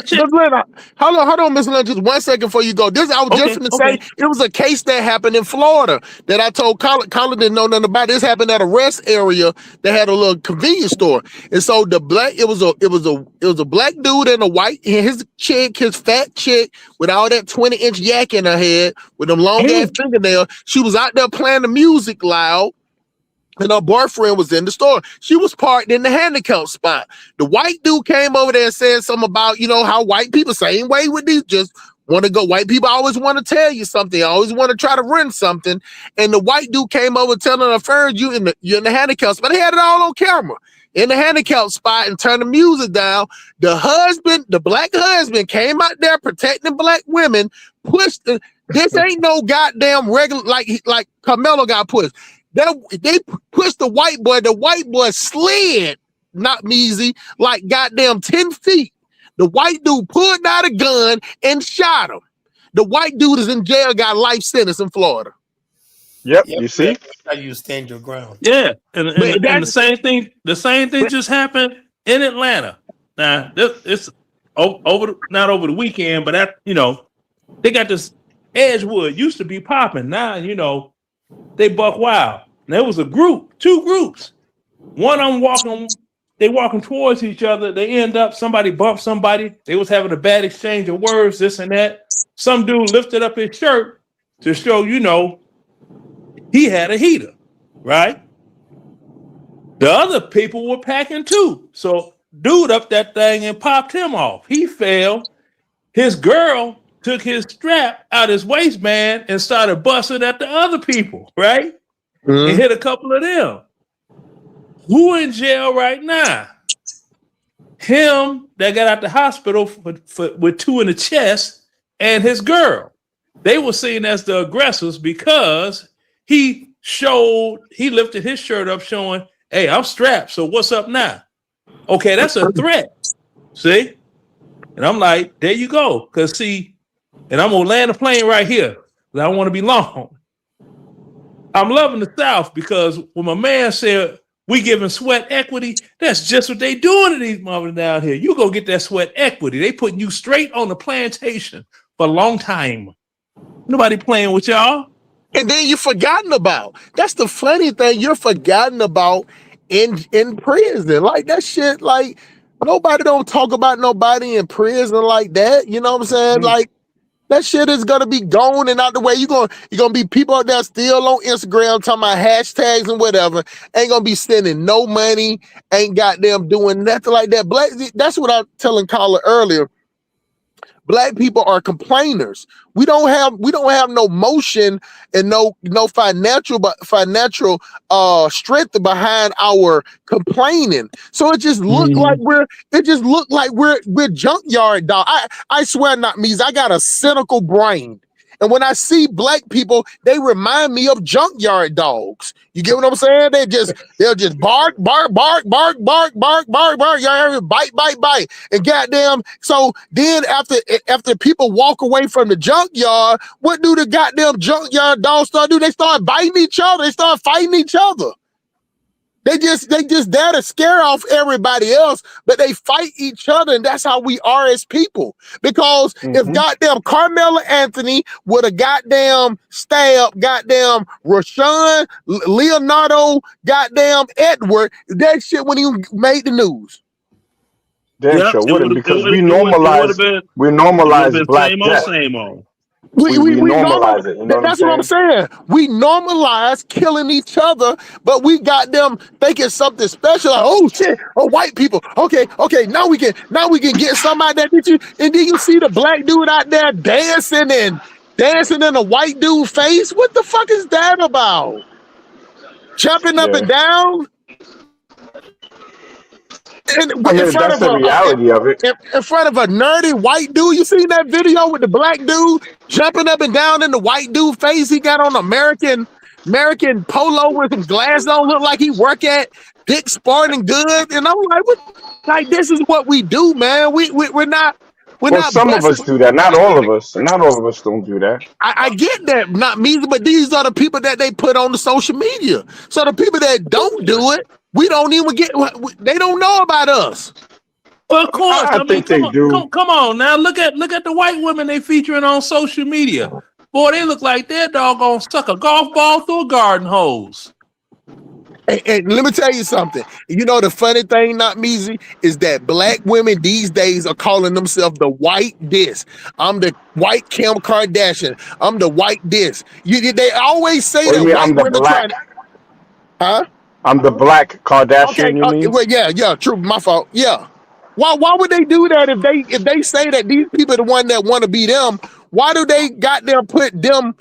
check. Miss Leonard, hold on, Miss Leonard, just 1 second before you go. This I was just Okay, gonna say okay. it was a case that happened in Florida that I told Colin didn't know nothing about. This happened at a rest area that had a little convenience store, and so it was a black dude and a white and his fat chick with all that 20-inch yak in her head with them long ass Mm. fingernails. She was out there playing the music loud. And her boyfriend was in the store. She was parked in the handicap spot. The white dude came over there and said something about, how white people, same way with these, just want to go. White people always want to tell you something, always want to try to run something. And the white dude came over telling her, "Ferd, you're in the handicap spot." They had it all on camera in the handicap spot and turned the music down. The black husband, came out there protecting black women, pushed this ain't no goddamn regular like Carmelo got pushed. They pushed the white boy. The white boy slid, not Measy, like goddamn 10 feet. The white dude pulled out a gun and shot him. The white dude is in jail, got life sentence in Florida. Yep, Yep, you see? that's how you stand your ground. Yeah, and But and that's the same thing just happened in Atlanta. Now it's not over the weekend, but they got this Edgewood used to be popping. Now they buck wild. And there was two groups. One of them walking towards each other. They end up somebody bumped somebody. They was having a bad exchange of words, this and that. Some dude lifted up his shirt to show he had a heater, right? The other people were packing too. So dude up that thing and popped him off. He fell. His girl took his strap out his waistband and started busting at the other people, right? And hit a couple of them. Who in jail right now? Him that got out the hospital with 2 in the chest and his girl. They were seen as the aggressors because he lifted his shirt up showing, "Hey, I'm strapped, so what's up now?" Okay, that's a threat. See? And I'm like, there you go. Because see, and I'm going to land the plane right here because I don't want to be long. I'm loving the South because when my man said, we giving sweat equity. That's just what they doing to these mothers down here. You go get that sweat equity. They putting you straight on the plantation for a long time. Nobody playing with y'all. And then you're forgotten about. That's the funny thing. You're forgotten about in prison. Like that shit, like nobody don't talk about nobody in prison like that. You know what I'm saying? Like that shit is gonna be gone and out the way. You're gonna be people out there still on Instagram talking about hashtags and whatever. Ain't gonna be sending no money, ain't goddamn doing nothing like that. Black, that's what I'm telling Carla earlier. Black people are complainers. We don't have no motion and no financial strength behind our complaining. So it just look like we're junkyard dog. I swear not me. I got a cynical brain. And when I see black people, they remind me of junkyard dogs. You get what I'm saying? They'll just bark, bark, bark, bark, bark, bark, bark, bark. Y'all bite, bite, bite. And goddamn, so then after people walk away from the junkyard, what do the goddamn junkyard dogs start doing? They start biting each other. They start fighting each other. They just there to scare off everybody else, but they fight each other, and that's how we are as people. Because if goddamn Carmelo Anthony would have goddamn stabbed goddamn Rashawn, Leonardo, goddamn Edward, that shit wouldn't even made the news. Damn sure wouldn't, because we normalize black death. Same old. We normalize it. You know that's what I'm saying. We normalize killing each other, but we got them thinking something special. Like, oh shit, oh white people. Okay, now we can get somebody that did you. And then you see the black dude out there dancing in a white dude's face. What the fuck is that about? Jumping up and down. In front of a nerdy white dude. You seen that video with the black dude jumping up and down in the white dude face? He got on American polo with some glasses on, look like he work at Dick's Sporting Goods. And I'm like, what? Like, this is what we do, man. We're not. Some of us do that. Not all of us. Not all of us don't do that. I get that, not me, but these are the people that they put on the social media. So the people that don't do it, we don't even get. They don't know about us. Well, of course, I think they do. Come on now, look at the white women they featuring on social media. Boy, they look like they're doggone stuck a golf ball through a garden hose. And let me tell you something. You know the funny thing, not Measy, is that black women these days are calling themselves the white this. I'm the white Kim Kardashian. I'm the white this. They always say that white women trying to, huh? I'm the black Kardashian. You mean? Well, yeah, true. My fault. Yeah. Why would they do that if they say that these people are the one that want to be them? Why do they goddamn put them?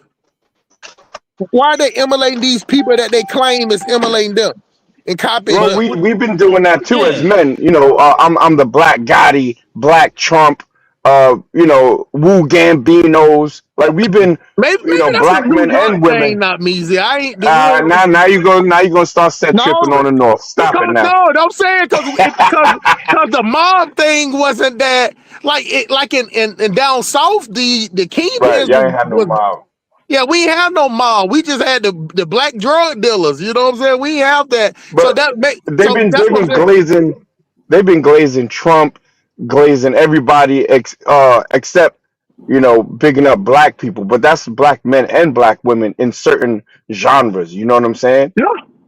Why are they emulating these people that they claim is emulating them and copying? Well, we've been doing that too as men. You know, I'm the black Gotti, black Trump. You know, Wu Gambinos. Like we've been, maybe black men and women. Thing, not Measy. I ain't. Now you gonna start tripping on the North. Stop it now. No, I'm saying because the mob thing wasn't that like in down south the kingpins. Right, y'all ain't had no mob. Yeah, we ain't have no mob. We just had the black drug dealers. You know what I'm saying? We have that. But so that they've been glazing Trump, glazing everybody except bigging up black people. But that's black men and black women in certain genres. You know what I'm saying? Yeah.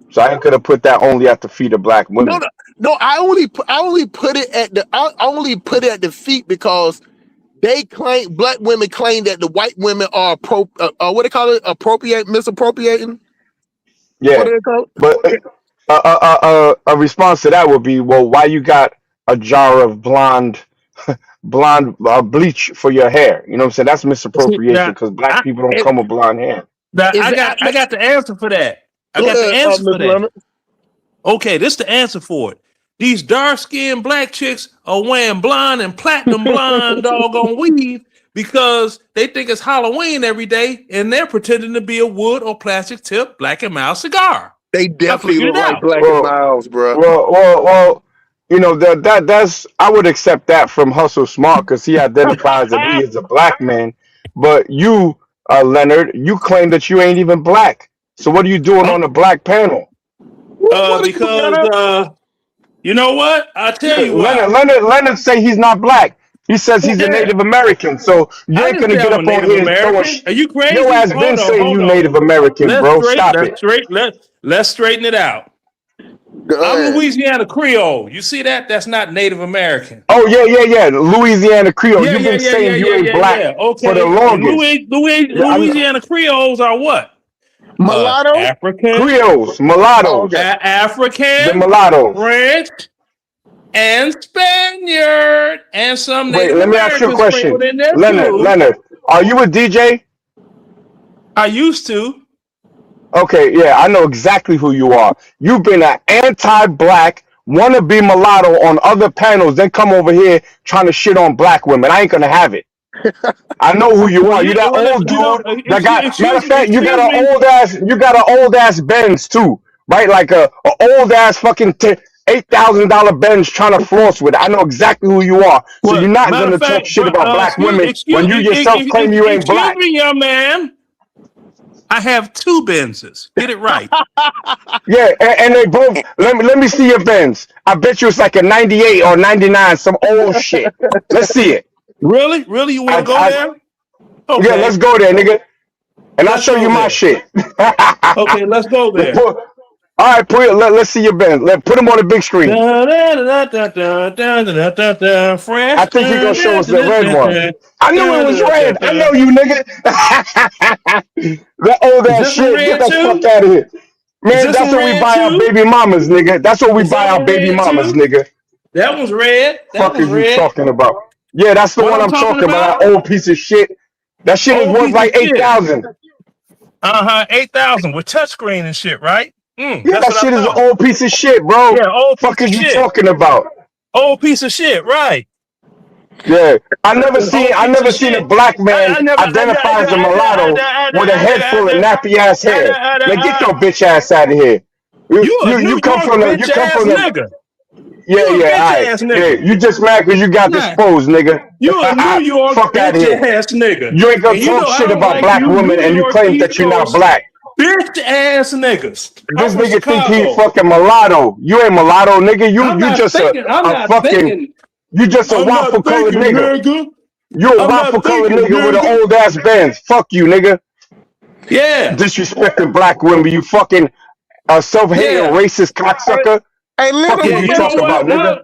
So I ain't gonna put that only at the feet of black women. No. I only put it at the feet because black women claim that the white women are what they call it, misappropriating. Yeah, what do they call it? But a response to that would be, well, why you got a jar of blonde bleach for your hair? You know what I'm saying? That's misappropriation because black people don't come with blonde hair. I got the answer for that. Okay, this is the answer for it. These dark-skinned black chicks are wearing blonde and platinum blonde doggone weave because they think it's Halloween every day, and they're pretending to be a wood or plastic tip Black and Mild cigar. They definitely look like Black and Milds, bro. Well, that's I would accept that from Hustle Smart because he identifies that he is a black man. But you, Leonard, you claim that you ain't even black. So what are you doing on the black panel? Because you know what? I'll tell you why. Leonard say he's not black. He says he's a Native American. So you ain't gonna get up on here and throw a Are you crazy? Your ass been saying you Native American, bro. Stop it. Let's straighten it out. I'm Louisiana Creole. You see that? That's not Native American. Oh yeah. Louisiana Creole. You've been saying you ain't black for the longest. Louisiana Creoles are what? Mulatto? African. Creoles, mulattoes. African. The mulattoes. French. And Spaniard. And some Native Wait, let me ask you a question. Leonard, are you a DJ? I used to. Okay, yeah, I know exactly who you are. You've been an anti-black, wannabe mulatto on other panels, then come over here trying to shit on black women. I ain't gonna have it. I know who you are. You that old dude that got. Matter of fact, you got an old ass Benz too, right? Like a old ass fucking $8,000 Benz trying to floss with it. I know exactly who you are. So you're not gonna talk shit about black women when you yourself claim you ain't black. Excuse me, young man. I have 2 Benzes. Get it right. Yeah, and they both. Let me see your Benz. I bet you it's like a 98 or 99, some old shit. Let's see it. Really? You want to go there? Okay. Yeah, let's go there, nigga. And I'll show you my shit. Okay, let's go there. All right, let's see your Benz. Put him on the big screen. I think he's gonna show us the red one. I knew it was red. I know you, nigga. That old ass shit. Get the fuck out of here. Man, that's what we buy our baby mamas, nigga. That's what we buy our baby mamas, nigga. That one's red. Fuck is you talking about? Yeah, that's the one I'm talking about. That old piece of shit. That shit is worth like 8,000. 8,000 with touchscreen and shit, right? Yeah, that shit is an old piece of shit, bro. Yeah, old fuck is you talking about? Old piece of shit, right? Yeah, I never seen a black man identify as a mulatto with a head full of nappy ass hair. Now get your bitch ass out of here. You come from the Yeah, you just mad because you got disposed, nigga. You a New York fuck out of here. Ass nigga. You ain't gonna talk shit about black women and you claim that you're not black. Bitch ass niggas. This nigga think he fucking mulatto. You ain't mulatto, nigga. You just a fucking. You just a waffle colored nigga. You a waffle colored nigga with an old ass Benz. Fuck you, nigga. Yeah. Disrespecting black women. You fucking self-hating racist cocksucker. Hey, Fuck you talking about, nigga?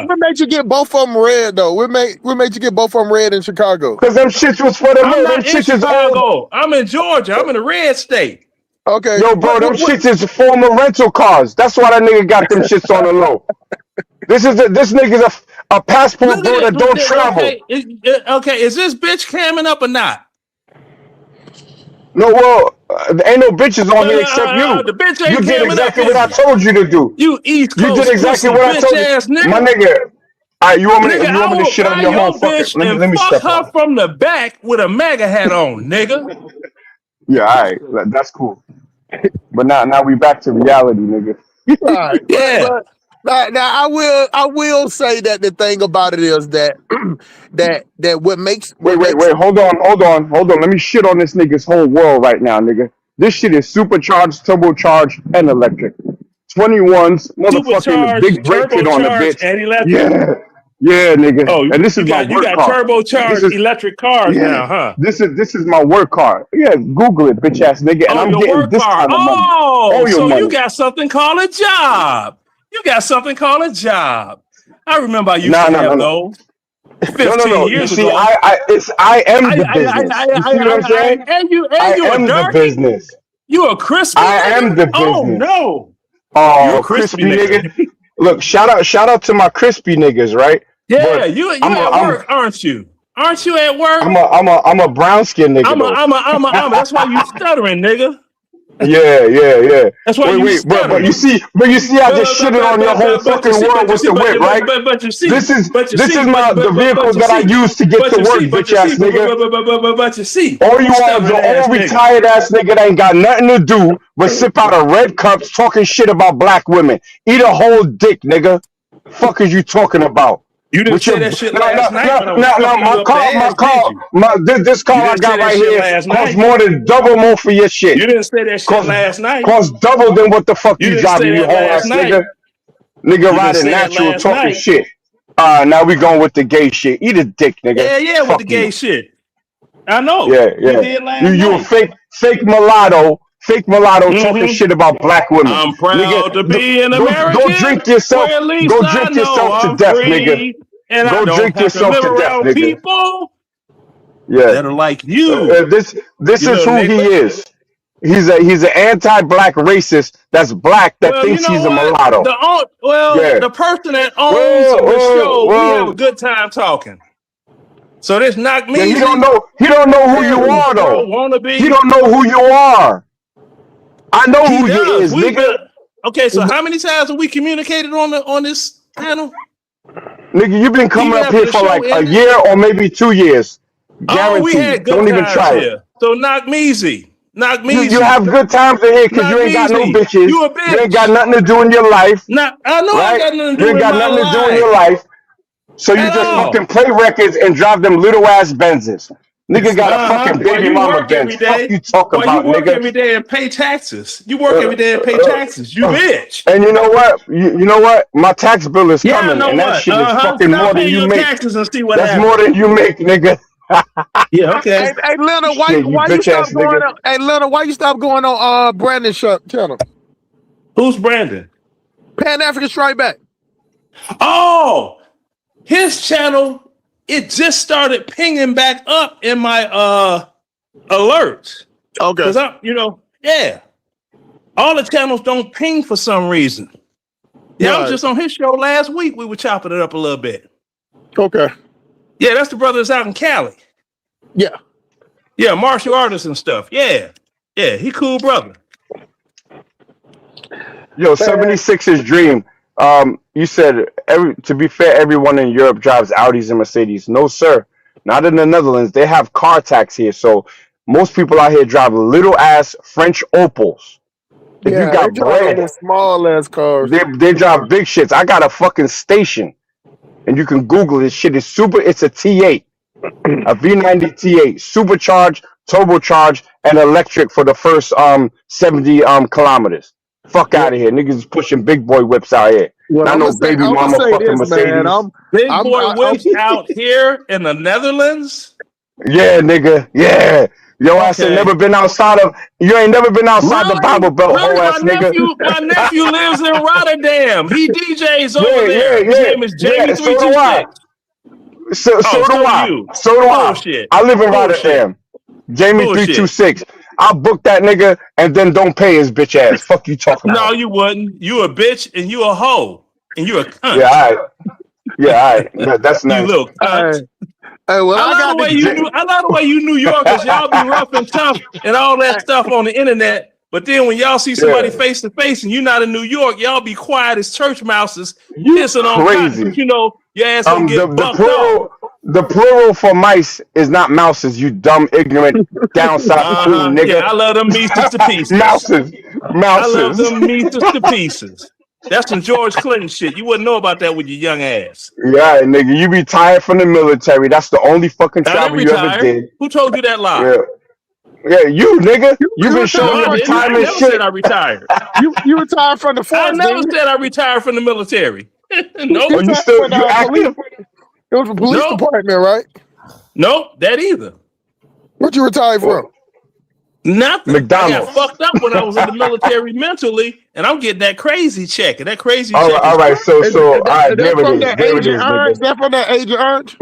What made you get both of them red though? What made you get both of them red in Chicago? Because them shits was for the I'm them not in shits is Chicago. old. I'm in Georgia. I'm in the red state. Okay. Yo, bro, them shits is former rental cars. That's why that nigga got them shits on the low. This nigga's a passport bro that don't travel. Okay, is this bitch camming up or not? No, well, there ain't no bitches on here except you. The bitch ain't You did camming exactly up, what I told you to do. You East Coast You did exactly what I told you. Nigga. My nigga. All right, you want me to shit on your whole home? Fuck it. Let me fuck step her on. from the back with a MAGA hat on, nigga. Yeah, all right, that's cool. But now we back to reality, nigga. All right. Yeah. Now I will say that the thing about it is that that what makes Wait, hold on. Let me shit on this nigga's whole world right now, nigga. This shit is supercharged, turbocharged, and electric. 21s, motherfucking big brake kit on the bitch. And electric. Yeah, nigga. Oh, and this is my work car. You got turbocharged electric cars now, huh? This is my work car. Yeah, Google it, bitch ass nigga. And I'm your getting work this car. kind of money. So money. You got something called a job. I remember I used to have those. 15 years you see, ago. I am the business. You see what I'm saying? And you am the business. You a crispy I nigga? am the business. Oh no. Oh, You're a crispy nigga. Look, shout out to my crispy niggas, right? Yeah, but you at work, aren't you? Aren't you at work? I'm a brown skin nigga. That's why you stuttering, nigga. Yeah. That's why but you see, I just shitted on your whole fucking world with the whip, right? But you see, this is the vehicle that I use to get to work, bitch ass nigga. But you see, all you are is an old retired ass nigga that ain't got nothing to do but sip out of red cups, talking shit about black women. Eat a whole dick, nigga. Fuck is you talking about? You didn't With say your that shit no, last no, night when I no, was no, no, fucking you my up the car, ass, did you? this car You I didn't say got that right shit here last costs night. more than double more for your shit. You didn't say that shit Cost last night. cost double than what the fuck You you didn't say driving, you that whole last ass night. nigga. Nigga You didn't riding say that natural, last talking night. shit. Now we going with the gay shit. Eat a dick, nigga. Yeah, with Fuck the gay you. shit. I know. Yeah, You yeah. did last You a night. fake mulatto talking Mm-hmm. shit about black women. I'm Nigga, proud to be an go drink American, yourself. where at least Go I drink know yourself to I'm death, nigga. free, and I Go don't drink have to yourself live to death, around nigga. people Yeah. that are like you. This You is little who he nigga. is. He's an anti-black racist that's black that Well, you thinks know he's a what? mulatto. Yeah. The person that owns Well, the show, we have a well. good time talking. So this knock me. Yeah, he don't know who you are though. Wannabe. He don't know who you are. I know He who you does. is, nigga. Okay, so how many times have we communicated on this panel? Nigga, you've been coming Even up after here the for show like a ended? year or maybe 2 years. Oh, we Guaranteed. had good Don't even times try it. here. So knock me easy. Knock me easy. You have good times in here because Knock you ain't me got no easy. bitches. You a You ain't got bitch. nothing to do in your life, I know I right? got nothing to You do ain't in got my nothing to do in your life. life. So you At just all. fucking play records and drive them little ass Benzes. Nigga got a fucking While baby you mama work Benz. every Fuck day. you talking While you about, work nigga. every day and pay taxes. You work every day and pay taxes. You bitch. And you know what? You know what? My tax bill is Yeah, I coming, know and that what. shit is fucking Stop more than paying you your make. taxes and see what That's happens. more than you make, nigga. Yeah, okay. Hey, Leonard, Shit, you why you bitch stop ass going nigga. on? Hey, Leonard, why you stop going on Brandon's channel? Who's Brandon? Pan African Strike Back. Oh, his channel, it just started pinging back up in my alerts. Okay. Because yeah. All the channels don't ping for some reason. Yeah, I was Right. just on his show last week. We were chopping it up a little bit. Okay. Yeah, that's the brothers out in Cali. Yeah. Yeah, martial artists and stuff. Yeah. Yeah, he cool brother. Yo, 76's dream. You said to be fair, everyone in Europe drives Audis and Mercedes. No, sir. Not in the Netherlands. They have car tax here. So most people out here drive little ass French Opals. If you Yeah, they got drive bread, those small ass cars. they drive big shits. I got a fucking station. And you can Google this shit. It's a T8. A V90 T8. Supercharged, turbocharged, and electric for the first 70 kilometers. Fuck out of here. Niggas is pushing big boy whips out here. Well, Not no baby I'm mama gonna say fucking this, man. Mercedes. Big boy whips out here in the Netherlands. Yeah, nigga. Yeah. Your ass ain't never been outside of. You ain't never been outside the Bible Belt, whole ass nigga. My nephew lives in Rotterdam. He DJs over there. His name is Jamie 326. So do I. So do I. Bullshit. I live in Rotterdam. Jamie Bullshit. 326. I'll book that nigga and then don't pay his bitch ass. Fuck you talking about. No, you wouldn't. You a bitch and you a hoe and you a cunt. Yeah, all right. Yeah, all right. That's nice. You little cunt. Hey, well, I love the way you New Yorkers, y'all be rough and tough and all that stuff on the internet. But then when y'all see somebody face to face and you're not in New York, y'all be quiet as church mouses, pissing on crazy. cotton. You know, your ass gonna get bucked off. The plural for mice is not mouses, you dumb, ignorant, down south coon nigga. Yeah, I love them mices to pieces. Mouses. I love them mices to pieces. That's some George Clinton shit. You wouldn't know about that with your young ass. Yeah, nigga, you retired from the military. That's the only fucking travel you ever did. Who told you that lie? Yeah, you nigga. You've been showing your retirement I never shit. said I retired. You retired from the force. I never said I retired from the military. Nope. Are you still active? It was the police department, right? Nope, that either. What you retired from? Nothing. McDonald's. I got fucked up when I was in the military mentally, and I'm getting that crazy check. And that crazy check. All right. So, all right. There it is. There it is, nigga. That from that Agent Orange?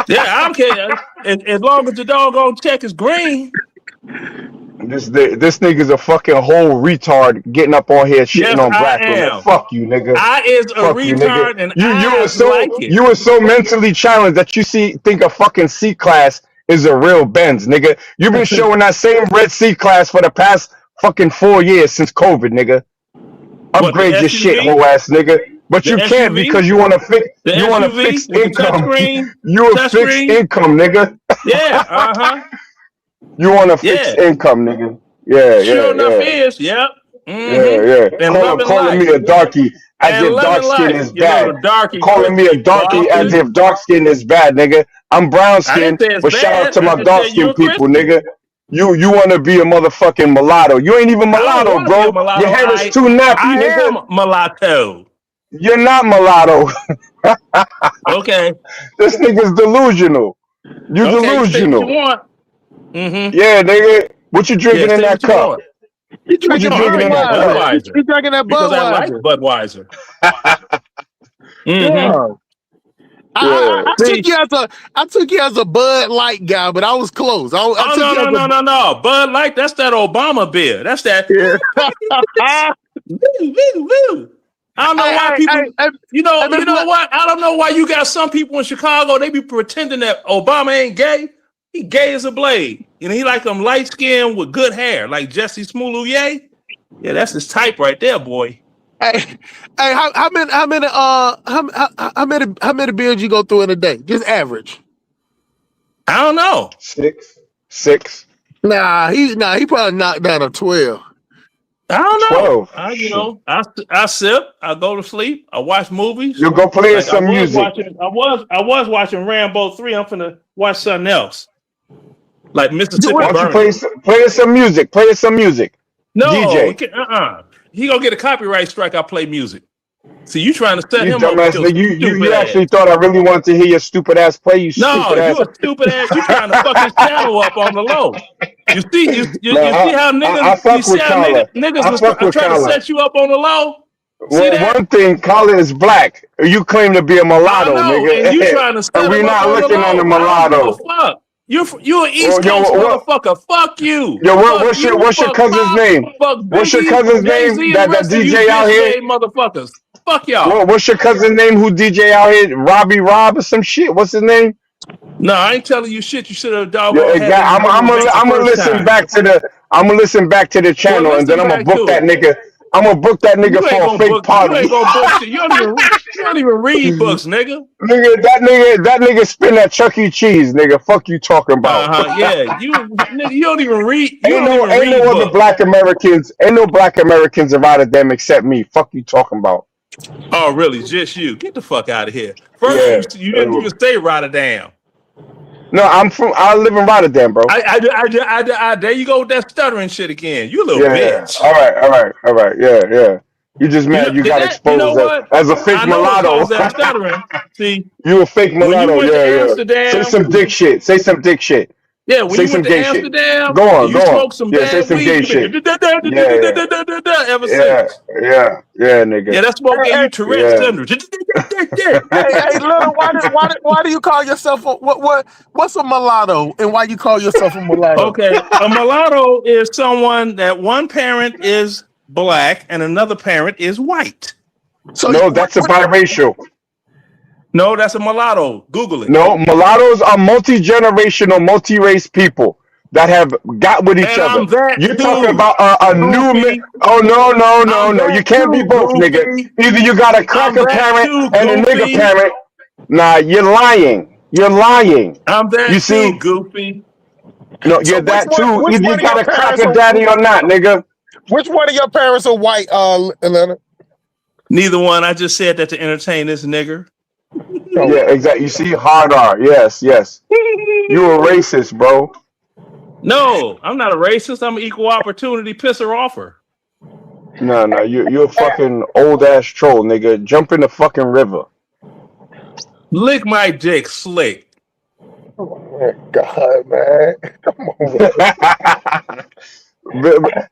Yeah, I don't care. As long as the doggone check is green. This nigga's a fucking whole retard getting up on here shitting on black women. Fuck you, nigga. I is a Fuck retard, and you were so mentally challenged that you think a fucking C-Class is a real Benz, nigga. You've been showing that same red C-Class for the past fucking 4 years since COVID, nigga. Upgrade your shit, whole ass nigga. But you can't because you want to fix. You want a fixed income. You a fixed income, nigga. Yeah. You want a fixed income, nigga. Yeah. Sure enough is. Yep. Yeah. And calling me a darkie. as And if let dark me skin like, is you know, bad. the darky Calling me a darky as Christian. if dark skin is bad, nigga. I'm brown I didn't skin, say it's but shout out bad. to I my just dark said you're skin a people, Christian. nigga. You want to be a motherfucking mulatto. You ain't even I don't mulatto, want to be a bro. mulatto. Your hair is too nappy, I nigga. am mulatto. You're not mulatto. Okay. This nigga's delusional. You Okay. You say what you delusional. want. Mm-hmm. Yeah, nigga. What you Yeah, drinking in say that what you cup? want. He What you drinking No, I drinking drink in that cup? Budweiser. Budweiser He drinking that because I like Budweiser. Budweiser. Mm-hmm. Yeah. Yeah. I See, took you as a Bud Light guy, but I was close. I oh took you as no. Bud Light, that's that Obama beer. That's that. a Woo, woo, woo. I don't know why people. You know what? I don't know why you got some people in Chicago. They be pretending that Obama ain't gay. He gay as a blade. You know, he like them light skinned with good hair, like Jesse Smollett. Yeah, that's his type right there, boy. Hey, how many beers you go through in a day? Just average. I don't know. Six. Nah, he probably knocked down a 12. I don't know. 12. I sip. I go to sleep. I watch movies. You go play Like some music. I was watching Rambo 3. I'm finna watch something else, like Mississippi Why don't you Burning. play some music? Play some music. No, DJ. He gonna get a copyright strike. I play music. See, you trying to set You him up with dumbass your nigga. You stupid actually ass. thought I really wanted to hear your stupid ass play, you No, stupid ass. you a stupid ass. You trying to fuck his channel up on the low. You see, you No, see how niggas, I fuck you see with how Kala. niggas I was fuck with trying to Kala. set you up on the low. See Well, that? one thing, Kala is black. You claim to be a I mulatto, know, nigga. and you trying to And set we him up not on the looking on low. the I don't give a mulatto. fuck. You an East Yo, Coast what- motherfucker. Fuck you. Yo, Fuck what's your fuck cousin's Pop, name? Fuck What's your Biggie, cousin's Jay-Z, name? and That the rest of you DJ out bitch here? made motherfuckers. Fuck y'all. What's your cousin's name who DJ out here? Robbie Rob or some shit? What's his name? No, I ain't telling you shit. You should have Yeah, doggone had him I'm the gonna first listen time. back to the. I'm gonna listen back to the channel, and then listen I'm gonna back book to that it. nigga. I'm gonna book that nigga You ain't for a gonna fake book. party. You ain't gonna book shit. You don't even read books, nigga. That nigga spin at Chuck E. Cheese, nigga. Fuck you talking about? Yeah. You don't even read. You ain't don't even no read other books. black Americans. Ain't no black Americans of Rotterdam except me. Fuck you talking about? Oh, really? Just you? Get the fuck out of here. First, Yeah. you didn't even say Rotterdam. No, I live in Rotterdam, bro. There you go with that stuttering shit again. You little Yeah. bitch. All right. Yeah. You just mad you got exposed you know what? as a fake I know it mulatto. caused that stuttering. See, You a fake when mulatto. you went to Yeah. Amsterdam, Say some dick shit. Say some dick shit. yeah, when Say you some went to gay shit. Amsterdam, Go on, and you go on. smoked some Yeah, say bad some weed, gay you shit. been ever Yeah. since. Yeah, nigga. Yeah, that smoke gave you Tourette's Yeah. syndrome. Hey, little, why do you call yourself what's a mulatto and why you call yourself a mulatto? Okay, a mulatto is someone that one parent is black and another parent is white. So No, that's a biracial. No, that's a mulatto. Google it. No, mulattoes are multi-generational, multi-race people that have got with each And other. I'm that You're too. talking about a new Goofy. man. Oh no. I'm You that can't be too, both, Goofy. nigga. Either you got a cracker I'm that parent too, and a nigga Goofy. parent. Nah, you're lying. You're lying. I'm that You too, see? Goofy. No, So you're that too. which Either one you of got your a parents cracker are daddy or not, nigga. which one of your parents are white, Atlanta? Neither one. I just said that to entertain this nigger. Yeah, exactly. You see, hard R. Yes. You a racist, bro. No, I'm not a racist. I'm an equal opportunity pisser offer. No, you're a fucking old ass troll, nigga. Jump in the fucking river. Lick my dick, slick. Oh my God, man. Come on.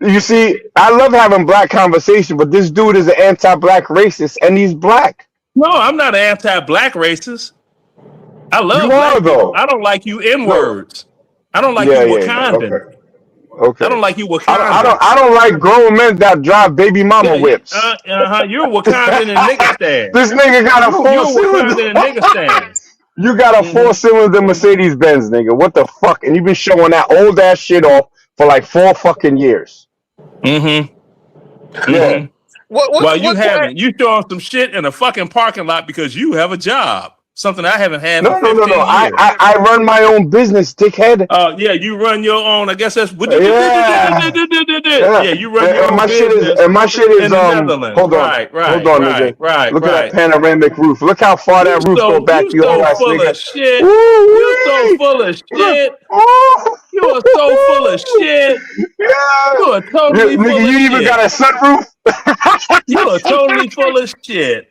You see, I love having black conversation, but this dude is an anti-black racist, and he's black. No, I'm not an anti-black racist. I love You black are, people. though. I don't like you N-words. I don't like Yeah, you yeah. Wakandan. Okay. I don't like you Wakandan. I don't like grown men that drive baby mama whips. You're Wakandan and nigga stand. This nigga got a You're four-cylinder. Wakandan and nigga stand. You got a four-cylinder Mercedes Benz, nigga. What the fuck? And you've been showing that old ass shit off for like 4 fucking years. Mm-hmm. Yeah. Well, you haven't. You showing some shit in a fucking parking lot because you have a job. something I haven't had No, for no, 15 no, no. years. I run my own business, dickhead. Yeah, you run your own. I guess that's what. Yeah. Yeah, you run your And own my shit is, business and my shit is, in the Netherlands. hold on, Right, hold right, on, right, nigga. right, Look at right. that panoramic roof. Look how far that roof go back, you whole ass full nigga. of shit. You so Woo-wee! full of shit. Oh. You are so full of shit. Yeah. You are totally Nigga, full of you even shit. got a sunroof? You are totally full of shit.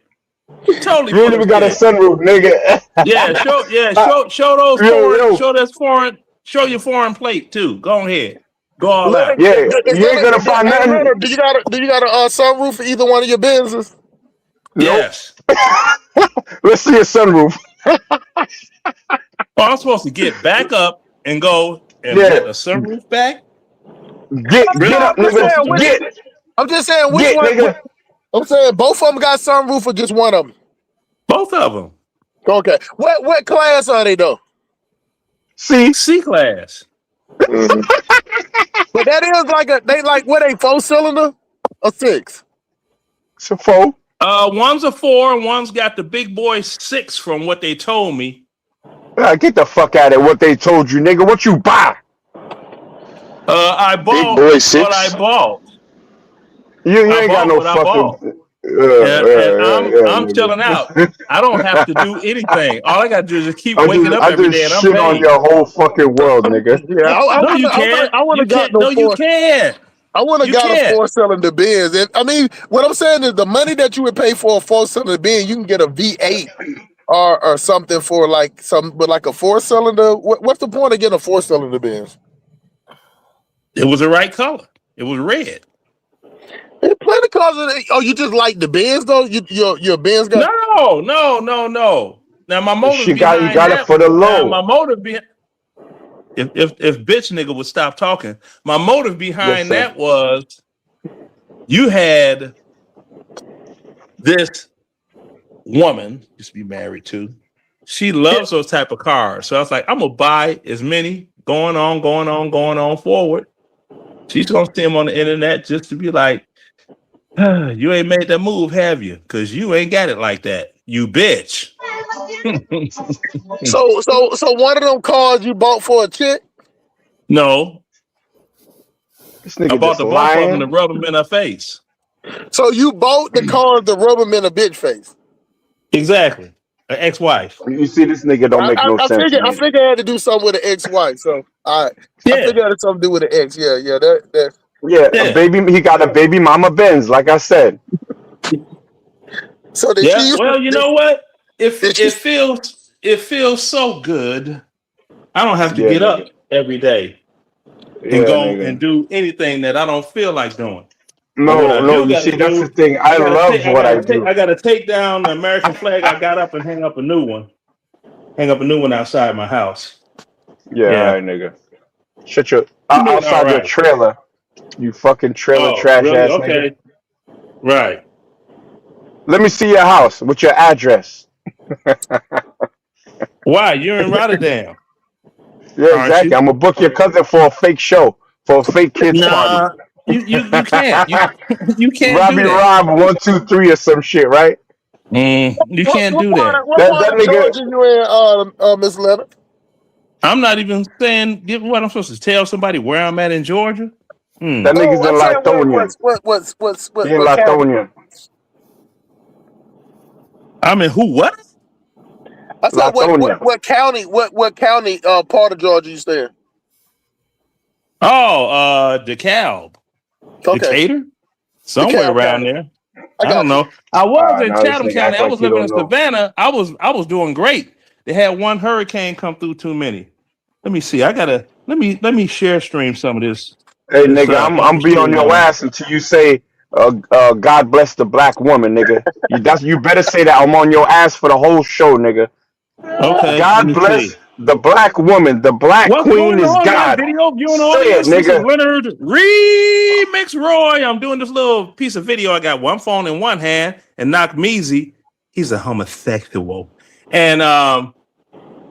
Totally You ain't full of even got a shit. sunroof, nigga. Yeah, show those Yo. foreign, show your foreign plate too. Go ahead. Go all Leonard, out. Yeah, is you ain't that gonna find hey, nothing. Leonard, do you got a sunroof for either one of your businesses? Nope. Yes. Let's see a sunroof. Oh, I'm supposed to get back up and go and Yeah. let the sunroof back? Get Really? up, I'm just nigga. saying which. I'm just saying which Get, one. nigga. I'm saying both of them got sunroof or just one of them. Both of them. Okay. What class are they though? See? C class. But that is like they 4-cylinder or 6? It's a foe. One's a 4 and one's got the big boy 6 from what they told me. Get the fuck out of it. What they told you, nigga. What you buy? I bought boy what 6? I bought. You I ain't got bought no what I bought. fucking. And I'm nigga. chilling out. I don't have to do anything. All I gotta do is just keep I waking up just every day and I'm shit on paid. your whole fucking world, nigga. Yeah, No, you can't. I want You to got can't. no No, you 4. can't. I want to You got a can't. 4-cylinder Benz. And I mean, what I'm saying is the money that you would pay for a 4-cylinder Benz, you can get a V8 or something for like but like a 4-cylinder. What's the point of getting a 4-cylinder Benz? It was the right color. It was red. There's plenty of cars. Oh, you just like the Benz though? Your Benz got No. Now my motive You got behind it that. for the Now low. my motive behind. If bitch nigga would stop talking, my motive behind Yes, sir. that was you had this woman used to be married to. She loves those type of cars. So I was like, I'm gonna buy as many going on forward. She's gonna see them on the internet just to be like, you ain't made that move, have you? Because you ain't got it like that. You bitch. so one of them cars you bought for a chick? No, This I nigga bought just the both of them lying. to rub them in her face. So you bought the car to rub them in a bitch face? Exactly. An ex-wife. You see, this nigga don't make no sense. to I me. figured I had to do something with an ex-wife. So I Yeah. figured it had something to do with an ex. Yeah. That. Yeah, Yeah. a baby. He got a baby mama Benz, like I said. So did Yeah. she used Well, to, you know what? did she- It feels so good. I don't have to Yeah, get nigga. up every day Yeah, and go nigga. and do anything that I don't feel like doing. No. You see, that's the thing. I love what I do. I gotta take down the American flag I got up and hang up a new one. Hang up a new one outside my house. Yeah, Yeah. all right, nigga. Shut your You doing outside all your right. trailer. You fucking trailer Oh, trash really? ass Okay. nigga. Right. Let me see your house with your address. Why? You're in Rotterdam. Yeah, Aren't exactly. you? I'm gonna book your cousin for a fake show, for a fake kids party. Nah, you can't. You can't Robbie do that. Rob 1 2 3 or some shit, right? You can't do that. What That part of nigga- Georgia you in, Miss Leonard? I'm not even saying what I'm supposed to tell somebody where I'm at in Georgia. That nigga's in I'm saying Lithonia. He in what county? Lithonia. I'm in who? What? I said Lithonia. what county? What county? Part of Georgia you stay in? Oh, DeKalb, Okay. Decatur, somewhere DeKalb around County. there. I I got don't you. know. I was in Nah, this Chatham nigga County. act I like was he living in don't know. Savannah. I was doing great. They had one hurricane come through too many. Let me see. I gotta let me share stream some of this. Hey, This, nigga, I'm industry be on your on- ass until you say, God bless the black woman, nigga. You better say that. I'm on your ass for the whole show, nigga. Okay. let God me bless see. the black woman. The black What's queen going is on, man? God. Video viewing Say it, audience. This is nigga. Leonard Remix Roy. I'm doing this little piece of video. I got one phone in one hand, and Knock Measy, he's a homosexual, and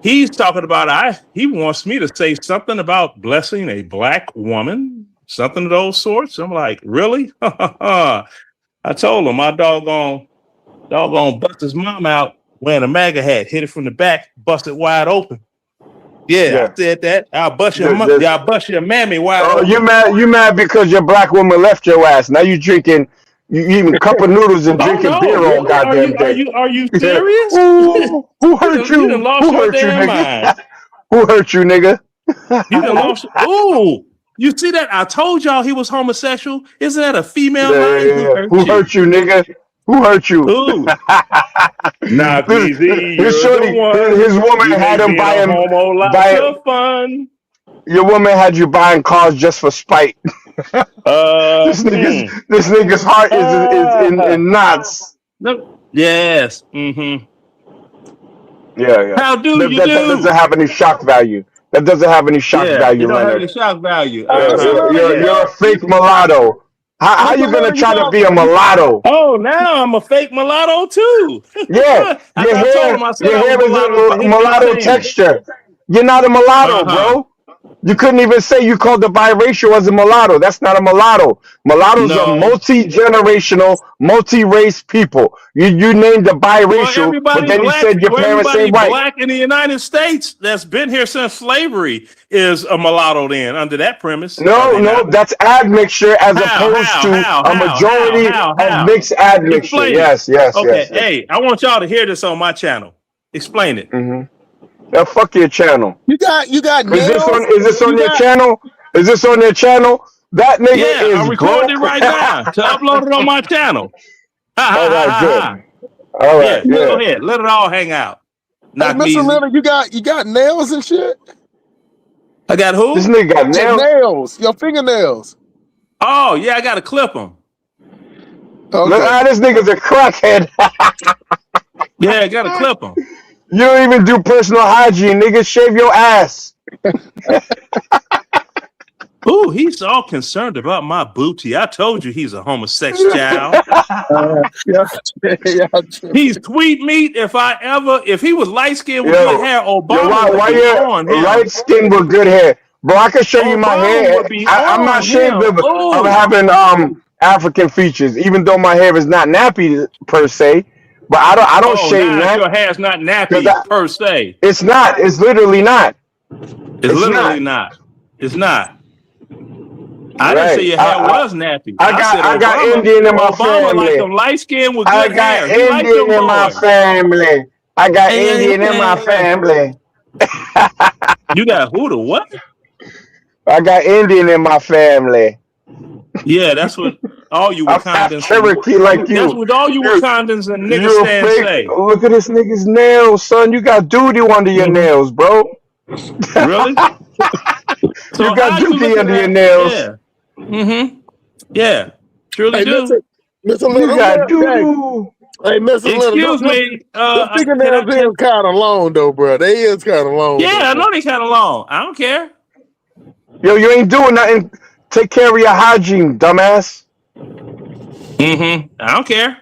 he's talking about he wants me to say something about blessing a black woman, something of those sorts. I'm like, really? I told him my doggone bust his mom out wearing a MAGA hat, hit it from the back, bust it wide open. Yeah, I said that. I'll bust your mammy wide open. You mad because your black woman left your ass. Now you eating cup of noodles and drinking beer all goddamn day. Are you serious? Who hurt you? You done lost your damn mind. Who hurt you, nigga? You done lost. Ooh, you see that? I told y'all he was homosexual. Isn't that a female line? Who hurt you, nigga? Who hurt you? Ooh. Nah, his woman had him buying fun. Your woman had you buying cars just for spite. This nigga's heart is in knots. Yes. Mm-hmm. Yeah. How do you do? That doesn't have any shock value. That doesn't have any shock value, you don't Leonard. have any shock value. You're a fake mulatto. How you gonna try to be a mulatto? Oh, now I'm a fake mulatto too. Yeah, your hair is a mulatto texture. You're not a mulatto, bro. You couldn't even say you called the biracial as a mulatto. That's not a mulatto. Mulattoes are multi-generational, multi-race people. You named the biracial, but then you said your parents ain't white. Black in the United States that's been here since slavery is a mulatto then, under that premise. No, that's admixture as opposed to a majority of mixed admixture. Yes. Okay, hey, I want y'all to hear this on my channel. Explain it. Mm-hmm. Now fuck your channel. You got Is this on your channel? Is this on your channel? That nigga is I'm recording it right now to upload it on my channel. All right, good. All right, go ahead. Let it all hang out. Hey, Mr. Leonard, you got nails and shit? I got who? This nigga got nails. Your fingernails. Oh, yeah, I got to clip them. Okay. This nigga's a crackhead. Yeah, I got to clip them. You don't even do personal hygiene, nigga. Shave your ass. Ooh, he's all concerned about my booty. I told you he's a homosexual. He's sweet meat. If he was light skinned with good hair, Obama would be on him. Light skin with good hair, bro. I can show you my hair. I'm not ashamed of having African features, even though my hair is not nappy per se. But I don't shave that. Your hair's not nappy per se. It's not. It's literally not. It's literally not. It's not. I didn't say your hair was nappy. I got Indian in my family. Like them light skin with good hair. I got Indian in my family. I got Indian in my family. You got who to what? I got Indian in my family. Yeah, that's what all you Wakandans. Cherokee like you. That's what all you Wakandans and niggas say. Look at this nigga's nails, son. You got duty under your nails, bro. Really? So you got duty under your nails. Yeah. Mm-hmm. Yeah. Truly do. Mr. You got duty. Hey, Mr. Excuse me. The fingernails is kind of long, though, bro. They is kind of long. Yeah, I know they kind of long. I don't care. Yo, you ain't doing nothing. Take care of your hygiene, dumbass. Mm-hmm. I don't care.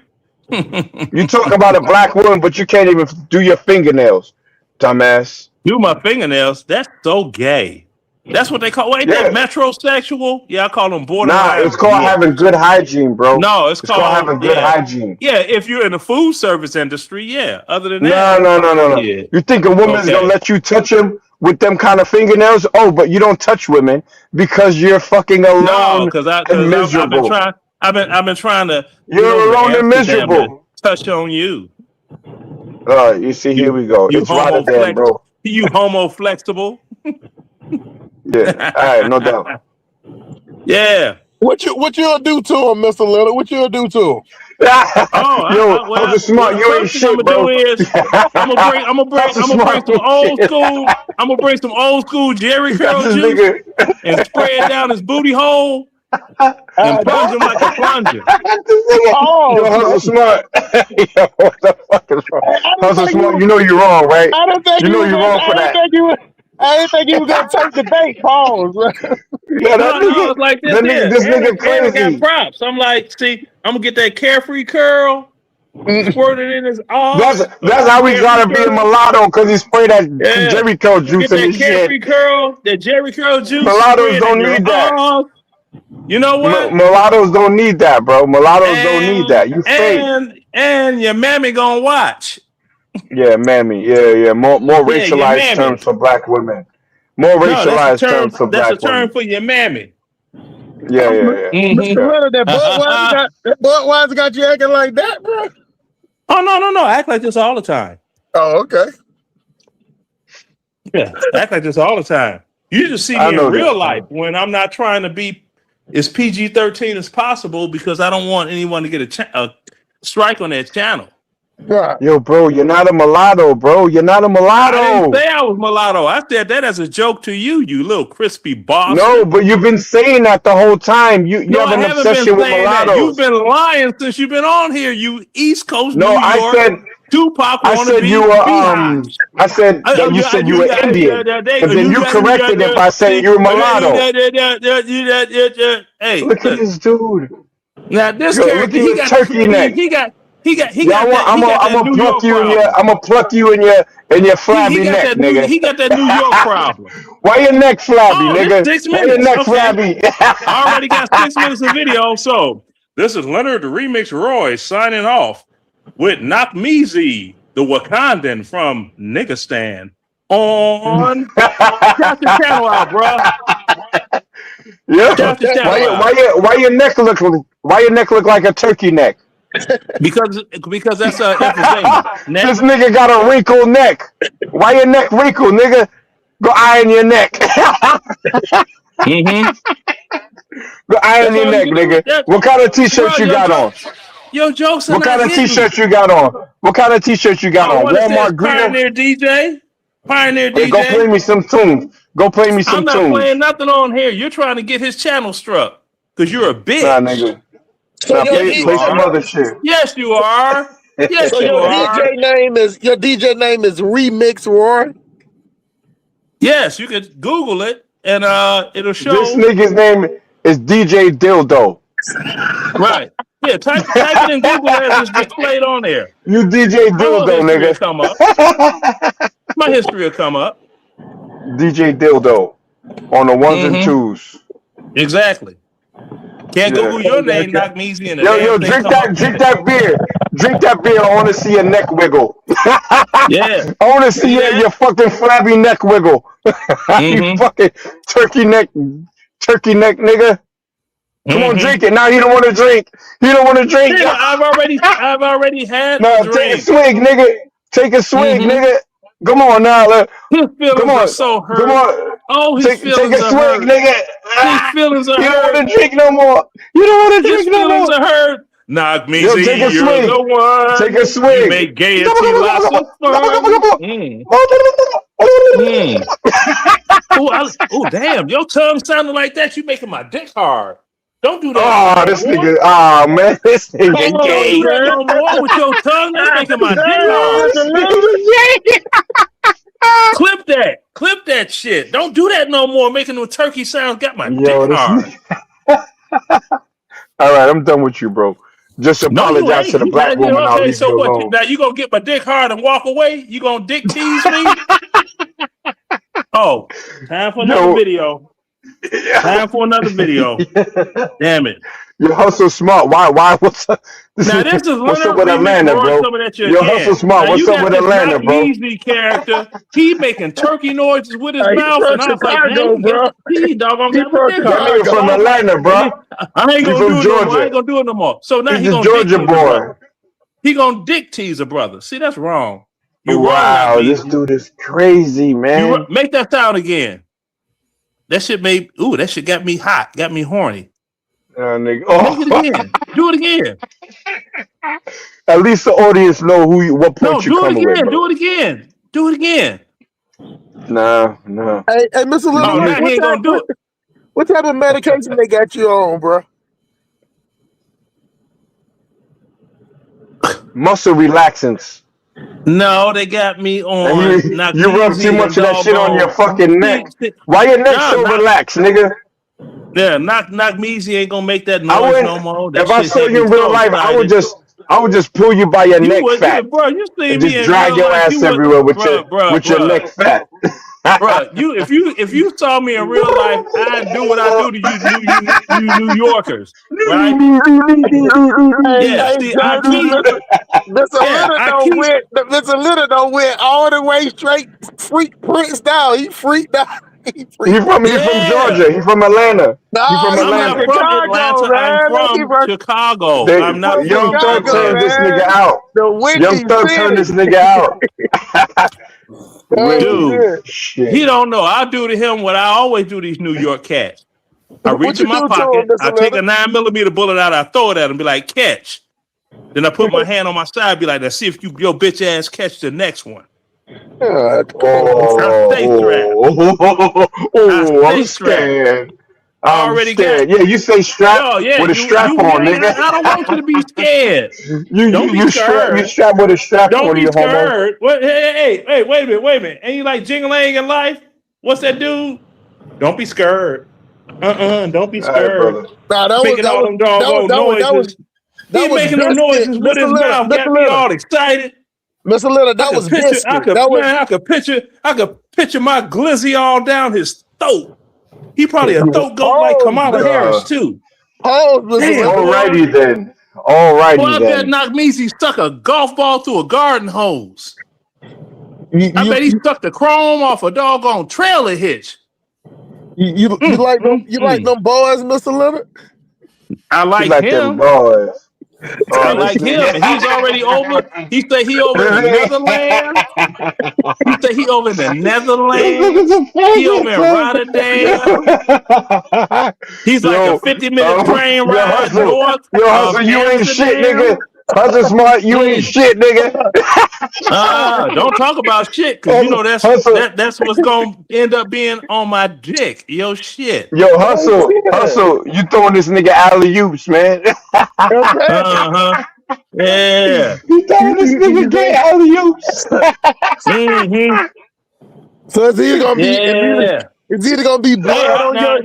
You talk about a black woman, but you can't even do your fingernails, dumbass. Do my fingernails? That's so gay. That's what they call. Wait, that metrosexual? Yeah, I call them borderline. Nah, it's called having good hygiene, bro. No, it's called having good hygiene. Yeah, if you're in the food service industry, yeah. Other than that, no. Yeah. You think a woman's gonna let you touch him with them kind of fingernails? Oh, but you don't touch women because you're fucking alone. No, because miserable. I've been trying to. You're alone and miserable. Touch on you. You see, here we go. It's Rotterdam, bro. You homo flexible. Yeah. All right, no doubt. Yeah. What you'll do to him, Mr. Leonard? What you'll do to him? Yo, smart. You ain't shit, bro. I'm gonna bring some old school. I'm gonna bring some old school Jerry curl juice and spray it down his booty hole and plunge him like a plunger. Yo, Hustle Smart. Yo, what the fuck is wrong? Hustle Smart. You know you're wrong, right? You know you're wrong for that. I didn't think you were gonna take the bait. Pause. Yeah, no, it's like this. This nigga crazy. Got props. I'm like, see, I'm gonna get that carefree curl, squirt it in his arm. That's how we gotta be a mulatto, because he sprayed that Jerry curl juice in his shit. That Jerry curl juice. Mulattoes don't need that. You know what? Mulattoes don't need that, bro. Mulattoes don't need that. You fake. And your mammy gonna watch. Yeah, mammy. Yeah. More Yeah, your racialized mammy. terms for black women. More No, that's a racialized term. terms for That's a black term women. for your mammy. Yeah. Mr. Yeah. Leonard, that Budweiser got you acting like that, bro. Oh no! I act like this all the time. Oh, okay. Yeah, I act like this all the time. You just see I me know in real this. life when I'm not trying to be as PG-13 as possible because I don't want anyone to get a strike on that channel. Right. Yo, bro, you're not a mulatto, bro. You're not a I mulatto. didn't say I was mulatto. I said that as a joke to you, you little crispy boss. No, but you've been saying that the whole time. You No, have I an haven't obsession been with saying that. mulattoes. You've been lying since you've been on here. You East Coast No, New I York. said Tupac I wanna said be you were beehive. I said that you said you were Indian. But then you corrected it by saying you were mulatto. Hey, Look at this dude. now this Yo, character, look at he your got turkey neck. he got Yeah, I'm gonna pluck you in your flabby neck, nigga. He got that New York problem. Why your neck flabby, Oh, nigga? that's 6 Why your minutes. neck Okay. flabby? I already got 6 minutes of video. So this is Leonard the Remix Roy signing off with Nakmeezy, the Wakandan from Niggistan on shout the channel out, bro. Yeah. Shout the channel out. Why your neck look like a turkey neck? Because that's a emphysema. This nigga got a wrinkled neck. Why your neck wrinkled, nigga? Go iron your neck. Mm-hmm. Go iron That's your all neck, you can do. nigga. That- What kind of t-shirt Bro, you got on? Your jokes are What kind not of hitting. t-shirt you got on? What kind of t-shirt you got Oh, on? what it says, Walmart Green. Pioneer DJ. Pioneer Hey, go play DJ. me some tunes. Go play me I'm some not tunes. playing nothing on here. You're trying to get his channel struck because you're a bitch. Nah, nigga. So Nah, your play some DJ, other shit. Yes, you are. Yes, so you your are. DJ name is Remix Roy. Yes, you could Google it and it'll show. This nigga's name is DJ Dildo. Right. Yeah, type it in Google as it's displayed on there. You DJ My whole Dildo, history will nigga. come up. My history will come up. DJ Dildo on the ones and Mhm. twos. Exactly. Can't Yeah. Google your name, Nakmeezy, and the Yo, damn thing drink come up. that beer. Drink that beer. I want to see your neck wiggle. Yeah. I want to see Yeah. your fucking flabby neck wiggle. You Mhm. fucking turkey neck, nigga. Come on, Mhm. drink it. Now you don't want to drink. You don't want to drink. Yeah, I've already had No, the take a drink. swig, nigga. Take a swig, Mhm. nigga. Come on now. His feelings Come on. are so hurt. Come on. Oh, his Take feelings a are swig, hurt. nigga. His feelings are You don't hurt. want to drink no more. You don't want to His drink no feelings more. are hurt. Nakmeezy, Yo, take a you're swig. the one. Take a swig. You make gaiety lots of fun. Mm. Oh, damn. Your tongue sounded like that. You making my dick hard. Don't do that. Oh, no this more. nigga. Oh, man. This Come nigga on, don't gay. do that no more with your tongue. That's making my dick hard. This nigga gay. Clip that shit. Don't do that no more. Making the turkey sounds got my Yo, dick this hard. All right, I'm done with you, bro. Just No, you apologize ain't. to the You black gotta woman. I'll okay, leave so you what? alone. Now you gonna get my dick hard and walk away? You gonna dick tease me? Oh, time for another Yo. video. Time for another video. Damn it. Your hustle smart. Why? What's up? Now this is What's up Leonard with Remix Atlanta, Roy bro? coming at you Your again. hustle smart. Now, What's you up got with this Atlanta, bro? Nakmeezy character. He making turkey noises with his He mouth, from and I was like, Chicago, man, bro. he dog, I'm He got my from dick That hard. nigga from dog. Atlanta, bro. I ain't He gonna from do it no more. I Georgia. ain't gonna do it no more. So now He's he a gonna Georgia dick tease a boy. brother. He gonna dick tease a brother. See, that's wrong. You're Wow, wrong, this Nakmeezy. dude is crazy, man. Make that sound again. That shit made that shit got me hot, got me horny. Nigga. Make Oh, it again. Do it again. at least the audience know what No, point you do it coming with, again. bro. Do it again. Do it again. Nah. Hey, Mr. Oh, Little, now he ain't gonna do it. what type of medication they got you on, bro? Muscle relaxants. No, they got me on. And you rub too much of that shit on your fucking neck. Why your neck so relaxed, nigga? Yeah, Nakmeezy ain't gonna make that I noise wouldn't. no more. That If I shit saw had you me in real so life, excited. I would just pull you by your neck fat bro. You see and me just in drag real your life, ass you would, everywhere with bro, your neck fat. bro. If you saw me in real life, I'd do what I do to you New Yorkers, right? Yeah. Hey, See, I Johnny, keep. Mr. Yeah, Little I don't keep. went. Mr. Little don't went all the way straight. Freak Prince down. He freaked out. He freaked. He from Yeah. Georgia. He from Atlanta. He No, from he I'm from not Atlanta. from Chicago, Atlanta. I'm man. He from from, Chicago. They, I'm not Young from Thug Chicago, turned Georgia. this nigga man. out. The Young Windy Thug turned this City. nigga out. Oh, Wicked Dude, shit. he shit. don't know. I do to him what I always do to these New York cats. I What reach you in my do to him, pocket, I Mr. take a Little? 9mm bullet out, I throw it at him, be like, catch. Then I put my hand on my side, be like, let's see if your bitch ass catch the next one. Come I stay strapped. I I'm stay strapped. scared. I I'm already got. scared. Yeah, you say strap Yo, yeah, with a strap on, nigga. I don't want you to be scared. Don't be You strap scared. with a strap Don't on be you, homo. scared. What? Hey, wait a minute. Ain't you like jingling in life? What's that dude? Don't be scared. Don't be All right, scared. brother. Nah, Making all them doggone noises. He that was making them biscuit, noises with Mr. his Little, mouth. Mr. Got me Little, all excited. Mr. Little. That was biscuit. I could picture my glizzy all down his throat. He probably a throat goat like Pause, Kamala Harris Uh, too. pause, Mr. Damn, Little. boy. alrighty then. Boy, Alrighty I bet then. Knockmeezy stuck a golf ball through a garden hose. I bet he You stuck the chrome off a doggone trailer hitch. like them? You like them boys, Mr. Little? I You like like them him. boys. I Oh, this like him, and he's already over. He say he over in the Netherlands. He say he over in the Netherlands. He over in Rotterdam. He's like a 50-minute train ride north of Hustle, you ain't shit, nigga. Amsterdam. Hustle smart, you ain't shit, nigga. Don't talk about shit, because you know Hustle, that's what's gonna end up being on my dick. Yo, shit. hustle, you throwing this nigga alley oops, man. Uh-huh. Yeah. You throwing this nigga gay alley oops. Mm-hmm. So it's either gonna be Yeah. it's either gonna be blood on Now, your.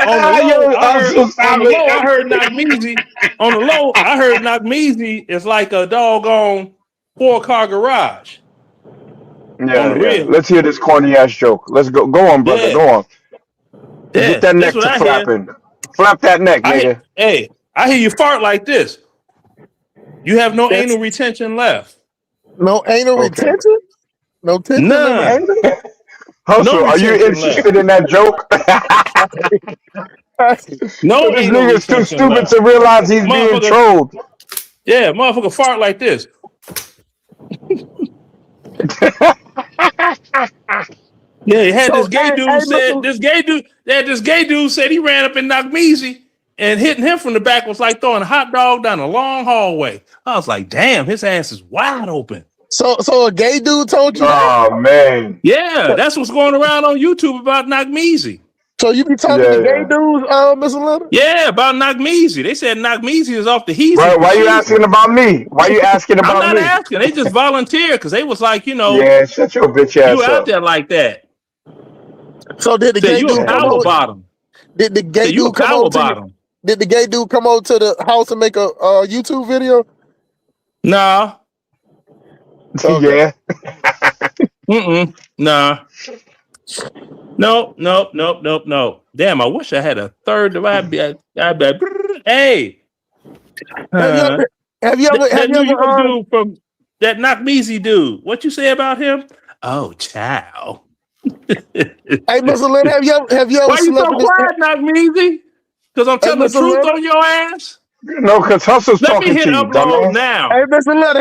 on the low, I heard Knockmeezy. On the low, I heard Knockmeezy is like a doggone 4-car garage. Yeah. Real. Let's hear this corny ass joke. Let's go. Go on, brother. Yeah. Go on. Yeah, Get that neck that's what to I flapping. Flap that neck, nigga. I hear you fart like this. You have no anal retention left. No anal retention? No tension? None. Hustle, No are you retention interested in that joke? No This anal nigga's too retention stupid left. to realize he's being Motherfucker. trolled. Yeah, motherfucker fart like this. Yeah, he had So, this gay dude said he ran up in Knockmeezy and hitting him from the back was like throwing a hot dog down a long hallway. I was like, damn, his ass is wide open. So a gay dude told you that? Oh man. Yeah, that's what's going around on YouTube about Knockmeezy. So you be talking to gay dudes, Mr. Little? Yeah, about Knockmeezy. They said Knockmeezy is off the heat. Bro, why you asking about me? Why you asking I'm about not me? asking. They just volunteered because they was like, Yeah, shut your bitch ass you out up. there like that. So did the Say gay you dude a come power over? bottom. Did the gay Say you a dude come power over to you? bottom. Did the gay dude come over to the house and make a YouTube video? Nah. Yeah. Nah. Nope. Damn, I wish I had a third divide. Hey. Have you ever dude from that Knockmeezy dude? What you say about him? Oh, child. Hey, Mr. Lynn, have you ever Why you so slept in quiet, Knockmeezy? Because I'm telling the Mr. truth Lynn? on your ass? No, because Hustle's Let me talking hit to you, upload dumbass. now. Hey, Mr. Lynn,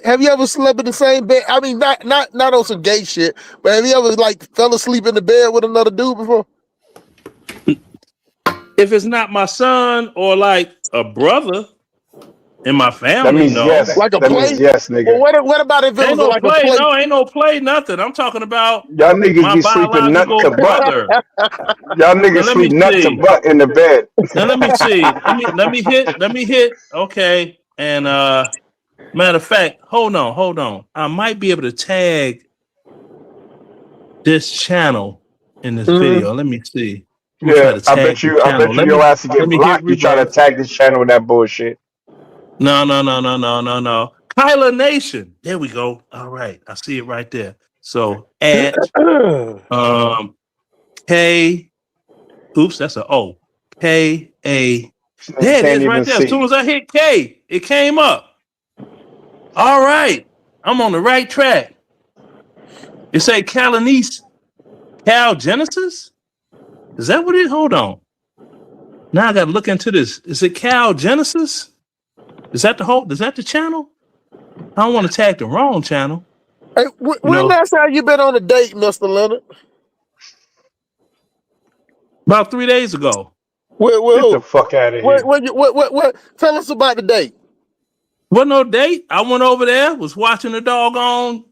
have you ever slept in the same bed? I mean, not on some gay shit, but have you ever like fell asleep in the bed with another dude before? If it's not my son or like a brother in my family, That means no. yes. Like a that play? means yes, nigga. Well, what about if it Ain't was no like play. a play? No, ain't no play, nothing. I'm talking about Y'all niggas my be sleeping nut biological to butt. brother. Y'all niggas Now, let me sleep nut to see. butt in the bed. Now let me see. Let me hit. Okay. And matter of fact, hold on. I might be able to tag this channel in this video. Let me see. Yeah, I bet you your ass to get blocked. You try to tag this channel with that bullshit. No. Kyla Nation. There we go. All right. I see it right there. So at K. Oops, that's a O. K A. There it Can't is right even there. As soon see. as I hit K, it came up. All right. I'm on the right track. It say Calanice Cal Genesis? Is that what it? Hold on. Now I gotta look into this. Is it Cal Genesis? Is that the channel? I don't want to tag the wrong channel. Hey, when No. last time you been on a date, Mr. Leonard? About 3 days ago. With Get who? the fuck out of here. What? Tell us about the date. Wasn't no date. I went over there, was watching the doggone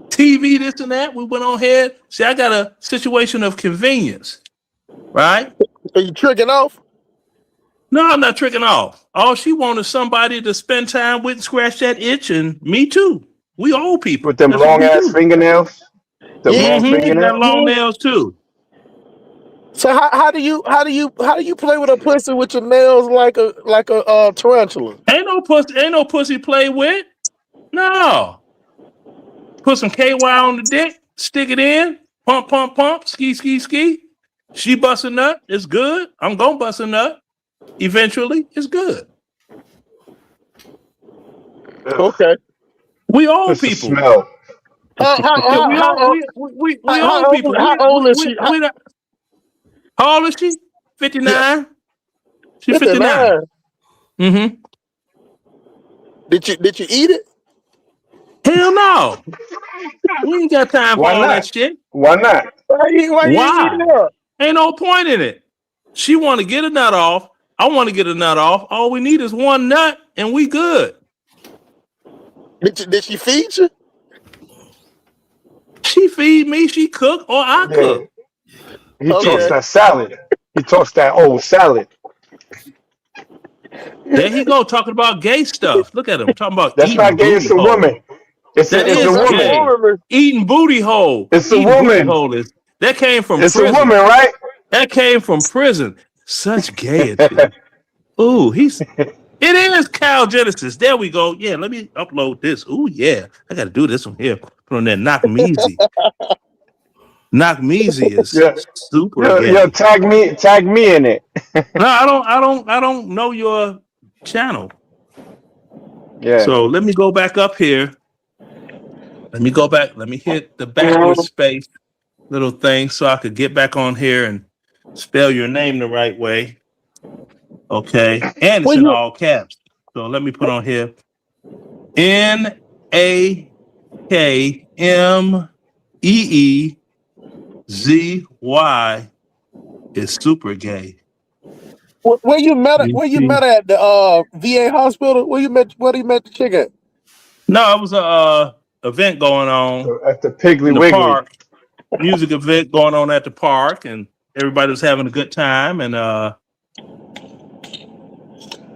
TV, this and that. We went on ahead. See, I got a situation of convenience, right? Are you tricking off? No, I'm not tricking off. All she wanted somebody to spend time with, scratch that itch, and me too. We old people. With them That's what long we ass do. fingernails. Them Yeah. long Got fingernails. long nails too. So how do you play with a pussy with your nails like a tarantula? Ain't no pussy play with. No. Put some KY on the dick, stick it in, pump, ski. She bust a nut, it's good. I'm gonna bust a nut. Eventually, it's good. Okay. We old Just the people. smell. How Old people. old is she? How old is she? 59. Yeah. She's 59. 59. Mm-hmm. Did you eat it? Hell no. We ain't got time for Why all not? that shit. Why not? Why you eat it up? Ain't no point in it. She want to get a nut off. I want to get a nut off. All we need is one nut, and we good. Did she feed you? She feed me. She cook, or I cook. He Okay. tossed that salad. He tossed that old salad. There he go talking about gay stuff. Look at him talking about That's eating not gay. It's booty a hole. woman. It's That a is woman. gay. Eating booty hole. It's a Eating booty woman. hole is that came from It's prison. a woman, right? That came from prison. Such gaiety. Ooh, it is Cal Genesis. There we go. Yeah, let me upload this. Ooh, yeah. I got to do this one here. Put on that Knock Measy. Knock Measy is super gay. Yo, tag me in it. No, I don't know your channel. Yeah. So let me go back up here. Let me go back. Let me hit the backward space little thing so I could get back on here and spell your name the right way. Okay. And it's in all caps. So let me put on here NAKMEEZY is super gay. Where you met at the VA hospital? Where you met the chick at? No, it was a event going on At the Piggly in the Wiggly. park. Music event going on at the park, and everybody was having a good time, and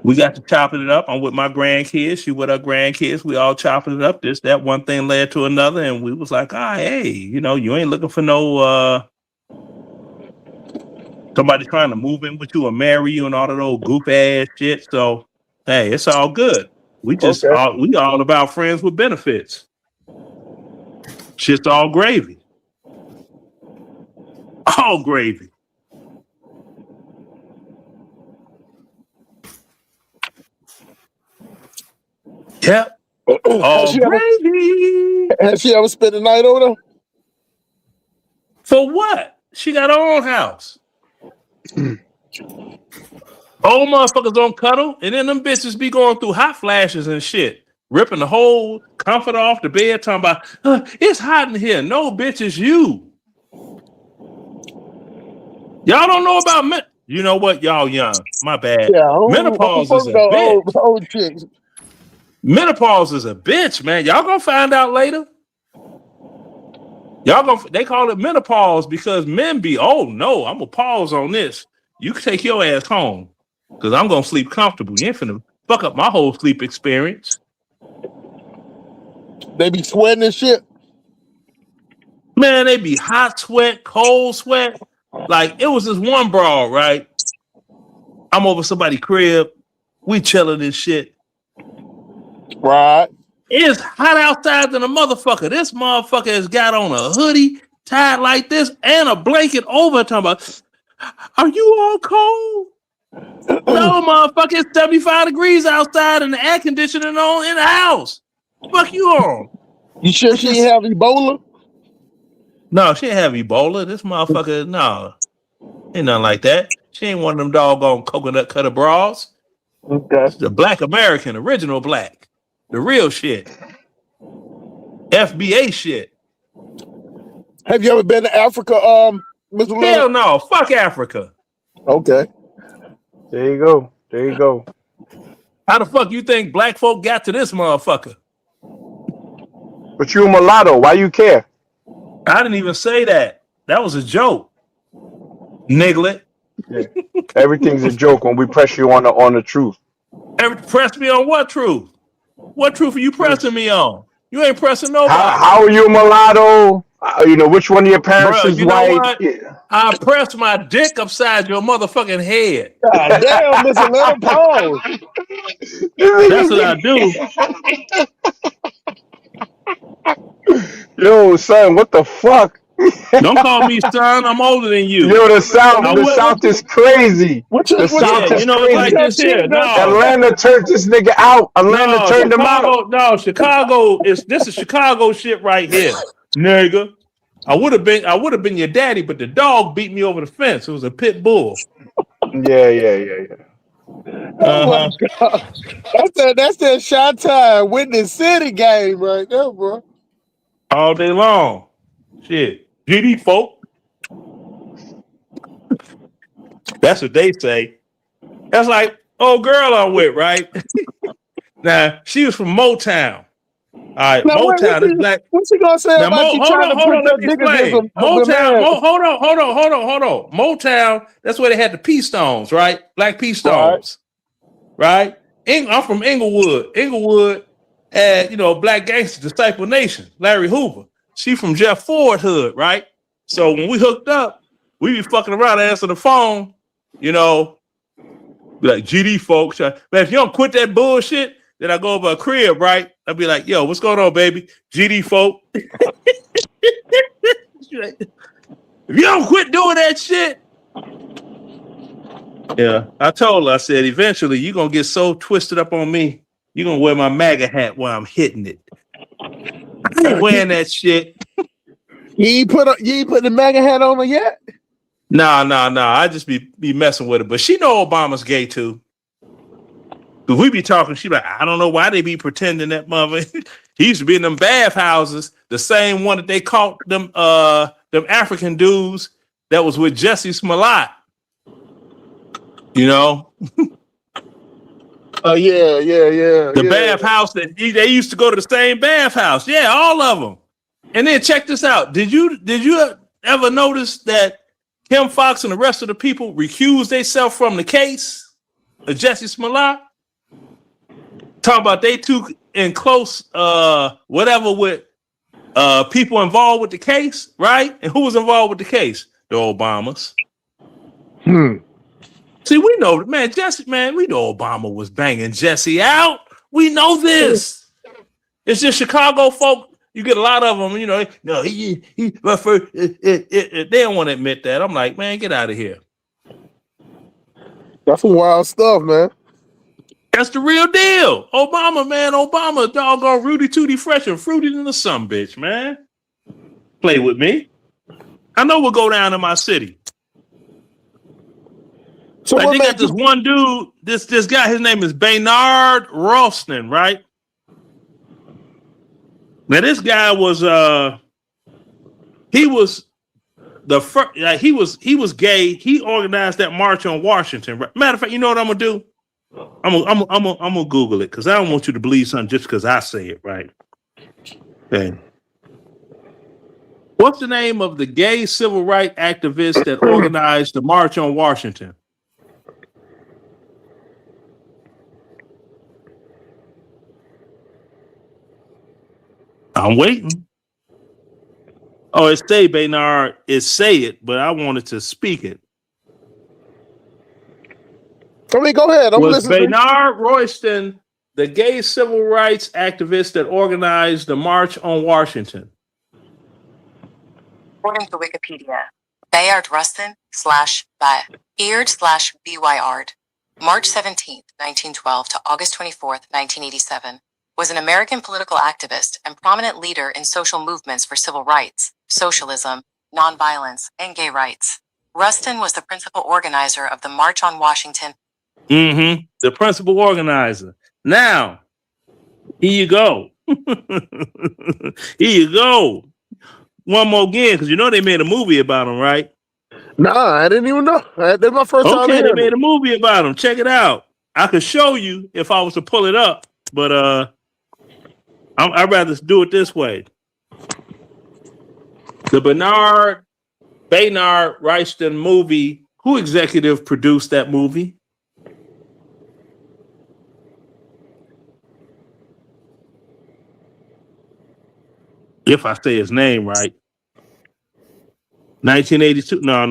we got to chopping it up. I'm with my grandkids, she with her grandkids. We all chopping it up. This, that, one thing led to another, and we was like, hey, you ain't looking for no somebody trying to move in with you or marry you and all of those goop ass shit. So hey, it's all good. We just we all about friends with benefits. Shit's all gravy. All gravy. Yep. All gravy. Has she ever spent the night over there? For what? She got her own house. Old motherfuckers don't cuddle, and then them bitches be going through hot flashes and shit, ripping the whole comfort off the bed, talking about it's hot in here. No, bitch, it's you. Y'all don't know about you know what? Y'all young. My bad. Yeah, menopause is a bitch. Old chicks. Menopause is a bitch, man. Y'all gonna find out later. They call it menopause because men be, oh no, I'm gonna pause on this. You can take your ass home because I'm gonna sleep comfortable. You ain't finna fuck up my whole sleep experience. They be sweating and shit. Man, they be hot sweat, cold sweat. Like it was this one broad, right? I'm over somebody's crib, we chilling and shit. Right. It's hot outside than a motherfucker. This motherfucker has got on a hoodie tied like this and a blanket over. Talking about, are you all cold? No, motherfucker, it's 75 degrees outside and the air conditioning on in the house. Fuck you on. You sure she ain't have Ebola? No, she ain't have Ebola. This motherfucker, no. Ain't nothing like that. She ain't one of them doggone coconut cutter bras. Okay. She's a black American, original black. The real shit. FBA shit. Have you ever been to Africa, Mr. Hell Leonard? no. Fuck Africa. Okay. There you go. There you go. How the fuck you think black folk got to this motherfucker? But you a mulatto. Why you care? I didn't even say that. That was a joke. Niglet. Yeah. Everything's a joke when we press you on the truth. Press me on what truth? What truth are you pressing me on? You ain't pressing nobody. How are you a mulatto? You know, which one of your parents Bruh, is you know white? what? Yeah. I press my dick upside your motherfucking head. God damn, Mr. Leonard, pause. That's what I do. Yo, son, what the fuck? Don't call me son. I'm older than you. Yo, the South What- South is crazy. What you, The what South Yeah, is you know, it's like crazy. this here. No, Atlanta turned this nigga out. Atlanta no, turned him out. Chicago. No, Chicago is this is Chicago shit right here, nigga. I would have been your daddy, but the dog beat me over the fence. It was a pit bull. Yeah. Oh my God. That's that shot time Witness City game right there, bro. All day long. Shit. GD folk. That's what they say. That's like, oh girl I'm with, right? Now, she was from Motown. All right, Now, Motown is black. What's he gonna say Now, about you hold trying to on, put let your me dick against explain. a man? Motown, hold on. Motown, that's where they had the P Stones, right? Black P Stones, right? I'm from Inglewood. Inglewood had, Black Gangster, Disciple Nation, Larry Hoover. She from Jeff Ford hood, right? So when we hooked up, we be fucking around, answer the phone, be like, GD folks, man, if you don't quit that bullshit, then I go over a crib, right? I'll be like, yo, what's going on, baby? GD folk. If you don't quit doing that shit. Yeah, I told her, I said, eventually you're going to get so twisted up on me, you're going to wear my MAGA hat while I'm hitting it. I ain't wearing that shit. You ain't put the MAGA hat on her yet? Nah. I just be messing with her. But she know Obama's gay too. Cause we be talking, she like, I don't know why they be pretending that mother. He used to be in them bathhouses, the same one that they caught them African dudes that was with Jesse Smollett. Oh yeah. The bathhouse that they used to go to the same bathhouse. Yeah, all of them. And then check this out. Did you ever notice that Kim Fox and the rest of the people recused themselves from the case of Jesse Smollett? Talking about they two in close whatever with people involved with the case, right? And who was involved with the case? The Obamas. See, we know, man, we know Obama was banging Jesse out. We know this. It's just Chicago folk. You get a lot of them, no, but they don't want to admit that. I'm like, man, get out of here. That's some wild stuff, man. That's the real deal. Obama, doggone Rudy Tooty Fresh and fruity than the sun, bitch, man. Play with me. I know we'll go down to my city. So Like they got this one dude, this guy, his name is Baynard Ralston, right? Now this guy was he was the first, like he was gay. He organized that march on Washington. Matter of fact, you know what I'm gonna do? I'm gonna Google it because I don't want you to believe something just because I say it, right? Okay. What's the name of the gay civil rights activist that organized the March on Washington? I'm waiting. Oh, it's say Baynard. It's say it, but I wanted to speak it. I mean, go ahead. I'm Was listening. Baynard Royston the gay civil rights activists that organized the March on Washington? According to Wikipedia, Bayard Rustin /Beard/Byard, March 17th, 1912 to August 24th, 1987, was an American political activist and prominent leader in social movements for civil rights, socialism, nonviolence, and gay rights. Rustin was the principal organizer of the March on Washington. The principal organizer. Now, here you go. Here you go. One more again, because you know they made a movie about him, right? Nah, I didn't even know. That's my first time Okay, they hearing made it. a movie about him. Check it out. I could show you if I was to pull it up, but I'd rather do it this way. The Bayard Rustin movie. Who executive produced that movie? If I say his name right. 1982. No.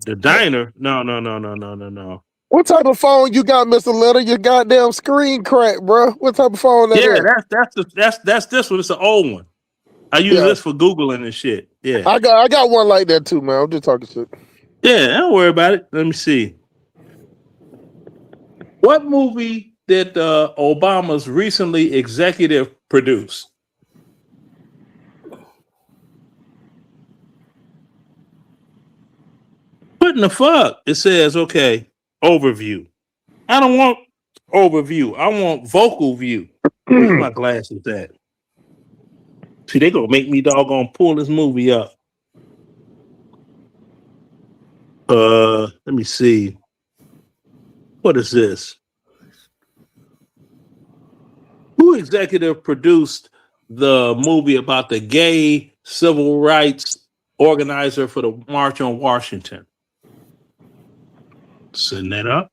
The Diner. No. What type of phone you got, Mr. Leonard? Your goddamn screen cracked, bro. What type of phone that is? That's this one. It's an old one. I use this for Googling and shit. Yeah. I got one like that too, man. I'm just talking shit. Yeah, don't worry about it. Let me see. What movie did Obama's recently executive produce? What in the fuck? It says, okay, overview. I don't want overview. I want vocal view. Where's my glasses at? See, they gonna make me doggone pull this movie up. Let me see. What is this? Who executive produced the movie about the gay civil rights organizer for the March on Washington? Setting that up.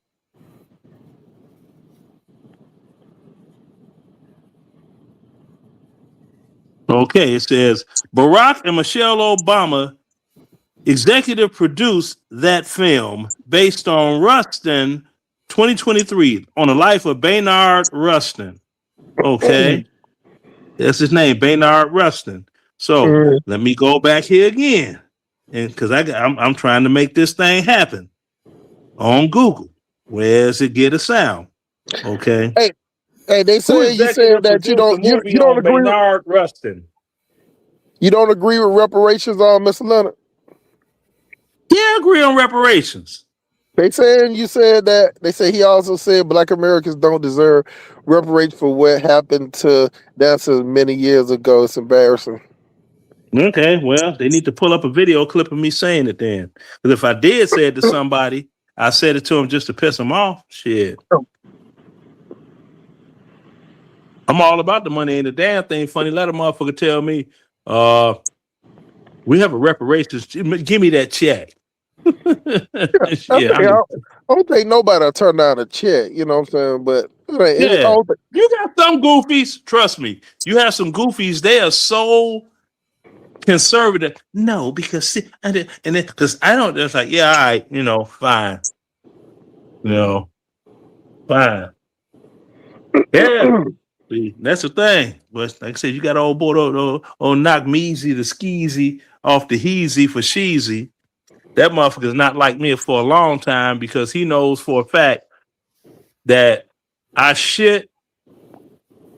Okay, it says Barack and Michelle Obama executive produced that film based on Rustin 2023 on the life of Bayard Rustin. Okay, that's his name, Bayard Rustin. So let me go back here again, and because I'm trying to make this thing happen on Google. Where's it get a sound? Okay. Hey, they say you said that you don't agree. Bayard Rustin. You don't agree with reparations, Mr. Leonard? Yeah, I agree on reparations. They saying you said that. They say he also said Black Americans don't deserve reparations for what happened to dancers many years ago. It's embarrassing. Okay, well, they need to pull up a video clip of me saying it then. Because if I did say it to somebody, I said it to them just to piss them off. Shit. I'm all about the money. Ain't a damn thing funny. Let a motherfucker tell me, we have a reparations. Give me that check. I don't think nobody will turn down a check. You know what I'm saying? But you got some goofies. Trust me, you have some goofies. They are so conservative. No, because and then because I don't. It's like, yeah, all right, fine, fine. Yeah. See, that's the thing. But like I said, you got old boy old knock me easy the skeezy off the heezy for sheezy. That motherfucker's not like me for a long time because he knows for a fact that I shit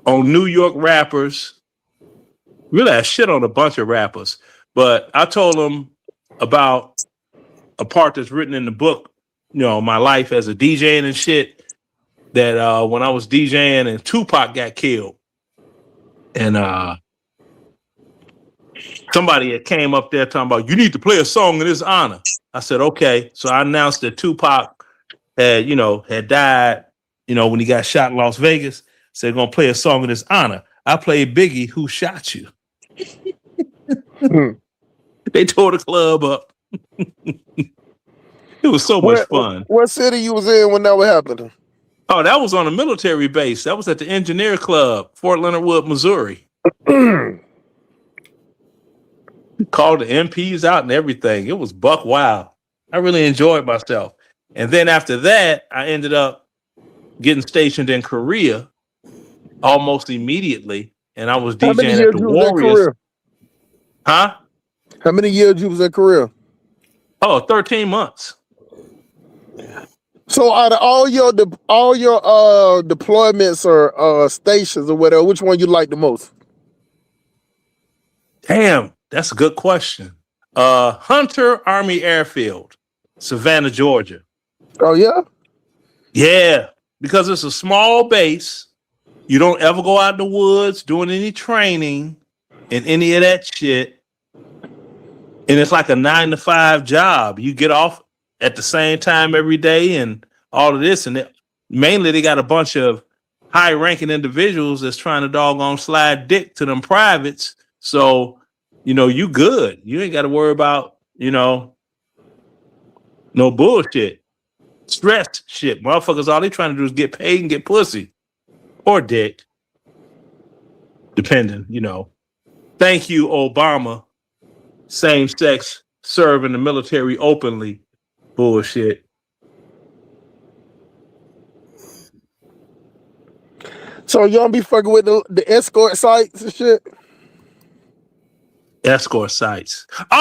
on New York rappers. Really, I shit on a bunch of rappers. But I told him about a part that's written in the book, my life as a DJ and shit. That when I was DJing and Tupac got killed, and somebody had came up there talking about, you need to play a song in his honor. I said, okay. So I announced that Tupac had died, when he got shot in Las Vegas. Said, gonna play a song in his honor. I played Biggie, Who Shot You? They tore the club up. It was so much fun. What city you was in when that was happening? Oh, that was on a military base. That was at the Engineer Club, Fort Leonard Wood, Missouri. Called the MPs out and everything. It was buck wild. I really enjoyed myself. And then after that, I ended up getting stationed in Korea almost immediately, and I was How many DJing at years the you was in Warriors. Korea? Huh? How many years you was in Korea? Oh, 13 months. So out of all your deployments or stations or whatever, which one you like the most? Damn, that's a good question. Hunter Army Airfield, Savannah, Georgia. Oh yeah? Yeah, because it's a small base. You don't ever go out in the woods doing any training and any of that shit. And it's like a 9-to-5 job. You get off at the same time every day and all of this. And mainly they got a bunch of high-ranking individuals that's trying to doggone slide dick to them privates. So, you good. You ain't got to worry about, no bullshit. Stressed shit. Motherfuckers, all they trying to do is get paid and get pussy. Or dick. Depending, Thank you, Obama. Same-sex serve in the military openly. Bullshit. So you don't be fucking with the escort sites and shit? Escort sites.